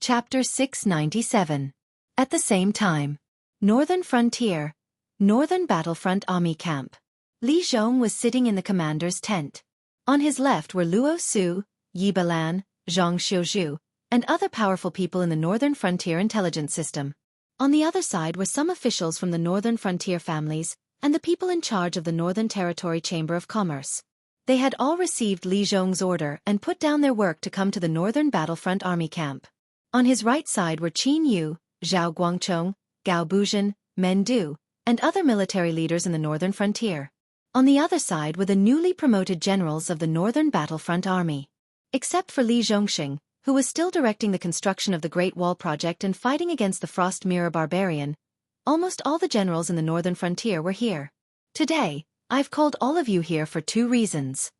Chapter 697. At the same time. Northern Frontier. Northern Battlefront Army Camp. Li Zhong was sitting in the commander's tent. On his left were Luo Su, Yi Balan, Zhang Xiuzhu, and other powerful people in the Northern Frontier intelligence system. On the other side were some officials from the Northern Frontier families, and the people in charge of the Northern Territory Chamber of Commerce. They had all received Li Zhong's order and put down their work to come to the Northern Battlefront Army Camp. On his right side were Qin Yu, Zhao Guangchong, Gao Buzhen, Men Du, and other military leaders in the Northern Frontier. On the other side were the newly promoted generals of the Northern Battlefront Army. Except for Li Zhongxing, who was still directing the construction of the Great Wall project and fighting against the Frost Mirror Barbarian, almost all the generals in the Northern Frontier were here. Today, I've called all of you here for 2 reasons.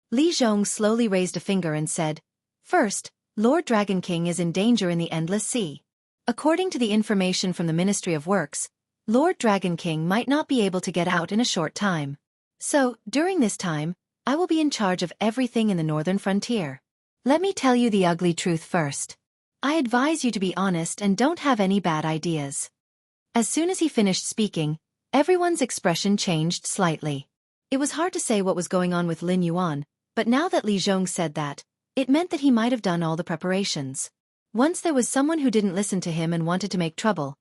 Li Zhong slowly raised a finger and said, First, Lord Dragon King is in danger in the Endless Sea. According to the information from the Ministry of Works, Lord Dragon King might not be able to get out in a short time. So, during this time, I will be in charge of everything in the Northern Frontier. Let me tell you the ugly truth first. I advise you to be honest and don't have any bad ideas. As soon as he finished speaking, everyone's expression changed slightly. It was hard to say what was going on with Lin Yuan, but now that Li Zhong said that, it meant that he might have done all the preparations. Once there was someone who didn't listen to him and wanted to make trouble,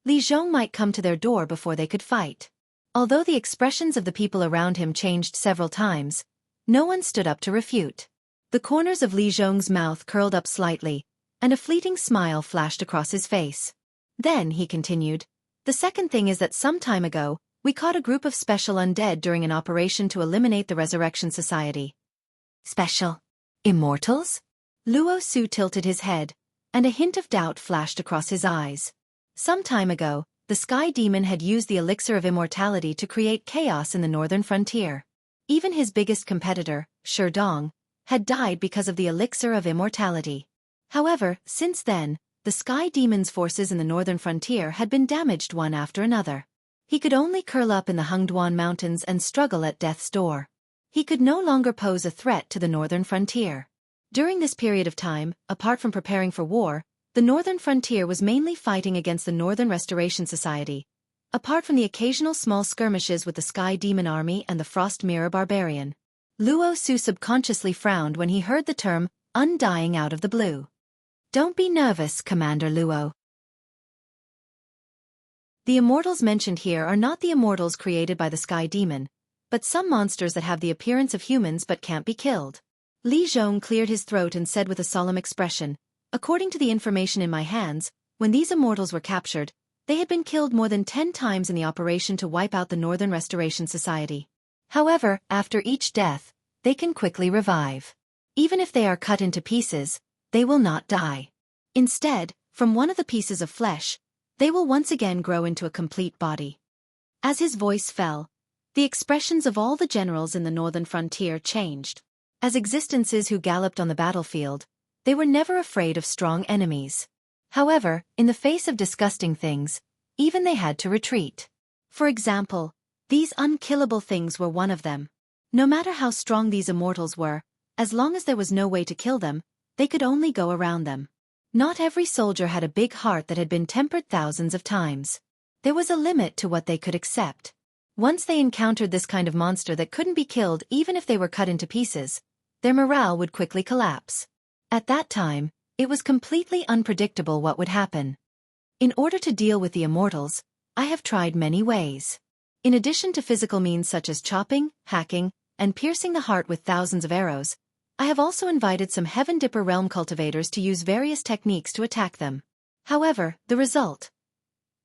Li Zhong might come to their door before they could fight. Although the expressions of the people around him changed several times, no one stood up to refute. The corners of Li Zhong's mouth curled up slightly, and a fleeting smile flashed across his face. Then, he continued, the second thing is that some time ago, we caught a group of special undead during an operation to eliminate the Resurrection Society. Special? Immortals? Luo Su tilted his head, and a hint of doubt flashed across his eyes. Some time ago, the Sky Demon had used the elixir of immortality to create chaos in the northern frontier. Even his biggest competitor, Shi Dong, had died because of the elixir of immortality. However, since then, the Sky Demon's forces in the northern frontier had been damaged one after another. He could only curl up in the Hengduan Mountains and struggle at death's door. He could no longer pose a threat to the northern frontier. During this period of time, apart from preparing for war, the northern frontier was mainly fighting against the Northern Restoration Society, apart from the occasional small skirmishes with the Sky Demon Army and the Frost Mirror Barbarian. Luo Su subconsciously frowned when he heard the term, undying out of the blue. Don't be nervous, Commander Luo. The immortals mentioned here are not the immortals created by the Sky Demon, but some monsters that have the appearance of humans but can't be killed. Li Zhong cleared his throat and said with a solemn expression, according to the information in my hands, when these immortals were captured, they had been killed more than 10 times in the operation to wipe out the Northern Restoration Society. However, after each death, they can quickly revive. Even if they are cut into pieces, they will not die. Instead, from one of the pieces of flesh, they will once again grow into a complete body. As his voice fell, the expressions of all the generals in the northern frontier changed. As existences who galloped on the battlefield, they were never afraid of strong enemies. However, in the face of disgusting things, even they had to retreat. For example, these unkillable things were one of them. No matter how strong these immortals were, as long as there was no way to kill them, they could only go around them. Not every soldier had a big heart that had been tempered thousands of times. There was a limit to what they could accept. Once they encountered this kind of monster that couldn't be killed even if they were cut into pieces, their morale would quickly collapse. At that time, it was completely unpredictable what would happen. In order to deal with the immortals, I have tried many ways. In addition to physical means such as chopping, hacking, and piercing the heart with thousands of arrows, I have also invited some Heaven Dipper realm cultivators to use various techniques to attack them. However, the result?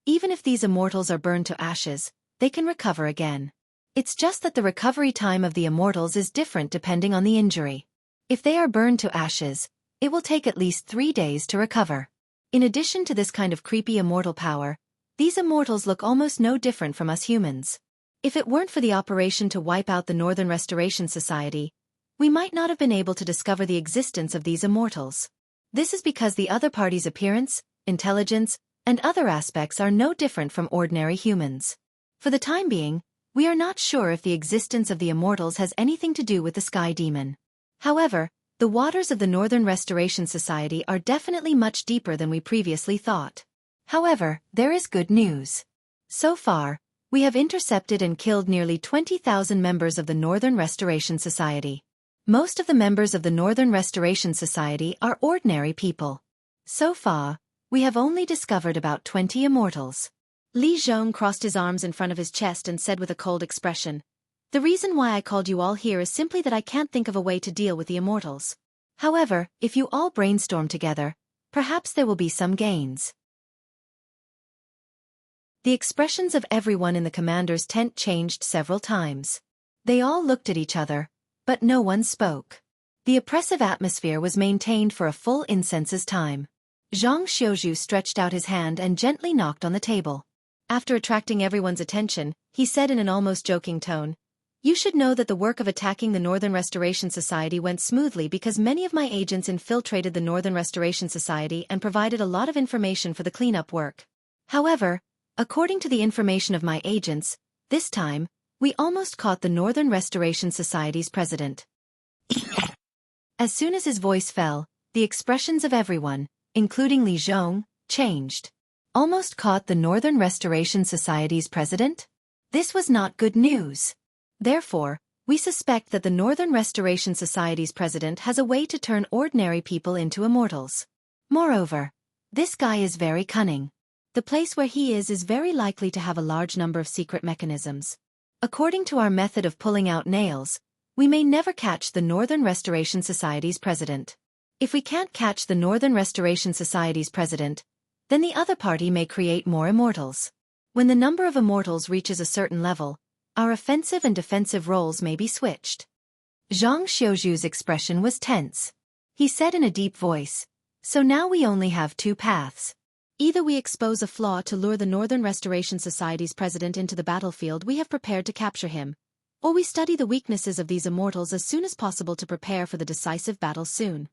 Even if these immortals are burned to ashes, they can recover again. It's just that the recovery time of the immortals is different depending on the injury. If they are burned to ashes, it will take at least 3 days to recover. In addition to this kind of creepy immortal power, these immortals look almost no different from us humans. If it weren't for the operation to wipe out the Northern Restoration Society, we might not have been able to discover the existence of these immortals. This is because the other party's appearance, intelligence, and other aspects are no different from ordinary humans. For the time being, we are not sure if the existence of the immortals has anything to do with the Sky Demon. However, the waters of the Northern Restoration Society are definitely much deeper than we previously thought. However, there is good news. So far, we have intercepted and killed nearly 20,000 members of the Northern Restoration Society. Most of the members of the Northern Restoration Society are ordinary people. So far, we have only discovered about 20 immortals. Li Zhong crossed his arms in front of his chest and said with a cold expression, "The reason why I called you all here is simply that I can't think of a way to deal with the immortals. However, if you all brainstorm together, perhaps there will be some gains." The expressions of everyone in the commander's tent changed several times. They all looked at each other, but no one spoke. The oppressive atmosphere was maintained for a full incense's time. Zhang Xiuzhu stretched out his hand and gently knocked on the table. After attracting everyone's attention, he said in an almost joking tone, "You should know that the work of attacking the Northern Restoration Society went smoothly because many of my agents infiltrated the Northern Restoration Society and provided a lot of information for the cleanup work. However, according to the information of my agents, this time, we almost caught the Northern Restoration Society's president." As soon as his voice fell, the expressions of everyone, including Li Zhong, changed. Almost caught the Northern Restoration Society's president? This was not good news. Therefore, we suspect that the Northern Restoration Society's president has a way to turn ordinary people into immortals. Moreover, this guy is very cunning. The place where he is very likely to have a large number of secret mechanisms. According to our method of pulling out nails, we may never catch the Northern Restoration Society's president. If we can't catch the Northern Restoration Society's president, then the other party may create more immortals. When the number of immortals reaches a certain level, our offensive and defensive roles may be switched. Zhang Xiaoju's expression was tense. He said in a deep voice, "So now we only have two paths. Either we expose a flaw to lure the Northern Restoration Society's president into the battlefield we have prepared to capture him, or we study the weaknesses of these immortals as soon as possible to prepare for the decisive battle soon."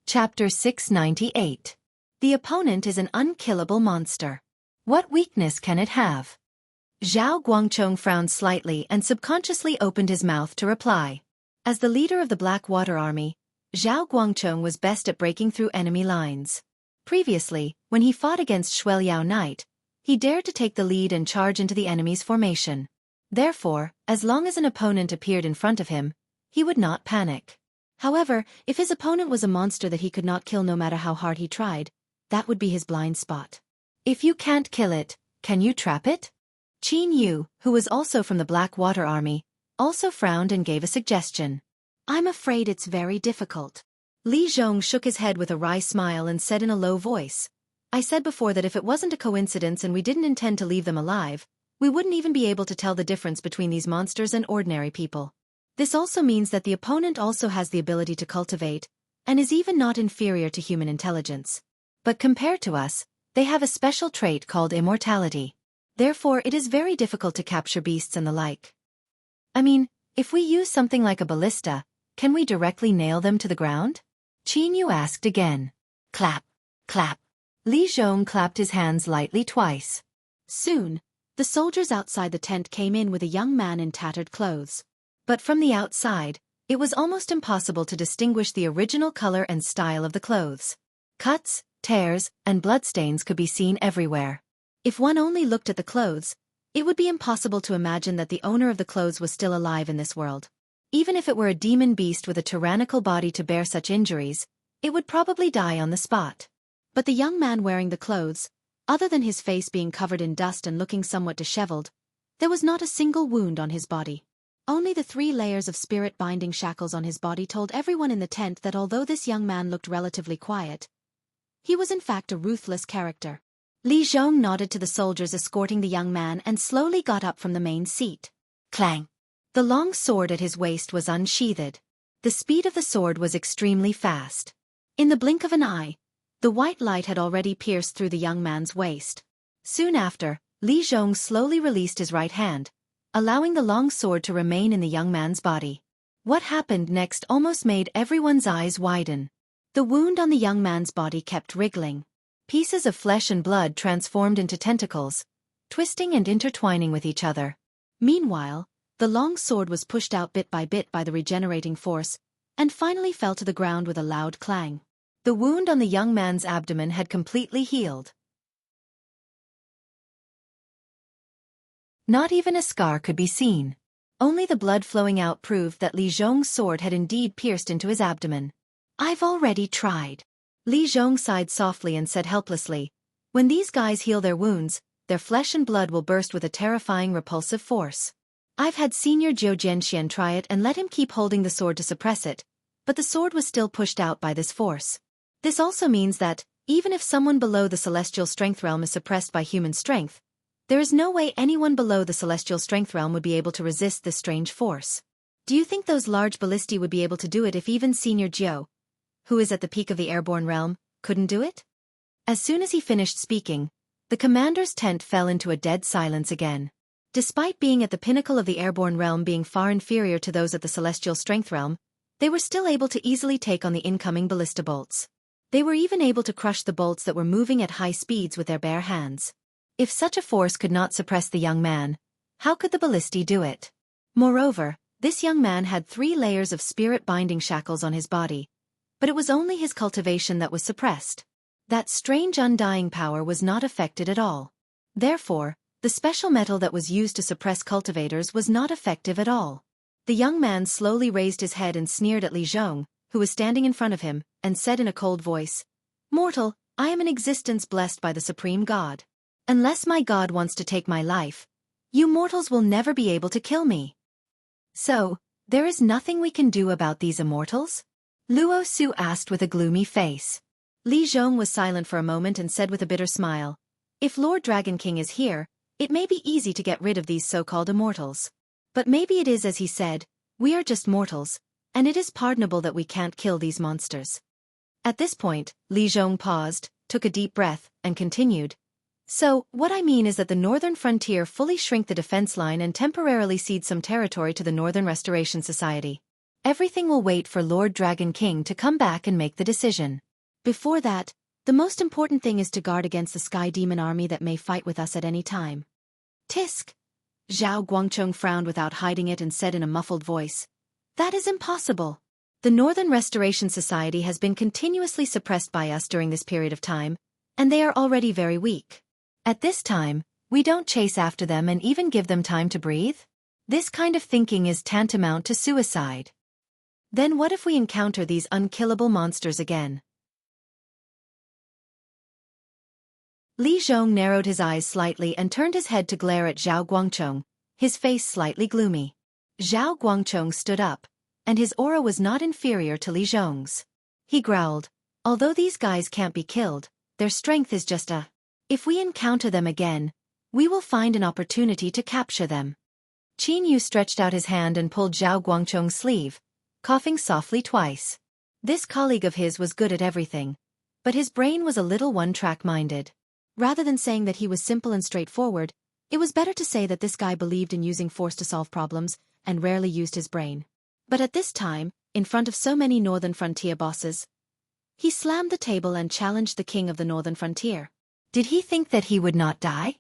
Chapter 698. The opponent is an unkillable monster. What weakness can it have? Zhao Guangchong frowned slightly and subconsciously opened his mouth to reply. As the leader of the Black Water Army, Zhao Guangchong was best at breaking through enemy lines. Previously, when he fought against Shueliao Knight, he dared to take the lead and charge into the enemy's formation. Therefore, as long as an opponent appeared in front of him, he would not panic. However, if his opponent was a monster that he could not kill no matter how hard he tried, that would be his blind spot. If you can't kill it, can you trap it? Qin Yu, who was also from the Black Water Army, also frowned and gave a suggestion. I'm afraid it's very difficult. Li Zhong shook his head with a wry smile and said in a low voice, "I said before that if it wasn't a coincidence and we didn't intend to leave them alive, we wouldn't even be able to tell the difference between these monsters and ordinary people. This also means that the opponent also has the ability to cultivate, and is even not inferior to human intelligence. But compared to us, they have a special trait called immortality. Therefore it is very difficult to capture beasts and the like. I mean, if we use something like a ballista, can we directly nail them to the ground?" Qin Yu asked again. Clap, clap. Li Zhong clapped his hands lightly twice. Soon, the soldiers outside the tent came in with a young man in tattered clothes. But from the outside, it was almost impossible to distinguish the original color and style of the clothes. Cuts, tears, and bloodstains could be seen everywhere. If one only looked at the clothes, it would be impossible to imagine that the owner of the clothes was still alive in this world. Even if it were a demon beast with a tyrannical body to bear such injuries, it would probably die on the spot. But the young man wearing the clothes, other than his face being covered in dust and looking somewhat disheveled, there was not a single wound on his body. Only the 3 layers of spirit-binding shackles on his body told everyone in the tent that although this young man looked relatively quiet, he was in fact a ruthless character. Li Zhong nodded to the soldiers escorting the young man and slowly got up from the main seat. Clang! The long sword at his waist was unsheathed. The speed of the sword was extremely fast. In the blink of an eye, the white light had already pierced through the young man's waist. Soon after, Li Zhong slowly released his right hand, allowing the long sword to remain in the young man's body. What happened next almost made everyone's eyes widen. The wound on the young man's body kept wriggling. Pieces of flesh and blood transformed into tentacles, twisting and intertwining with each other. Meanwhile, the long sword was pushed out bit by the regenerating force, and finally fell to the ground with a loud clang. The wound on the young man's abdomen had completely healed. Not even a scar could be seen. Only the blood flowing out proved that Li Zhong's sword had indeed pierced into his abdomen. "I've already tried." Li Zhong sighed softly and said helplessly, "When these guys heal their wounds, their flesh and blood will burst with a terrifying repulsive force. I've had Senior Zhou Jianxian try it and let him keep holding the sword to suppress it, but the sword was still pushed out by this force. This also means that, even if someone below the celestial strength realm is suppressed by human strength, there is no way anyone below the celestial strength realm would be able to resist this strange force. Do you think those large ballistae would be able to do it if even Senior Zhou, who is at the peak of the airborne realm, couldn't do it?" As soon as he finished speaking, the commander's tent fell into a dead silence again. Despite being at the pinnacle of the airborne realm being far inferior to those at the celestial strength realm, they were still able to easily take on the incoming ballista bolts. They were even able to crush the bolts that were moving at high speeds with their bare hands. If such a force could not suppress the young man, How could the ballisti do it? Moreover, this young man had 3 layers of spirit-binding shackles on his body, but it was only his cultivation that was suppressed. That strange undying power was not affected at all. Therefore, the special metal that was used to suppress cultivators was not effective at all. The young man slowly raised his head and sneered at Li Zhong, who was standing in front of him, and said in a cold voice, "Mortal, I am an existence blessed by the supreme God. Unless my God wants to take my life, you mortals will never be able to kill me. So, there is nothing we can do about these immortals?" Luo Su asked with a gloomy face. Li Zhong was silent for a moment and said with a bitter smile, "If Lord Dragon King is here, it may be easy to get rid of these so-called immortals. But maybe it is as he said, we are just mortals, and it is pardonable that we can't kill these monsters." At this point, Li Zhong paused, took a deep breath, and continued, "So, what I mean is that the northern frontier fully shrink the defense line and temporarily cede some territory to the Northern Restoration Society. Everything will wait for Lord Dragon King to come back and make the decision. Before that, the most important thing is to guard against the Sky Demon army that may fight with us at any time." "Tisk." Zhao Guangchong frowned without hiding it and said in a muffled voice, "That is impossible. The Northern Restoration Society has been continuously suppressed by us during this period of time, and they are already very weak. At this time, we don't chase after them and even give them time to breathe? This kind of thinking is tantamount to suicide. Then what if we encounter these unkillable monsters again?" Li Zhong narrowed his eyes slightly and turned his head to glare at Zhao Guangchong, his face slightly gloomy. Zhao Guangchong stood up, and his aura was not inferior to Li Zhong's. He growled, "Although these guys can't be killed, their strength is just a... If we encounter them again, we will find an opportunity to capture them." Qin Yu stretched out his hand and pulled Zhao Guangchong's sleeve, coughing softly twice. This colleague of his was good at everything, but his brain was a little one-track-minded. Rather than saying that he was simple and straightforward, it was better to say that this guy believed in using force to solve problems and rarely used his brain. But at this time, in front of so many Northern Frontier bosses, he slammed the table and challenged the king of the Northern Frontier. Did he think that he would not die?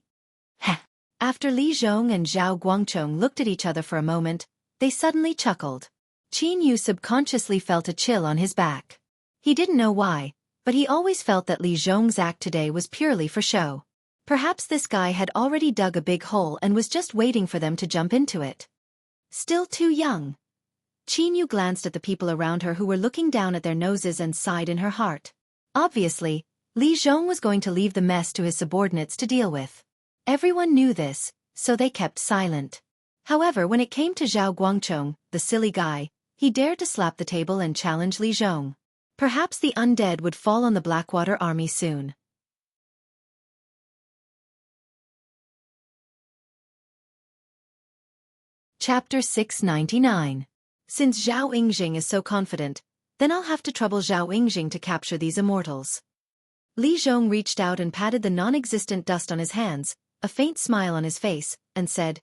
Heh. After Li Zhong and Zhao Guangchong looked at each other for a moment, they suddenly chuckled. Qin Yu subconsciously felt a chill on his back. He didn't know why, but he always felt that Li Zhong's act today was purely for show. Perhaps this guy had already dug a big hole and was just waiting for them to jump into it. Still too young. Qin Yu glanced at the people around her who were looking down at their noses and sighed in her heart. Obviously, Li Zhong was going to leave the mess to his subordinates to deal with. Everyone knew this, so they kept silent. However, when it came to Zhao Guangchong, the silly guy, he dared to slap the table and challenge Li Zhong. Perhaps the undead would fall on the Blackwater army soon. Chapter 699. Since Zhao Yingjing is so confident, then I'll have to trouble Zhao Yingjing to capture these immortals. Li Zhong reached out and patted the non-existent dust on his hands, a faint smile on his face, and said,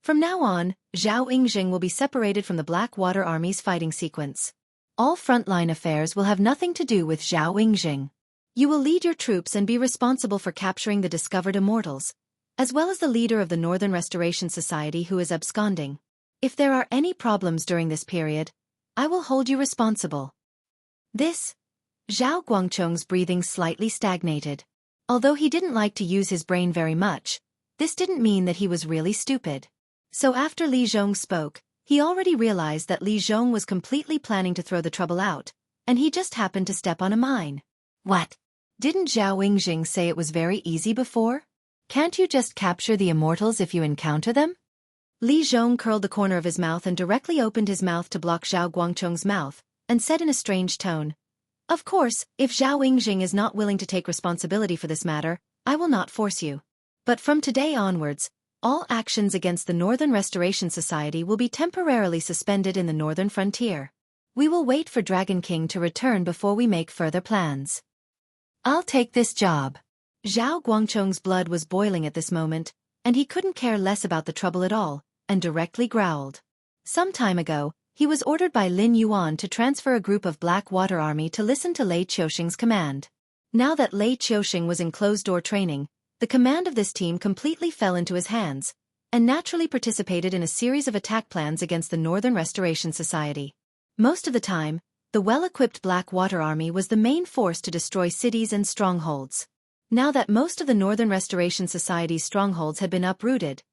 "From now on, Zhao Yingjing will be separated from the Blackwater army's fighting sequence. All frontline affairs will have nothing to do with Zhao Yingjing. You will lead your troops and be responsible for capturing the discovered immortals, as well as the leader of the Northern Restoration Society who is absconding. If there are any problems during this period, I will hold you responsible." Zhao Guangchong's breathing slightly stagnated. Although he didn't like to use his brain very much, this didn't mean that he was really stupid. So after Li Zhong spoke, he already realized that Li Zhong was completely planning to throw the trouble out, and he just happened to step on a mine. What? Didn't Zhao Yingjing say it was very easy before? Can't you just capture the immortals if you encounter them? Li Zhong curled the corner of his mouth and directly opened his mouth to block Zhao Guangchong's mouth, and said in a strange tone, "Of course, if Zhao Yingjing is not willing to take responsibility for this matter, I will not force you. But from today onwards, all actions against the Northern Restoration Society will be temporarily suspended in the Northern Frontier. We will wait for Dragon King to return before we make further plans. I'll take this job." Zhao Guangchong's blood was boiling at this moment, and he couldn't care less about the trouble at all, and directly growled. Some time ago, he was ordered by Lin Yuan to transfer a group of Blackwater army to listen to Lei Qiuxing's command. Now that Lei Qiuxing was in closed-door training, the command of this team completely fell into his hands, and naturally participated in a series of attack plans against the Northern Restoration Society. Most of the time, the well-equipped Blackwater Army was the main force to destroy cities and strongholds. Now that most of the Northern Restoration Society's strongholds had been uprooted,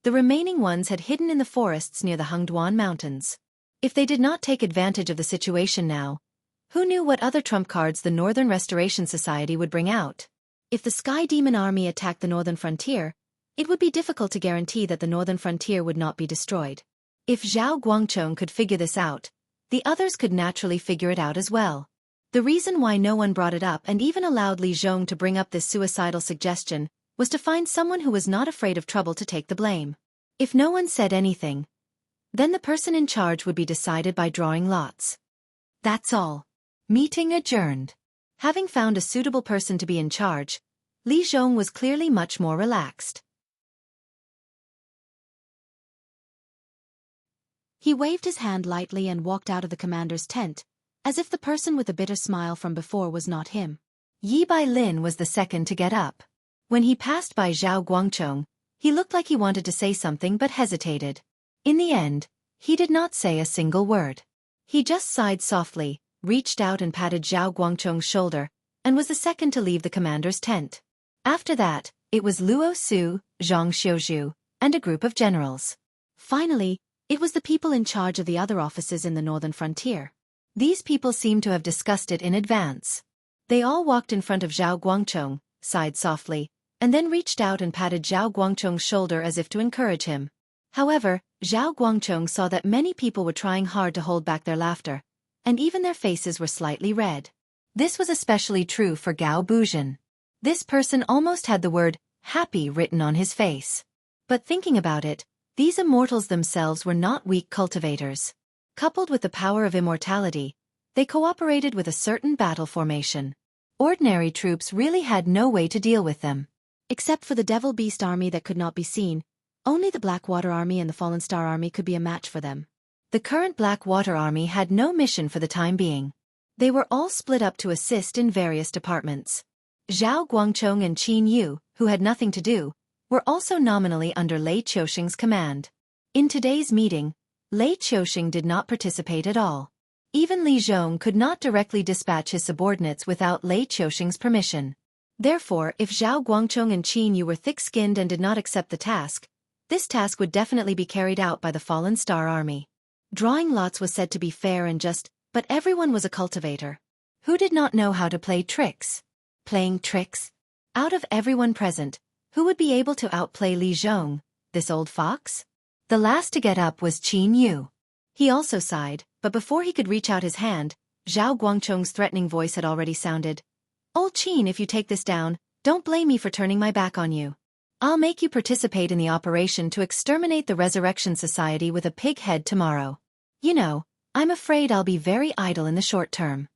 the remaining ones had hidden in the forests near the Hungduan Mountains. If they did not take advantage of the situation now, who knew what other trump cards the Northern Restoration Society would bring out? If the Sky Demon Army attacked the northern frontier, it would be difficult to guarantee that the northern frontier would not be destroyed. If Zhao Guangchong could figure this out, the others could naturally figure it out as well. The reason why no one brought it up and even allowed Li Zhong to bring up this suicidal suggestion was to find someone who was not afraid of trouble to take the blame. If no one said anything, then the person in charge would be decided by drawing lots. That's all. Meeting adjourned. Having found a suitable person to be in charge, Li Zhong was clearly much more relaxed. He waved his hand lightly and walked out of the commander's tent, as if the person with the bitter smile from before was not him. Yi Bailin was the second to get up. When he passed by Zhao Guangchong, he looked like he wanted to say something but hesitated. In the end, he did not say a single word. He just sighed softly, reached out and patted Zhao Guangchong's shoulder, and was the second to leave the commander's tent. After that, it was Luo Su, Zhang Xiuzhu, and a group of generals. Finally, it was the people in charge of the other offices in the northern frontier. These people seemed to have discussed it in advance. They all walked in front of Zhao Guangchong, sighed softly, and then reached out and patted Zhao Guangchong's shoulder as if to encourage him. However, Zhao Guangchong saw that many people were trying hard to hold back their laughter, and even their faces were slightly red. This was especially true for Gao Buzhen. This person almost had the word happy written on his face. But thinking about it, these immortals themselves were not weak cultivators. Coupled with the power of immortality, they cooperated with a certain battle formation. Ordinary troops really had no way to deal with them. Except for the Devil Beast army that could not be seen, only the Blackwater army and the Fallen Star army could be a match for them. The current Blackwater army had no mission for the time being. They were all split up to assist in various departments. Zhao Guangchong and Qin Yu, who had nothing to do, were also nominally under Lei Qiusheng's command. In today's meeting, Lei Qiusheng did not participate at all. Even Li Zhong could not directly dispatch his subordinates without Lei Qiusheng's permission. Therefore, if Zhao Guangchong and Qin Yu were thick-skinned and did not accept the task, this task would definitely be carried out by the Fallen Star army. Drawing lots was said to be fair and just, but everyone was a cultivator. Who did not know how to play tricks? Playing tricks? Out of everyone present, who would be able to outplay Li Zhong, this old fox? The last to get up was Qin Yu. He also sighed, but before he could reach out his hand, Zhao Guangchong's threatening voice had already sounded. Old Qin, if you take this down, don't blame me for turning my back on you. I'll make you participate in the operation to exterminate the Resurrection Society with a pig head tomorrow. You know, I'm afraid I'll be very idle in the short term.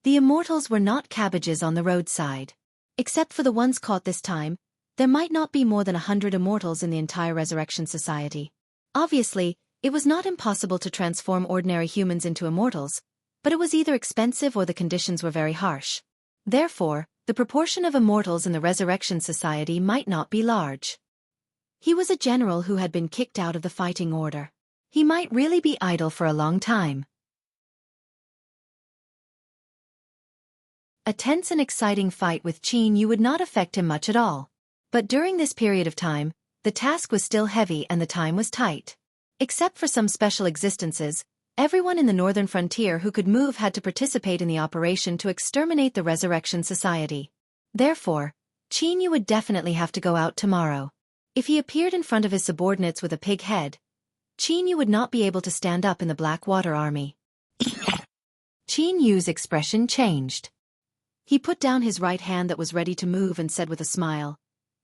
The immortals were not cabbages on the roadside. Except for the ones caught this time, there might not be more than 100 immortals in the entire Resurrection Society. Obviously, it was not impossible to transform ordinary humans into immortals, but it was either expensive or the conditions were very harsh. Therefore, the proportion of immortals in the Resurrection Society might not be large. He was a general who had been kicked out of the fighting order. He might really be idle for a long time. A tense and exciting fight with Qin Yu would not affect him much at all. But during this period of time, the task was still heavy and the time was tight. Except for some special existences, everyone in the northern frontier who could move had to participate in the operation to exterminate the Resurrection Society. Therefore, Qin Yu would definitely have to go out tomorrow. If he appeared in front of his subordinates with a pig head, Qin Yu would not be able to stand up in the Blackwater army. Qin Yu's expression changed. He put down his right hand that was ready to move and said with a smile,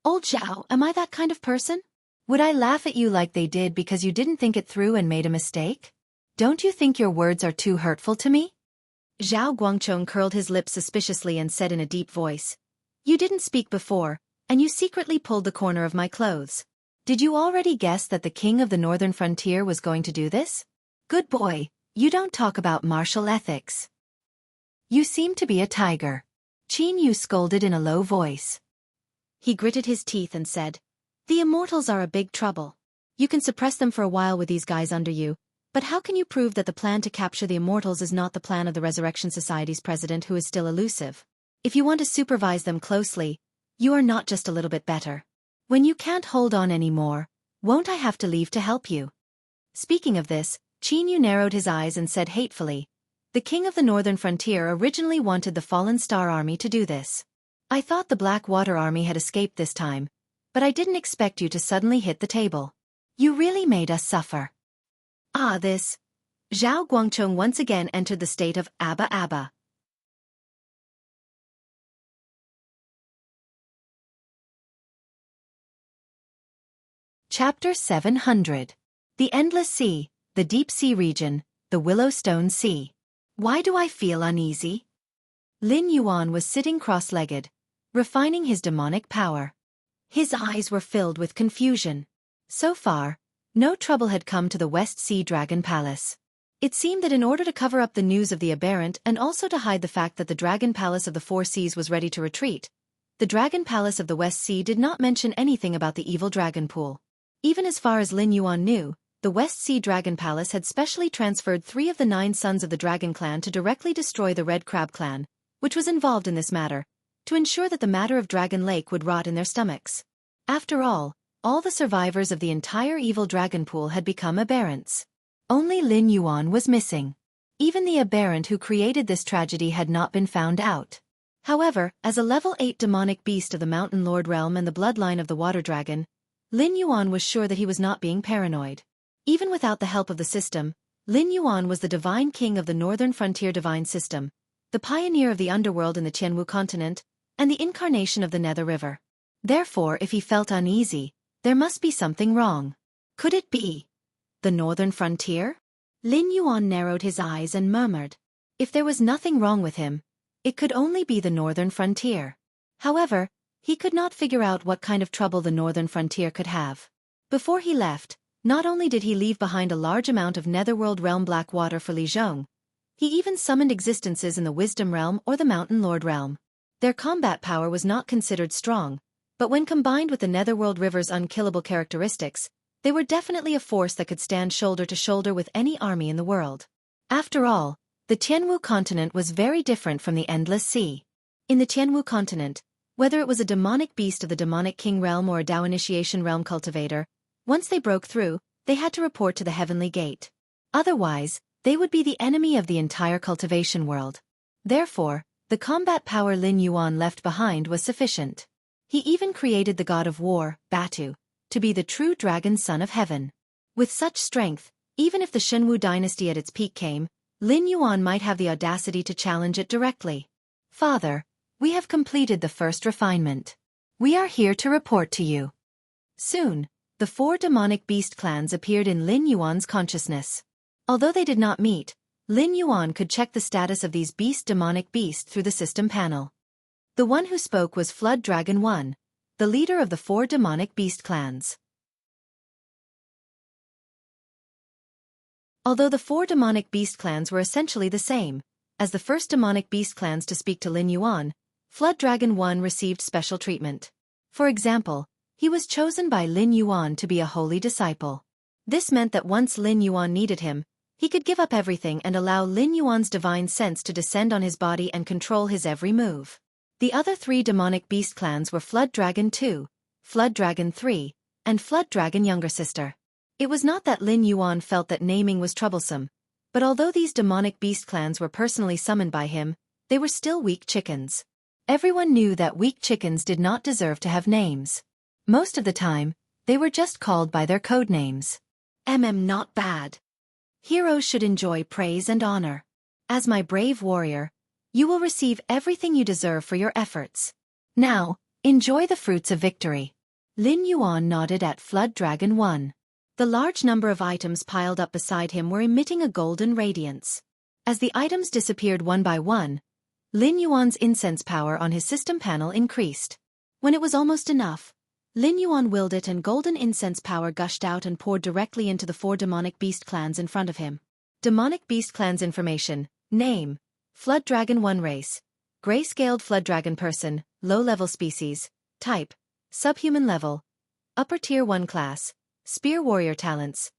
Old Zhao, am I that kind of person? Would I laugh at you like they did because you didn't think it through and made a mistake? Don't you think your words are too hurtful to me? Zhao Guangchong curled his lips suspiciously and said in a deep voice, You didn't speak before, and you secretly pulled the corner of my clothes. Did you already guess that the king of the northern frontier was going to do this? Good boy, you don't talk about martial ethics. You seem to be a tiger. Qin Yu scolded in a low voice. He gritted his teeth and said, The immortals are a big trouble. You can suppress them for a while with these guys under you, but how can you prove that the plan to capture the immortals is not the plan of the Resurrection Society's president who is still elusive? If you want to supervise them closely, you are not just a little bit better. When you can't hold on anymore, won't I have to leave to help you? Speaking of this, Qin Yu narrowed his eyes and said hatefully, the king of the northern frontier originally wanted the Fallen Star Army to do this. I thought the Black Water Army had escaped this time, but I didn't expect you to suddenly hit the table. You really made us suffer. This. Zhao Guangcheng once again entered the state of Abba Abba. Chapter 700. The Endless Sea, the Deep Sea Region, the Willowstone Sea. Why do I feel uneasy? Lin Yuan was sitting cross-legged, refining his demonic power. His eyes were filled with confusion. So far, no trouble had come to the West Sea Dragon Palace. It seemed that in order to cover up the news of the aberrant and also to hide the fact that the Dragon Palace of the Four Seas was ready to retreat, the Dragon Palace of the West Sea did not mention anything about the evil dragon pool. Even as far as Lin Yuan knew, the West Sea Dragon Palace had specially transferred 3 of the 9 sons of the Dragon Clan to directly destroy the Red Crab Clan, which was involved in this matter, to ensure that the matter of Dragon Lake would rot in their stomachs. After all the survivors of the entire evil dragon pool had become aberrants. Only Lin Yuan was missing. Even the aberrant who created this tragedy had not been found out. However, as a level 8 demonic beast of the Mountain Lord realm and the bloodline of the Water Dragon, Lin Yuan was sure that he was not being paranoid. Even without the help of the system, Lin Yuan was the divine king of the Northern Frontier Divine System, the pioneer of the underworld in the Tianwu continent, and the incarnation of the Nether River. Therefore, if he felt uneasy, there must be something wrong. Could it be the Northern Frontier? Lin Yuan narrowed his eyes and murmured. If there was nothing wrong with him, it could only be the Northern Frontier. However, he could not figure out what kind of trouble the Northern Frontier could have. Before he left, not only did he leave behind a large amount of Netherworld Realm Black Water for Li Zhong, he even summoned existences in the Wisdom Realm or the Mountain Lord Realm. Their combat power was not considered strong, but when combined with the Netherworld River's unkillable characteristics, they were definitely a force that could stand shoulder to shoulder with any army in the world. After all, the Tianwu continent was very different from the Endless Sea. In the Tianwu continent, whether it was a demonic beast of the Demonic King realm or a Dao Initiation realm cultivator, once they broke through, they had to report to the Heavenly Gate. Otherwise, they would be the enemy of the entire cultivation world. Therefore, the combat power Lin Yuan left behind was sufficient. He even created the god of war, Batu, to be the true dragon son of heaven. With such strength, even if the Shenwu dynasty at its peak came, Lin Yuan might have the audacity to challenge it directly. Father, we have completed the first refinement. We are here to report to you. Soon, the 4 demonic beast clans appeared in Lin Yuan's consciousness. Although they did not meet, Lin Yuan could check the status of these demonic beasts through the system panel. The one who spoke was Flood Dragon 1, the leader of the 4 demonic beast clans. Although the 4 demonic beast clans were essentially the same, as the first demonic beast clans to speak to Lin Yuan, Flood Dragon 1 received special treatment. For example, he was chosen by Lin Yuan to be a holy disciple. This meant that once Lin Yuan needed him, he could give up everything and allow Lin Yuan's divine sense to descend on his body and control his every move. The other 3 demonic beast clans were Flood Dragon 2, Flood Dragon 3, and Flood Dragon Younger Sister. It was not that Lin Yuan felt that naming was troublesome, but although these demonic beast clans were personally summoned by him, they were still weak chickens. Everyone knew that weak chickens did not deserve to have names. Most of the time, they were just called by their code names. Not bad. Heroes should enjoy praise and honor. As my brave warrior, you will receive everything you deserve for your efforts. Now, enjoy the fruits of victory. Lin Yuan nodded at Flood Dragon 1. The large number of items piled up beside him were emitting a golden radiance. As the items disappeared one by one, Lin Yuan's incense power on his system panel increased. When it was almost enough, Lin Yuan willed it and golden incense power gushed out and poured directly into the 4 demonic beast clans in front of him. Demonic beast clans information: name, Flood Dragon 1 race, gray-scaled Flood Dragon person, low-level species, type, subhuman level, upper tier 1 class, spear warrior talents,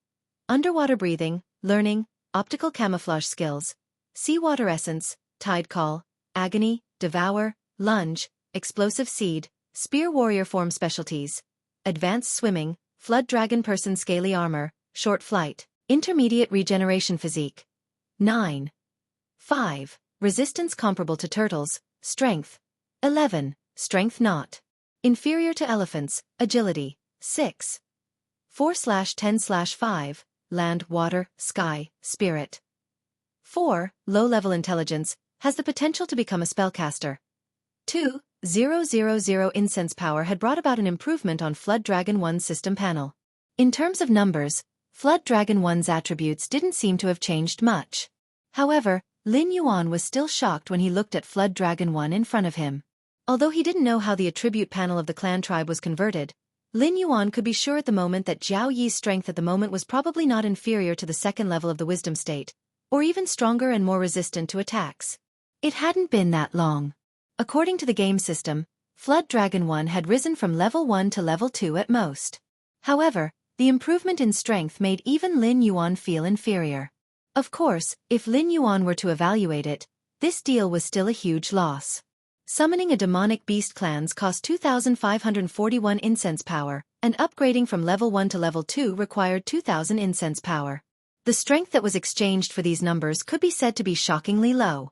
underwater breathing, learning, optical camouflage skills, seawater essence, tide call, agony, devour, lunge, explosive seed, spear warrior form specialties, advanced swimming, flood dragon person scaly armor, short flight, intermediate regeneration physique. 9. 5. Resistance comparable to turtles, strength. 11. Strength not. Inferior to elephants, agility. 6. 4/10/5, land, water, sky, spirit. 4. Low-level intelligence, has the potential to become a spellcaster. 2,000 incense power had brought about an improvement on Flood Dragon 1's system panel. In terms of numbers, Flood Dragon 1's attributes didn't seem to have changed much. However, Lin Yuan was still shocked when he looked at Flood Dragon 1 in front of him. Although he didn't know how the attribute panel of the clan tribe was converted, Lin Yuan could be sure at the moment that Zhao Yi's strength at the moment was probably not inferior to the second level of the wisdom state, or even stronger and more resistant to attacks. It hadn't been that long. According to the game system, Flood Dragon 1 had risen from level 1 to level 2 at most. However, the improvement in strength made even Lin Yuan feel inferior. Of course, if Lin Yuan were to evaluate it, this deal was still a huge loss. Summoning a demonic beast clans cost 2,541 incense power, and upgrading from level 1 to level 2 required 2,000 incense power. The strength that was exchanged for these numbers could be said to be shockingly low.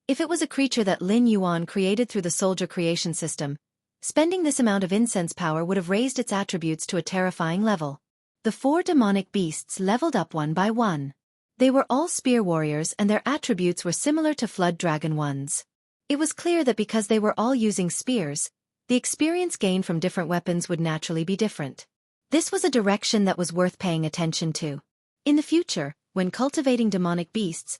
If it was a creature that Lin Yuan created through the soldier creation system, spending this amount of incense power would have raised its attributes to a terrifying level. The 4 demonic beasts leveled up one by one. They were all spear warriors and their attributes were similar to Flood Dragon 1's. It was clear that because they were all using spears, the experience gained from different weapons would naturally be different. This was a direction that was worth paying attention to. In the future, when cultivating demonic beasts,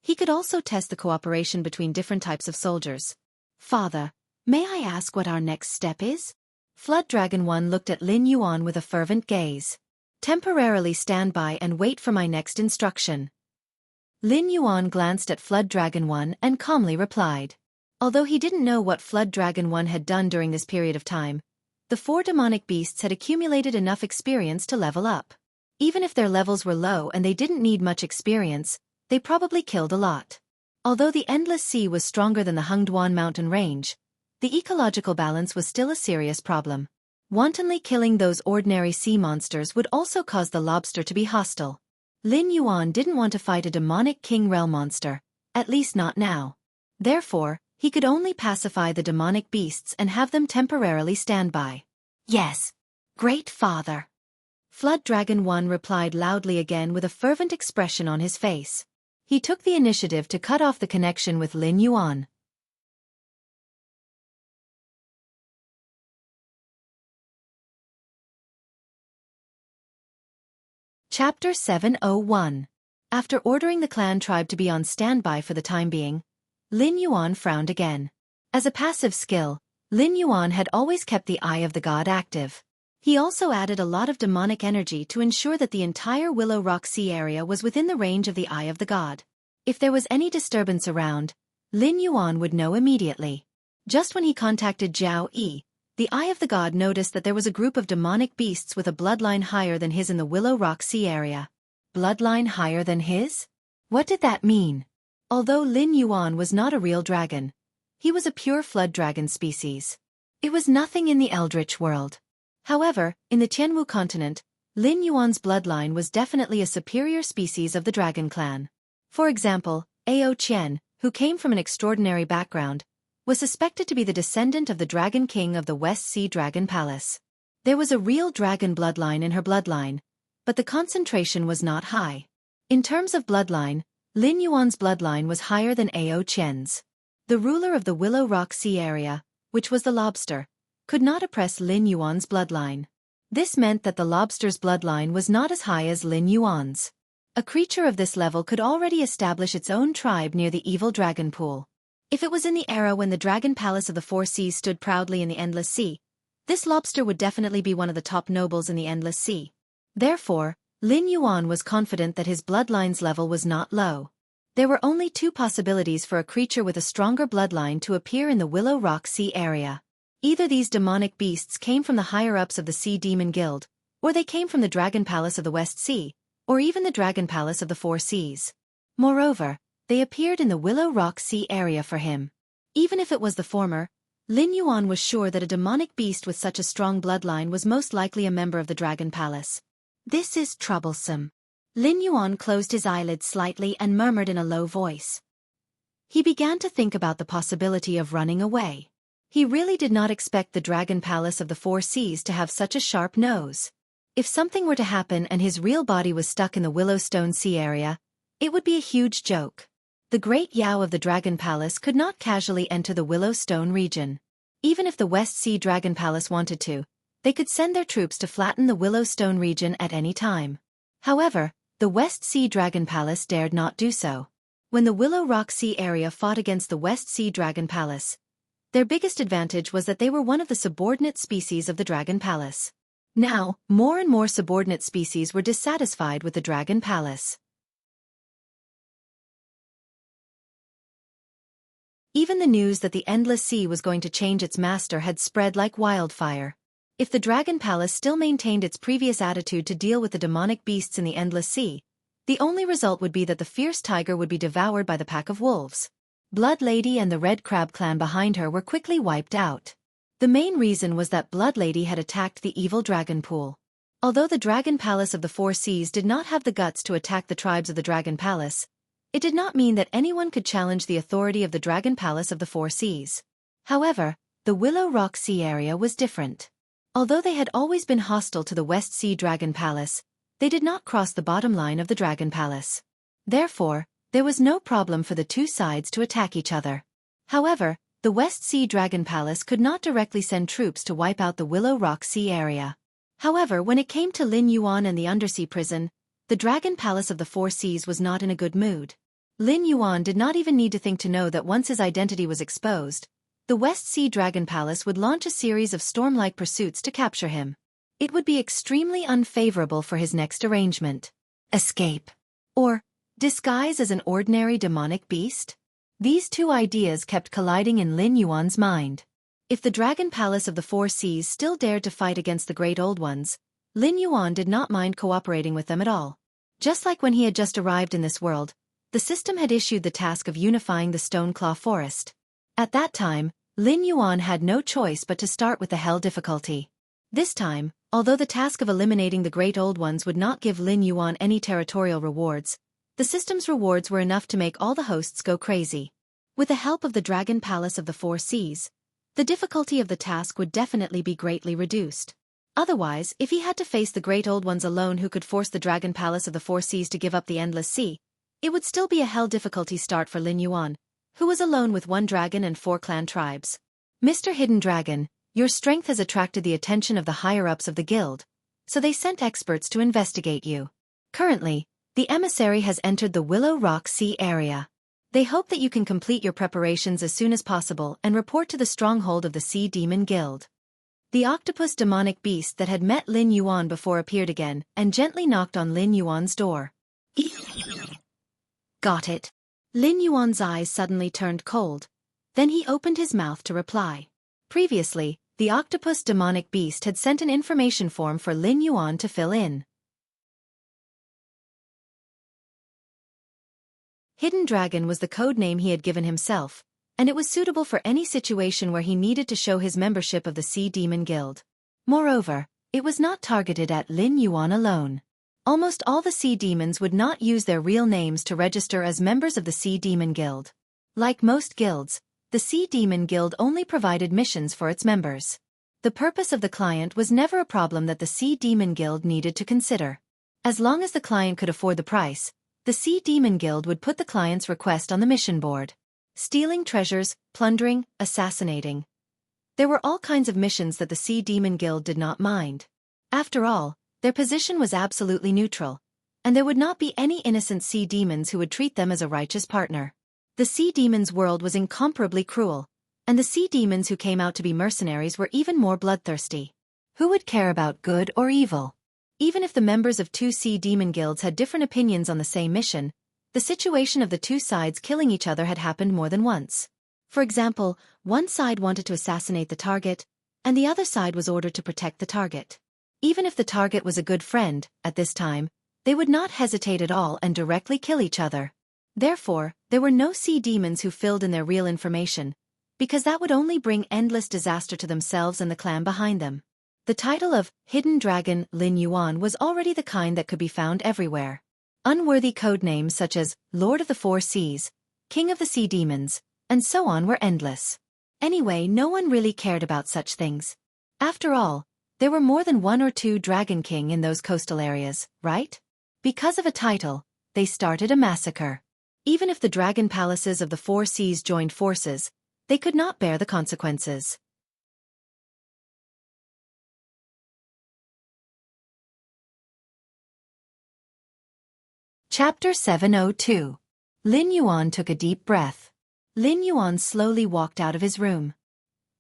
he could also test the cooperation between different types of soldiers. Father, may I ask what our next step is? Flood Dragon 1 looked at Lin Yuan with a fervent gaze. Temporarily stand by and wait for my next instruction. Lin Yuan glanced at Flood Dragon 1 and calmly replied. Although he didn't know what Flood Dragon 1 had done during this period of time, the 4 demonic beasts had accumulated enough experience to level up. Even if their levels were low and they didn't need much experience, they probably killed a lot. Although the Endless Sea was stronger than the Hengduan mountain range, the ecological balance was still a serious problem. Wantonly killing those ordinary sea monsters would also cause the lobster to be hostile. Lin Yuan didn't want to fight a demonic king realm monster, at least not now. Therefore, he could only pacify the demonic beasts and have them temporarily stand by. Yes, great father. Flood Dragon 1 replied loudly again with a fervent expression on his face. He took the initiative to cut off the connection with Lin Yuan. Chapter 701. After ordering the clan tribe to be on standby for the time being, Lin Yuan frowned again. As a passive skill, Lin Yuan had always kept the Eye of the God active. He also added a lot of demonic energy to ensure that the entire Willow Rock Sea area was within the range of the Eye of the God. If there was any disturbance around, Lin Yuan would know immediately. Just when he contacted Zhao Yi, the Eye of the God noticed that there was a group of demonic beasts with a bloodline higher than his in the Willow Rock Sea area. Bloodline higher than his? What did that mean? Although Lin Yuan was not a real dragon, he was a pure flood dragon species. It was nothing in the Eldritch world. However, in the Tianwu continent, Lin Yuan's bloodline was definitely a superior species of the dragon clan. For example, Ao Qian, who came from an extraordinary background, was suspected to be the descendant of the Dragon King of the West Sea Dragon Palace. There was a real dragon bloodline in her bloodline, but the concentration was not high. In terms of bloodline, Lin Yuan's bloodline was higher than Ao Qian's. The ruler of the Willow Rock Sea area, which was the lobster, could not oppress Lin Yuan's bloodline. This meant that the lobster's bloodline was not as high as Lin Yuan's. A creature of this level could already establish its own tribe near the evil dragon pool. If it was in the era when the Dragon Palace of the Four Seas stood proudly in the Endless Sea, this lobster would definitely be one of the top nobles in the Endless Sea. Therefore, Lin Yuan was confident that his bloodline's level was not low. There were only two possibilities for a creature with a stronger bloodline to appear in the Willow Rock Sea area. Either these demonic beasts came from the higher-ups of the Sea Demon Guild, or they came from the Dragon Palace of the West Sea, or even the Dragon Palace of the Four Seas. Moreover, they appeared in the Willow Rock Sea area for him. Even if it was the former, Lin Yuan was sure that a demonic beast with such a strong bloodline was most likely a member of the Dragon Palace. This is troublesome. Lin Yuan closed his eyelids slightly and murmured in a low voice. He began to think about the possibility of running away. He really did not expect the Dragon Palace of the Four Seas to have such a sharp nose. If something were to happen and his real body was stuck in the Willowstone Sea area, it would be a huge joke. The Great Yao of the Dragon Palace could not casually enter the Willowstone region. Even if the West Sea Dragon Palace wanted to, they could send their troops to flatten the Willowstone region at any time. However, the West Sea Dragon Palace dared not do so. When the Willow Rock Sea area fought against the West Sea Dragon Palace, their biggest advantage was that they were one of the subordinate species of the Dragon Palace. Now, more and more subordinate species were dissatisfied with the Dragon Palace. Even the news that the Endless Sea was going to change its master had spread like wildfire. If the Dragon Palace still maintained its previous attitude to deal with the demonic beasts in the Endless Sea, the only result would be that the fierce tiger would be devoured by the pack of wolves. Blood Lady and the Red Crab clan behind her were quickly wiped out. The main reason was that Blood Lady had attacked the evil dragon pool. Although the Dragon Palace of the Four Seas did not have the guts to attack the tribes of the Dragon Palace, it did not mean that anyone could challenge the authority of the Dragon Palace of the Four Seas. However, the Willow Rock Sea area was different. Although they had always been hostile to the West Sea Dragon Palace, they did not cross the bottom line of the Dragon Palace. Therefore, there was no problem for the two sides to attack each other. However, the West Sea Dragon Palace could not directly send troops to wipe out the Willow Rock Sea area. However, when it came to Lin Yuan and the Undersea Prison, the Dragon Palace of the Four Seas was not in a good mood. Lin Yuan did not even need to think to know that once his identity was exposed, the West Sea Dragon Palace would launch a series of storm-like pursuits to capture him. It would be extremely unfavorable for his next arrangement. Escape. Or disguise as an ordinary demonic beast? These two ideas kept colliding in Lin Yuan's mind. If the Dragon Palace of the Four Seas still dared to fight against the Great Old Ones, Lin Yuan did not mind cooperating with them at all. Just like when he had just arrived in this world, the system had issued the task of unifying the Stoneclaw Forest. At that time, Lin Yuan had no choice but to start with the Hell difficulty. This time, although the task of eliminating the Great Old Ones would not give Lin Yuan any territorial rewards, the system's rewards were enough to make all the hosts go crazy. With the help of the Dragon Palace of the Four Seas, the difficulty of the task would definitely be greatly reduced. Otherwise, if he had to face the Great Old Ones alone who could force the Dragon Palace of the Four Seas to give up the Endless Sea, it would still be a Hell difficulty start for Lin Yuan, who was alone with one dragon and 4 clan tribes. Mr. Hidden Dragon, your strength has attracted the attention of the higher-ups of the guild, so they sent experts to investigate you. Currently, the emissary has entered the Willow Rock Sea area. They hope that you can complete your preparations as soon as possible and report to the stronghold of the Sea Demon Guild. The octopus demonic beast that had met Lin Yuan before appeared again and gently knocked on Lin Yuan's door. Got it. Lin Yuan's eyes suddenly turned cold. Then he opened his mouth to reply. Previously, the octopus demonic beast had sent an information form for Lin Yuan to fill in. Hidden Dragon was the code name he had given himself, and it was suitable for any situation where he needed to show his membership of the Sea Demon Guild. Moreover, it was not targeted at Lin Yuan alone. Almost all the Sea Demons would not use their real names to register as members of the Sea Demon Guild. Like most guilds, the Sea Demon Guild only provided missions for its members. The purpose of the client was never a problem that the Sea Demon Guild needed to consider. As long as the client could afford the price, the Sea Demon Guild would put the client's request on the mission board. Stealing treasures, plundering, assassinating. There were all kinds of missions that the Sea Demon Guild did not mind. After all, their position was absolutely neutral, and there would not be any innocent sea demons who would treat them as a righteous partner. The sea demons' world was incomparably cruel, and the sea demons who came out to be mercenaries were even more bloodthirsty. Who would care about good or evil? Even if the members of 2 sea demon guilds had different opinions on the same mission, The situation of the two sides killing each other had happened more than once. For example, one side wanted to assassinate the target, and the other side was ordered to protect the target. Even if the target was a good friend, at this time, they would not hesitate at all and directly kill each other. Therefore, there were no sea demons who filled in their real information, because that would only bring endless disaster to themselves and the clan behind them. The title of Hidden Dragon Lin Yuan was already the kind that could be found everywhere. Unworthy codenames such as Lord of the Four Seas, King of the Sea Demons, and so on were endless. Anyway, no one really cared about such things. After all, there were more than one or two Dragon King in those coastal areas, right? Because of a title, they started a massacre. Even if the dragon palaces of the Four Seas joined forces, they could not bear the consequences. Chapter 702. Lin Yuan took a deep breath. Lin Yuan slowly walked out of his room.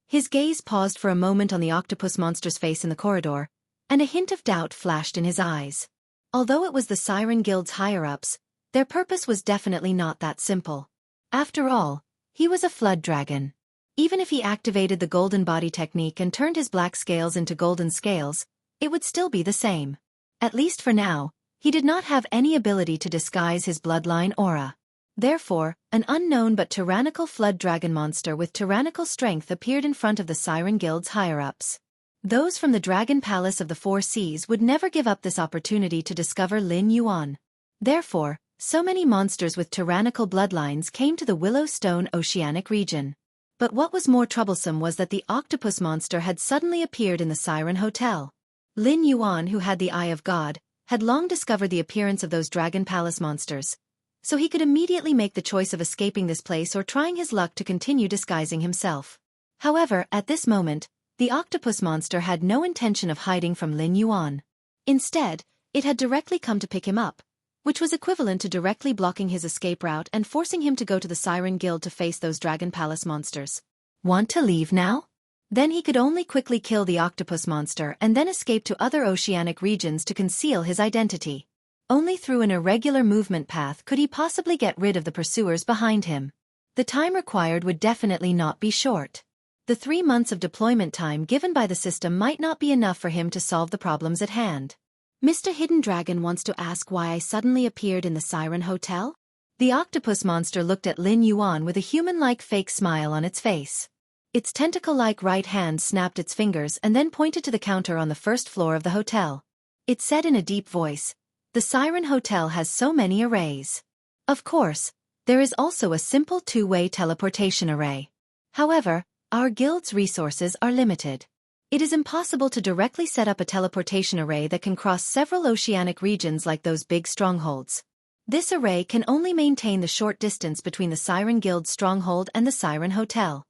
His gaze paused for a moment on the octopus monster's face in the corridor, and a hint of doubt flashed in his eyes. Although it was the Siren Guild's higher-ups, their purpose was definitely not that simple. After all, he was a flood dragon. Even if he activated the golden body technique and turned his black scales into golden scales, it would still be the same. At least for now, he did not have any ability to disguise his bloodline aura. Therefore, an unknown but tyrannical flood dragon monster with tyrannical strength appeared in front of the Siren Guild's higher-ups. Those from the Dragon Palace of the Four Seas would never give up this opportunity to discover Lin Yuan. Therefore, so many monsters with tyrannical bloodlines came to the Willow Stone Oceanic region. But what was more troublesome was that the octopus monster had suddenly appeared in the Siren Hotel. Lin Yuan, who had the Eye of God, had long discovered the appearance of those Dragon Palace monsters, so he could immediately make the choice of escaping this place or trying his luck to continue disguising himself. However, at this moment, the octopus monster had no intention of hiding from Lin Yuan. Instead, it had directly come to pick him up, which was equivalent to directly blocking his escape route and forcing him to go to the Siren Guild to face those Dragon Palace monsters. Want to leave now? Then he could only quickly kill the octopus monster and then escape to other oceanic regions to conceal his identity. Only through an irregular movement path could he possibly get rid of the pursuers behind him. The time required would definitely not be short. The 3 months of deployment time given by the system might not be enough for him to solve the problems at hand. Mr. Hidden Dragon wants to ask why I suddenly appeared in the Siren Hotel? The octopus monster looked at Lin Yuan with a human-like fake smile on its face. Its tentacle-like right hand snapped its fingers and then pointed to the counter on the first floor of the hotel. It said in a deep voice, "The Siren Hotel has so many arrays. Of course, there is also a simple two-way teleportation array. However, our guild's resources are limited. It is impossible to directly set up a teleportation array that can cross several oceanic regions like those big strongholds. This array can only maintain the short distance between the Siren Guild stronghold and the Siren Hotel."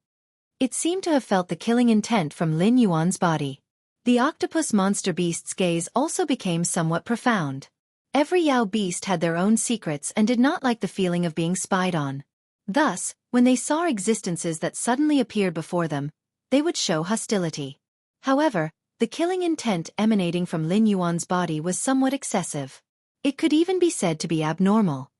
It seemed to have felt the killing intent from Lin Yuan's body. The octopus monster beast's gaze also became somewhat profound. Every Yao beast had their own secrets and did not like the feeling of being spied on. Thus, when they saw existences that suddenly appeared before them, they would show hostility. However, the killing intent emanating from Lin Yuan's body was somewhat excessive. It could even be said to be abnormal.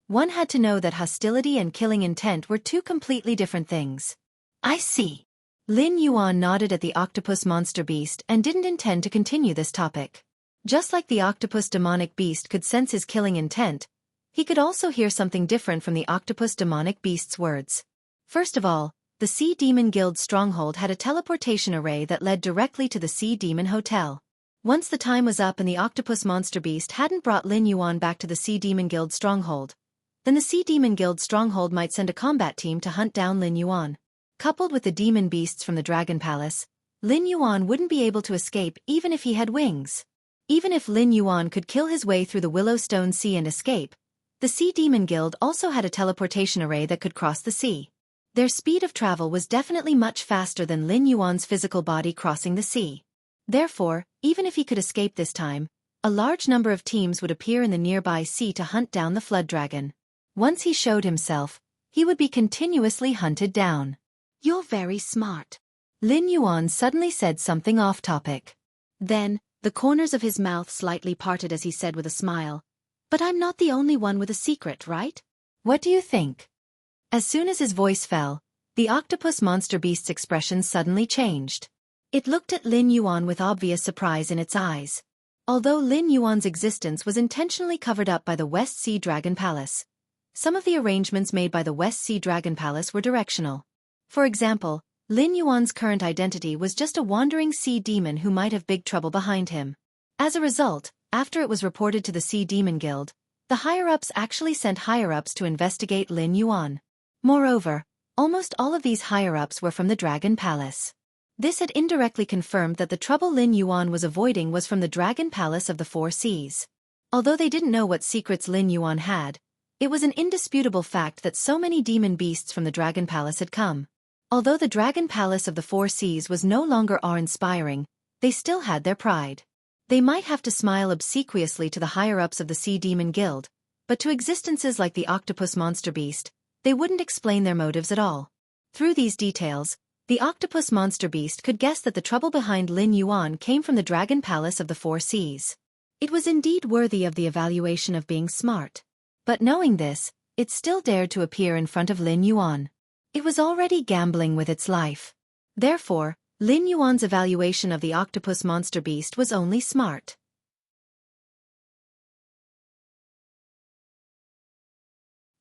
One had to know that hostility and killing intent were two completely different things. I see. Lin Yuan nodded at the octopus monster beast and didn't intend to continue this topic. Just like the octopus demonic beast could sense his killing intent, he could also hear something different from the octopus demonic beast's words. First of all, the Sea Demon Guild stronghold had a teleportation array that led directly to the Sea Demon Hotel. Once the time was up and the octopus monster beast hadn't brought Lin Yuan back to the Sea Demon Guild stronghold, then the Sea Demon Guild stronghold might send a combat team to hunt down Lin Yuan. Coupled with the demon beasts from the Dragon Palace, Lin Yuan wouldn't be able to escape even if he had wings. Even if Lin Yuan could kill his way through the Willowstone Sea and escape, the Sea Demon Guild also had a teleportation array that could cross the sea. Their speed of travel was definitely much faster than Lin Yuan's physical body crossing the sea. Therefore, even if he could escape this time, a large number of teams would appear in the nearby sea to hunt down the flood dragon. Once he showed himself, he would be continuously hunted down. You're very smart. Lin Yuan suddenly said something off-topic. Then, The corners of his mouth slightly parted as he said with a smile, "But I'm not the only one with a secret, right?" What do you think? As soon as his voice fell, the octopus monster beast's expression suddenly changed. It looked at Lin Yuan with obvious surprise in its eyes. Although Lin Yuan's existence was intentionally covered up by the West Sea Dragon Palace, some of the arrangements made by the West Sea Dragon Palace were directional. For example, Lin Yuan's current identity was just a wandering sea demon who might have big trouble behind him. As a result, after it was reported to the Sea Demon Guild, the higher-ups actually sent higher-ups to investigate Lin Yuan. Moreover, almost all of these higher-ups were from the Dragon Palace. This had indirectly confirmed that the trouble Lin Yuan was avoiding was from the Dragon Palace of the Four Seas. Although they didn't know what secrets Lin Yuan had, it was an indisputable fact that so many demon beasts from the Dragon Palace had come. Although the Dragon Palace of the Four Seas was no longer awe-inspiring, they still had their pride. They might have to smile obsequiously to the higher-ups of the Sea Demon Guild, but to existences like the octopus monster beast, they wouldn't explain their motives at all. Through these details, the octopus monster beast could guess that the trouble behind Lin Yuan came from the Dragon Palace of the Four Seas. It was indeed worthy of the evaluation of being smart. But knowing this, it still dared to appear in front of Lin Yuan. It was already gambling with its life. Therefore, Lin Yuan's evaluation of the octopus monster beast was only smart.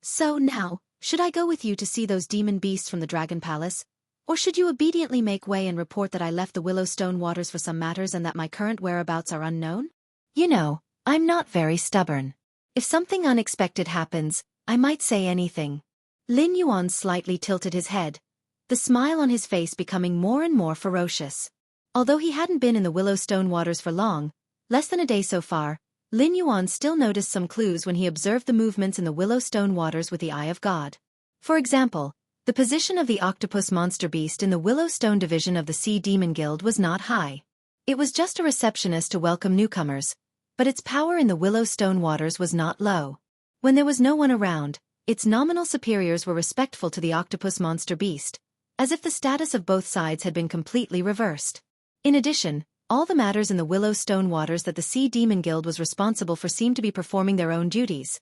"So now, should I go with you to see those demon beasts from the Dragon Palace? Or should you obediently make way and report that I left the Willowstone waters for some matters and that my current whereabouts are unknown?" You know, I'm not very stubborn. If something unexpected happens, I might say anything. Lin Yuan slightly tilted his head, the smile on his face becoming more and more ferocious. Although he hadn't been in the Willowstone waters for long, less than a day so far, Lin Yuan still noticed some clues when he observed the movements in the Willowstone waters with the eye of God. For example, the position of the octopus monster beast in the Willowstone division of the Sea Demon Guild was not high. It was just a receptionist to welcome newcomers, but its power in the Willowstone waters was not low. When there was no one around, its nominal superiors were respectful to the octopus monster beast, as if the status of both sides had been completely reversed. In addition, all the matters in the Willowstone waters that the Sea Demon Guild was responsible for seemed to be performing their own duties.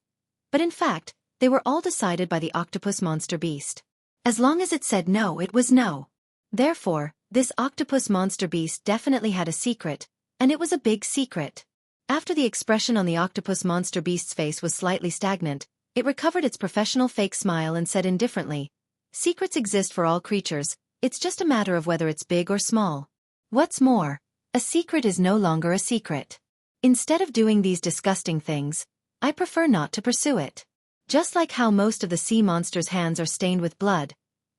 But in fact, they were all decided by the octopus monster beast. As long as it said no, it was no. Therefore, this octopus monster beast definitely had a secret, and it was a big secret. After the expression on the octopus monster beast's face was slightly stagnant, it recovered its professional fake smile and said indifferently, "Secrets exist for all creatures, it's just a matter of whether it's big or small. What's more, a secret is no longer a secret. Instead of doing these disgusting things, I prefer not to pursue it. Just like how most of the sea monsters' hands are stained with blood.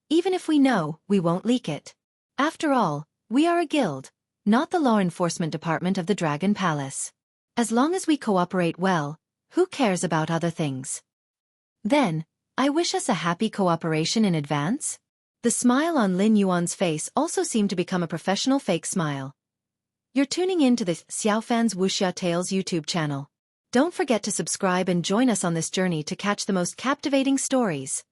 Even if we know, we won't leak it. After all, we are a guild, not the law enforcement department of the Dragon Palace. As long as we cooperate well, who cares about other things? Then, I wish us a happy cooperation in advance." The smile on Lin Yuan's face also seemed to become a professional fake smile. You're tuning in to the Xiaofan's Wuxia Tales YouTube channel. Don't forget to subscribe and join us on this journey to catch the most captivating stories.